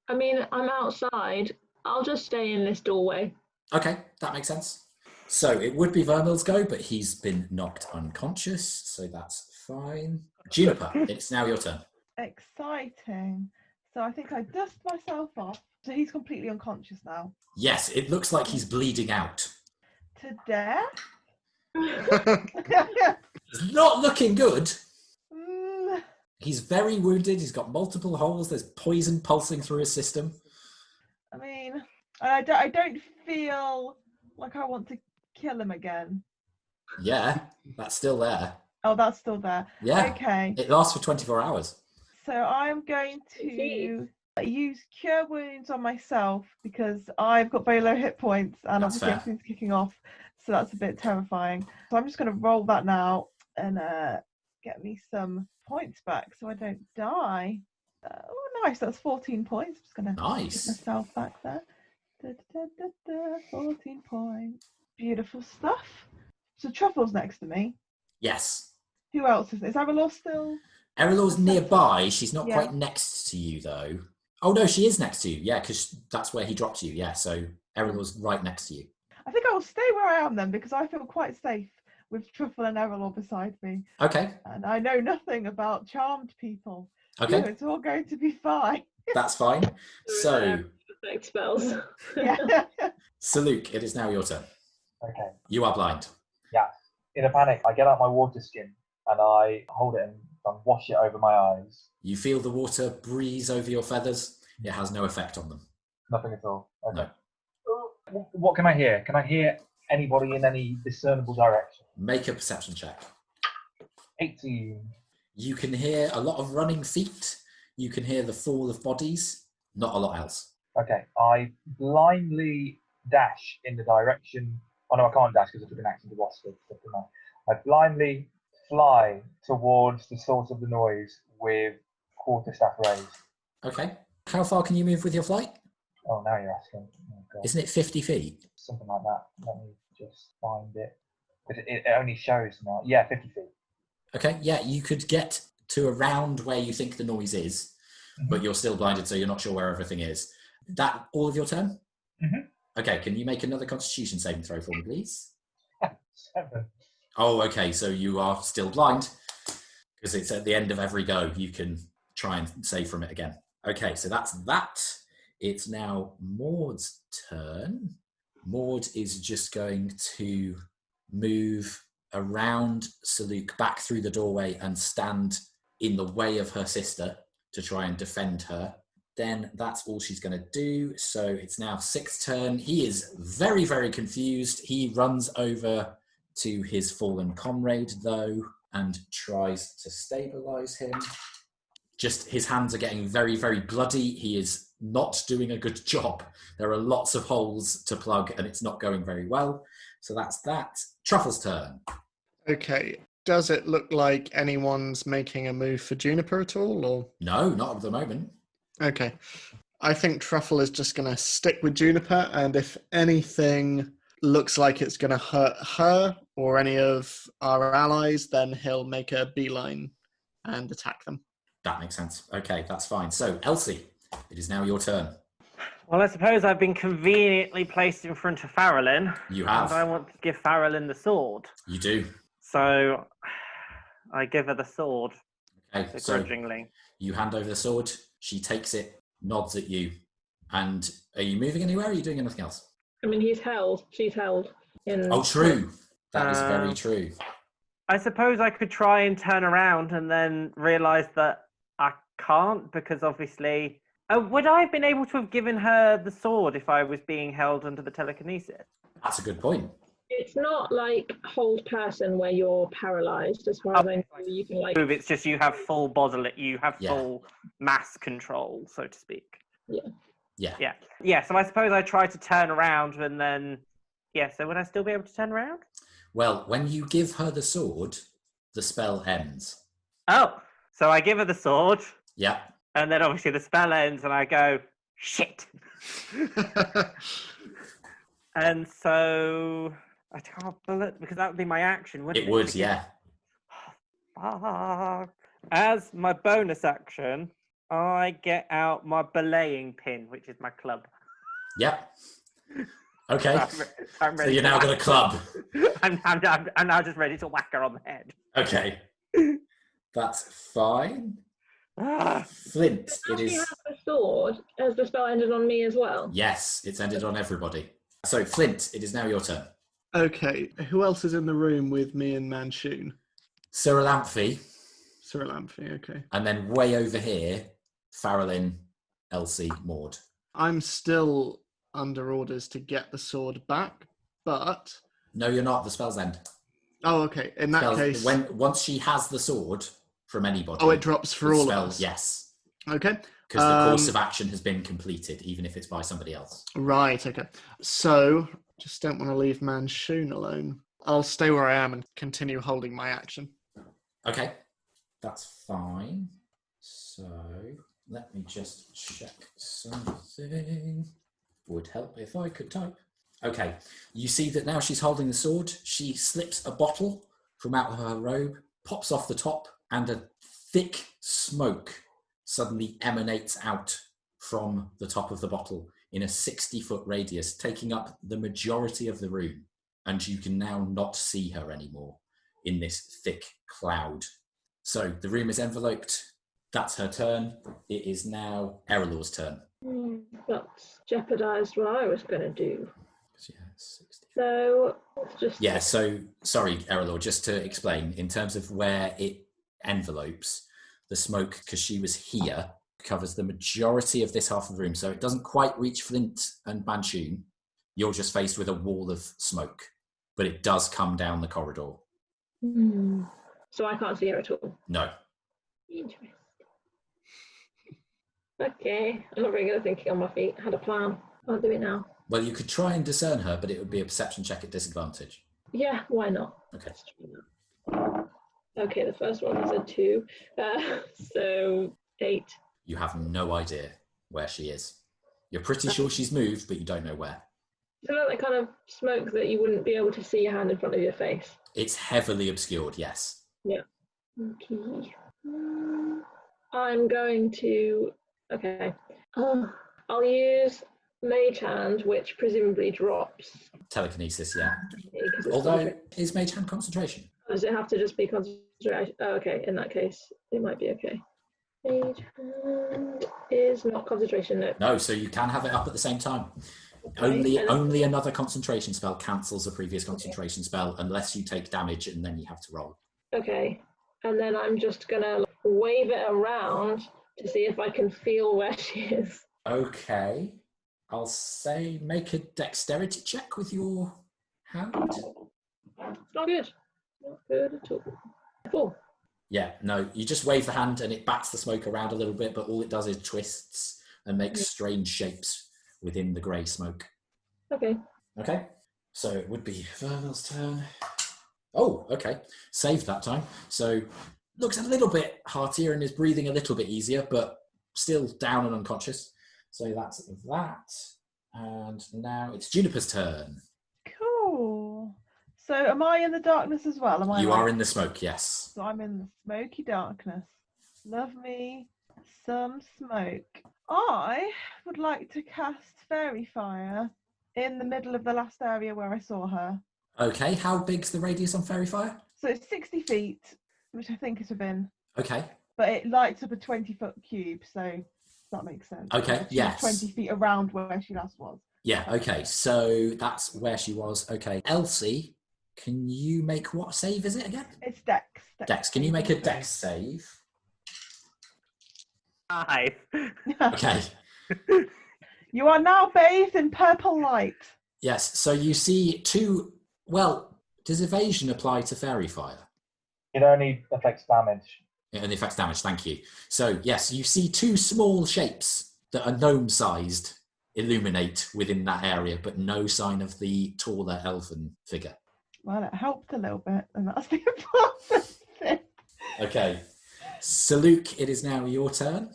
I'm outside. I'll just stay in this doorway. Okay, that makes sense. So it would be Vermil's go, but he's been knocked unconscious, so that's fine. Juniper, it's now your turn. Exciting. So I think I dust myself off. So he's completely unconscious now. Yes, it looks like he's bleeding out. To death? It's not looking good. Mm, He's very wounded. He's got multiple holes. There's poison pulsing through his system. I mean, I don't feel like I want to kill him again. Yeah, that's still there. Oh, that's still there. Yeah. Okay. It lasts for 24 hours. So I'm going to use Cure Wounds on myself because I've got very low hit points and That's obviously fair. everything's kicking off. So that's a bit terrifying. So I'm just going to roll that now and get me some points back so I don't die. Oh, nice. That's 14 points. I'm just going to get Nice. myself back there. 14 points. Beautiful stuff. So Truffle's next to me. Yes. Who else is Erallur still? Erallur's nearby. She's not Yeah. quite next to you, though. Oh, no, she is next to you. Yeah, because that's where he dropped you. Yeah, so Erallur's right next to you. I think I will stay where I am then because I feel quite safe with Truffle and Erallur beside me. Okay. And I know nothing about charmed people. Okay. So it's all going to be fine. That's fine. So, Effect spells. Yeah. Saluk, it is now your turn. Okay. You are blind. Yeah. In a panic, I get out my water skin and I hold it and wash it over my eyes. You feel the water breeze over your feathers. It has no effect on them. Nothing at all. Okay. No. What can I hear? Can I hear anybody in any discernible direction? Make a perception check. 18. You can hear a lot of running feet. You can hear the fall of bodies. Not a lot else. Okay. I blindly dash in the direction. Oh no, I can't dash because I took an action to watch it. I blindly fly towards the source of the noise with quarterstaff raised. Okay. How far can you move with your flight? Oh, now you're asking. Oh, God. Isn't it 50 feet? Something like that. Let me just find it. But it only shows now. Yeah, 50 feet. Okay, yeah, you could get to around where you think the noise is, but you're still blinded, so you're not sure where everything is. That all of your turn? Okay, can you make another Constitution saving throw for me, please? 7. Oh, okay, so you are still blind, because it's at the end of every go. You can try and save from it again. Okay, so that's that. It's now Maud's turn. Maud is just going to move around Saluk back through the doorway and stand in the way of her sister to try and defend her. Then that's all she's going to do. So it's now Six's turn. He is very, very confused. He runs over to his fallen comrade, though, and tries to stabilize him. Just his hands are getting very, very bloody. He is not doing a good job. There are lots of holes to plug, and it's not going very well. So that's that. Truffle's turn. Okay. Does it look like anyone's making a move for Juniper at all, or? No, not at the moment. Okay. I think Truffle is just going to stick with Juniper, and if anything looks like it's going to hurt her or any of our allies, then he'll make a beeline and attack them. That makes sense. Okay, that's fine. So, Elsie, it is now your turn. Well, I suppose I've been conveniently placed in front of Farrellin. You have. And I want to give Farrellin the sword. You do. So I give her the sword, Okay, so begrudgingly. you hand over the sword. She takes it, nods at you. And are you moving anywhere? Or are you doing anything else? I mean, he's held. She's held. Oh, true. That is very true. I suppose I could try and turn around and then realise that I can't, because obviously... would I have been able to have given her the sword if I was being held under the telekinesis? That's a good point. It's not like hold person where you're paralysed, as far as I know. You can like... It's just you have full bodily, you have Yeah. full mass control, so to speak. Yeah. Yeah, so I suppose I tried to turn around and then... Yeah, so would I still be able to turn around? Well, when you give her the sword, the spell ends. Oh, so I give her the sword, Yeah. and then obviously the spell ends, and I go, shit. And so I can't bullet because that would be my action, wouldn't it? It would, yeah. Fuck. As my bonus action, I get out my belaying pin, which is my club. Yep. Okay. I'm So ready you're to now whack got a club. I'm now just ready to whack her on the head. Okay. That's fine. Flint, Now it she is. has the sword. Has the spell ended on me as well? Yes, it's ended on everybody. So, Flint, it is now your turn. Okay, who else is in the room with me and Manshoon? Erallur, Cyril Amphi, okay. and then way over here, Farrellin, Elsie, Maud. I'm still under orders to get the sword back, but... No, you're not. The spell's end. Oh, okay. In that case... Once she has the sword from anybody... Oh, it drops for all of us? Yes. Okay. Because the course of action has been completed, even if it's by somebody else. Right, okay. So, just don't want to leave Manshoon alone. I'll stay where I am and continue holding my action. Okay, that's fine. So, let me just check something. Would help if I could type. Okay, you see that now she's holding the sword. She slips a bottle from out of her robe, pops off the top, and a thick smoke suddenly emanates out from the top of the bottle in a 60-foot radius, taking up the majority of the room. And you can now not see her anymore in this thick cloud. So the room is enveloped. That's her turn. It is now Erallur's turn. That's jeopardised what I was going to do. Yeah, 60. So let's just... Yeah, so sorry, Erallur, just to explain, in terms of where it envelopes, the smoke, because she was here, covers the majority of this half of the room. So it doesn't quite reach Flint and Manshoon. You're just faced with a wall of smoke, but it does come down the corridor. So I can't see her at all? No. Interesting. Okay, I'm not very good at thinking on my feet. I had a plan. I'll do it now. Well, you could try and discern her, but it would be a perception check at disadvantage. Yeah, why not? Okay. Let's try that. Okay, the first one was a 2. So 8. You have no idea where she is. You're pretty sure she's moved, but you don't know where. So that kind of smoke that you wouldn't be able to see your hand in front of your face. It's heavily obscured, yes. Yeah. Okay. I'm going to... Okay. I'll use Mage Hand, which presumably drops. Telekinesis, yeah. Because it's Although, is Mage Hand concentration? Does it have to just be concentration? Oh, okay, in that case, it might be okay. Mage Hand is not concentration, no. No, so you can have it up at the same time. Okay, Only another concentration spell cancels a previous concentration spell unless you take damage and then you have to roll. Okay, and then I'm just gonna wave it around to see if I can feel where she is. Okay. I'll say make a dexterity check with your hand. It's not good. Not good at all. 4. Yeah, no, you just wave the hand and it bats the smoke around a little bit, but all it does is twists and makes strange shapes within the grey smoke. Okay. Okay, so it would be Vernal's turn. Oh, okay, saved that time. So looks a little bit heartier and is breathing a little bit easier, but still down and unconscious. So that's that. And now it's Juniper's turn. Cool. So am I in the darkness as well? You are in the smoke, yes. So I'm in the smoky darkness. Love me some smoke. I would like to cast Fairy Fire in the middle of the last area where I saw her. Okay, how big's the radius on Fairy Fire? So it's 60 feet, which I think is within. Okay. But it lights up a 20-foot cube, so that makes sense. Okay, yes. 20 feet around where she last was. Yeah, okay, so that's where she was. Okay, Elsie, can you make what save is it again? It's Dex. Dex, can you make a Dex save? 5. Okay. You are now bathed in purple light. Yes, so you see two... Well, does evasion apply to Fairy Fire? It only affects damage. It only affects damage, thank you. So, yes, you see two small shapes that are gnome-sized illuminate within that area, but no sign of the taller elven figure. Well, it helped a little bit, and that's the important thing. Okay. Saluk, it is now your turn.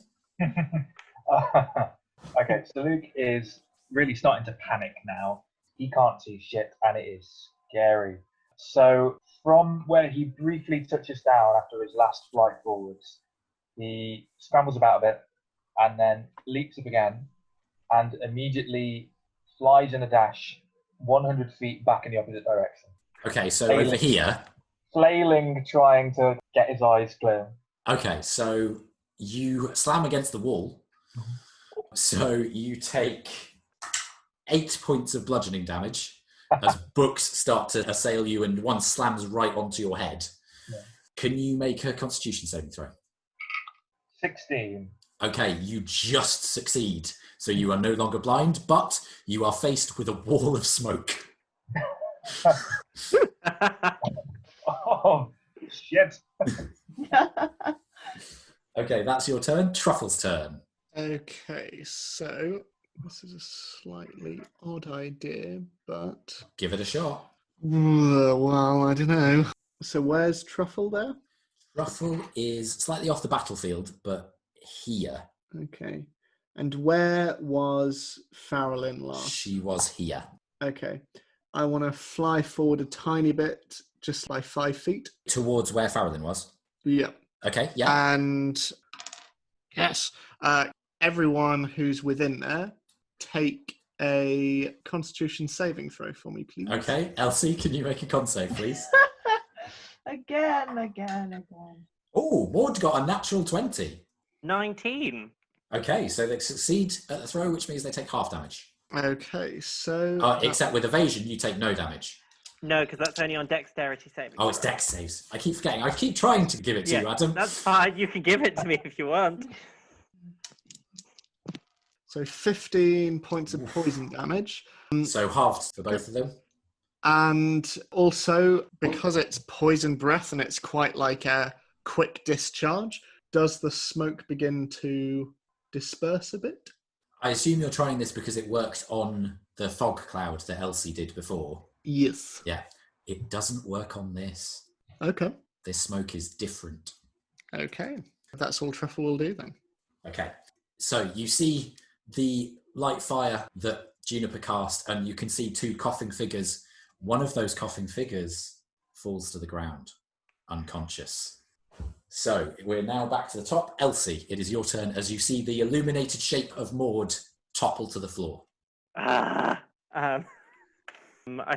Okay, so Luke is really starting to panic now. He can't see shit, and it is scary. So from where he briefly touches down after his last flight forwards, he scrambles about a bit and then leaps up again and immediately flies in a dash 100 feet back in the opposite direction. Okay, so over here. Flailing, trying to get his eyes clear. Okay, so you slam against the wall. So you take 8 points of bludgeoning damage as books start to assail you and one slams right onto your head. Yeah. Can you make a constitution saving throw? 16. Okay, you just succeed. So you are no longer blind, but you are faced with a wall of smoke. Oh, shit. Okay, that's your turn. Truffle's turn. Okay, so this is a slightly odd idea, but... Give it a shot. Well, I don't know. So where's Truffle there? Truffle is slightly off the battlefield, but here. Okay. And where was Farrellin last? She was here. Okay. I want to fly forward a tiny bit, just like 5 feet. Towards where Farrellin was? Yeah. Okay, yeah. And yes, everyone who's within there, take a Constitution saving throw for me, please. Okay, Elsie, can you make a con save, please? Again. Oh, Maud got a natural 20. 19. Okay, so they succeed at the throw, which means they take half damage. Okay, so... Except with evasion, you take no damage. No, because that's only on dexterity saving. Oh, it's dex saves. I keep forgetting. I keep trying to give it to you, Adam. That's fine. You can give it to me if you want. So 15 points of poison damage. So halved for both of them. And also, because it's poison breath and it's quite like a quick discharge, does the smoke begin to disperse a bit? I assume you're trying this because it worked on the fog cloud that Elsie did before. Yes. Yeah. It doesn't work on this. Okay. This smoke is different. Okay. That's all Truffle will do then. Okay. So you see the light fire that Juniper cast, and you can see 2 coughing figures. One of those coughing figures falls to the ground, unconscious. So we're now back to the top. Elsie, it is your turn as you see the illuminated shape of Maud topple to the floor. I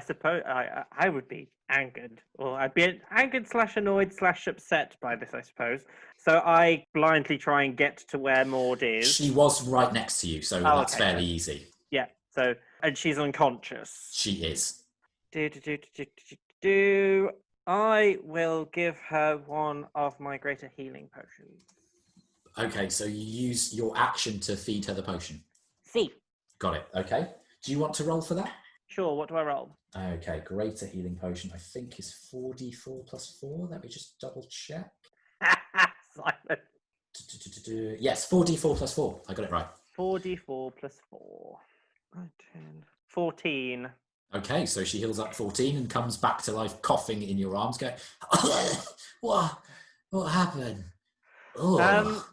suppose I would be angered, or I'd be angered / annoyed / upset by this, I suppose. So I blindly try and get to where Maud is. She was right next to you, so that's okay, fairly easy. Yeah. So, and she's unconscious. She is. I will give her one of my greater healing potions. Okay, so you use your action to feed her the potion. See. Got it. Okay. Do you want to roll for that? Sure. What do I roll? Okay, greater healing potion, I think, is 4d4 plus 4. Let me just double check. Simon. Yes, 4d4 plus 4. I got it right. 4d4 plus 4. 10. 14. Okay, so she heals up 14 and comes back to life, coughing in your arms, going, what happened? Oh.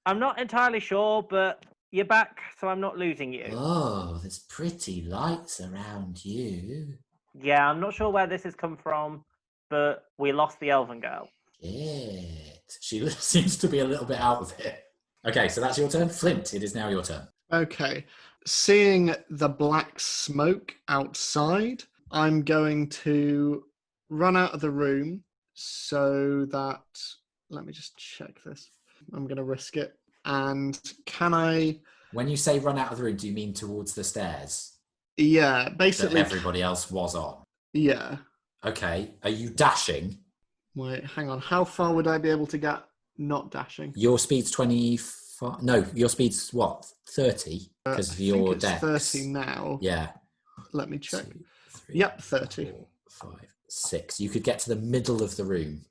I'm not entirely sure, but you're back, so I'm not losing you. Oh, there's pretty lights around you. Yeah, I'm not sure where this has come from, but we lost the elven girl. Shit. She seems to be a little bit out of it. Okay, so that's your turn. Flint, it is now your turn. Okay. Seeing the black smoke outside, I'm going to run out of the room so that... Let me just check this. I'm going to risk it. And can I... When you say run out of the room, do you mean towards the stairs? Yeah, basically... That everybody else was on? Yeah. Okay. Are you dashing? Wait, hang on. How far would I be able to get not dashing? Your speed's 25... No, your speed's what? 30? Because of your it's dex. 30 now. Yeah. Let me check. 2, 3, Yep, 30. 4, 5, 6. You could get to the middle of the room.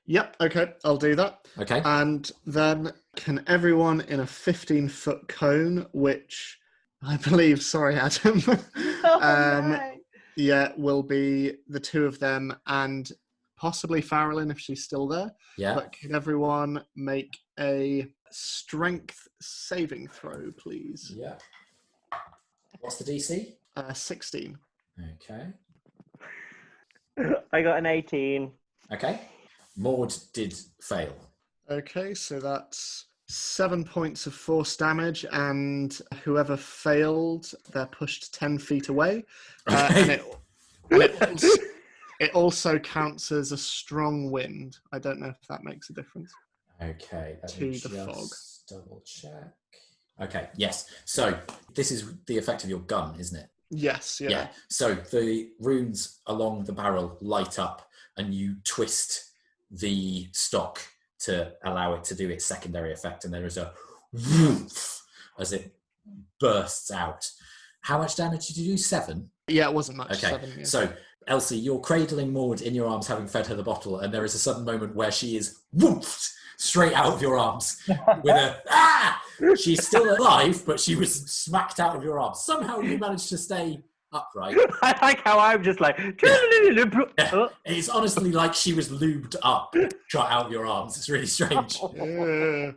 Yep, okay, I'll do that. Okay. And then can everyone in a 15-foot cone, which I believe, sorry, Adam, No. yeah, will be the 2 of them and possibly Farrellin if she's still there. Yeah. But can everyone make a strength saving throw, please? Yeah. What's the DC? 16. Okay. I got an 18. Okay. Maud did fail. Okay, so that's 7 points of force damage, and whoever failed, they're pushed 10 feet away. Okay. It also counts as a strong wind. I don't know if that makes a difference. Okay, let To me the fog. just double check. Okay, yes. So this is the effect of your gun, isn't it? Yes, yeah. So the runes along the barrel light up, and you twist the stock to allow it to do its secondary effect, and there is a whoosh as it bursts out. How much damage did you do? 7? Yeah, it wasn't much. Okay, 7, yeah. so Elsie, you're cradling Maud in your arms, having fed her the bottle, and there is a sudden moment where she is whooped straight out of your arms with a ah! She's still alive, but she was smacked out of your arms. Somehow you managed to stay upright. I like how I'm just like. Yeah. It's honestly like she was lubed up, shot out of your arms. It's really strange. Yeah.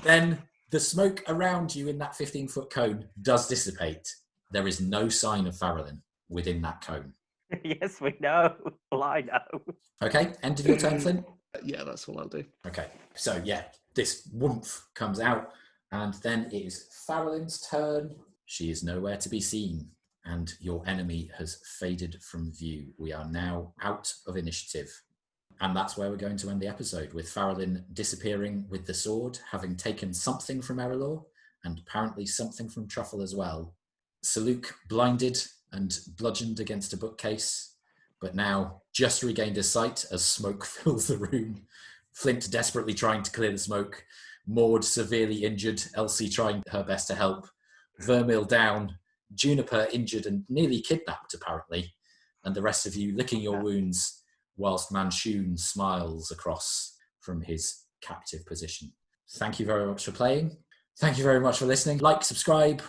Then the smoke around you in that 15-foot cone does dissipate. There is no sign of Farrellin within that cone. Yes, we know. Well, I know. Okay, end of your turn, Flint. Yeah, that's all I'll do. Okay, so yeah, this woomph comes out, and then it is Farrellin's turn. She is nowhere to be seen, and your enemy has faded from view. We are now out of initiative. And that's where we're going to end the episode, with Farrellin disappearing with the sword, having taken something from Erallur, and apparently something from Truffle as well. Saluk blinded and bludgeoned against a bookcase, but now just regained his sight as smoke fills the room. Flint desperately trying to clear the smoke. Maud severely injured. Elsie trying her best to help. Vermil down. Juniper injured and nearly kidnapped, apparently. And the rest of you licking your wounds whilst Manchun smiles across from his captive position. Thank you very much for playing. Thank you very much for listening. Like, subscribe,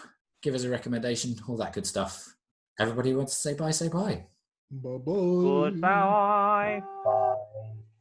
give us a recommendation, all that good stuff. Everybody who wants to say bye, say bye. Bye-bye. Goodbye. Bye.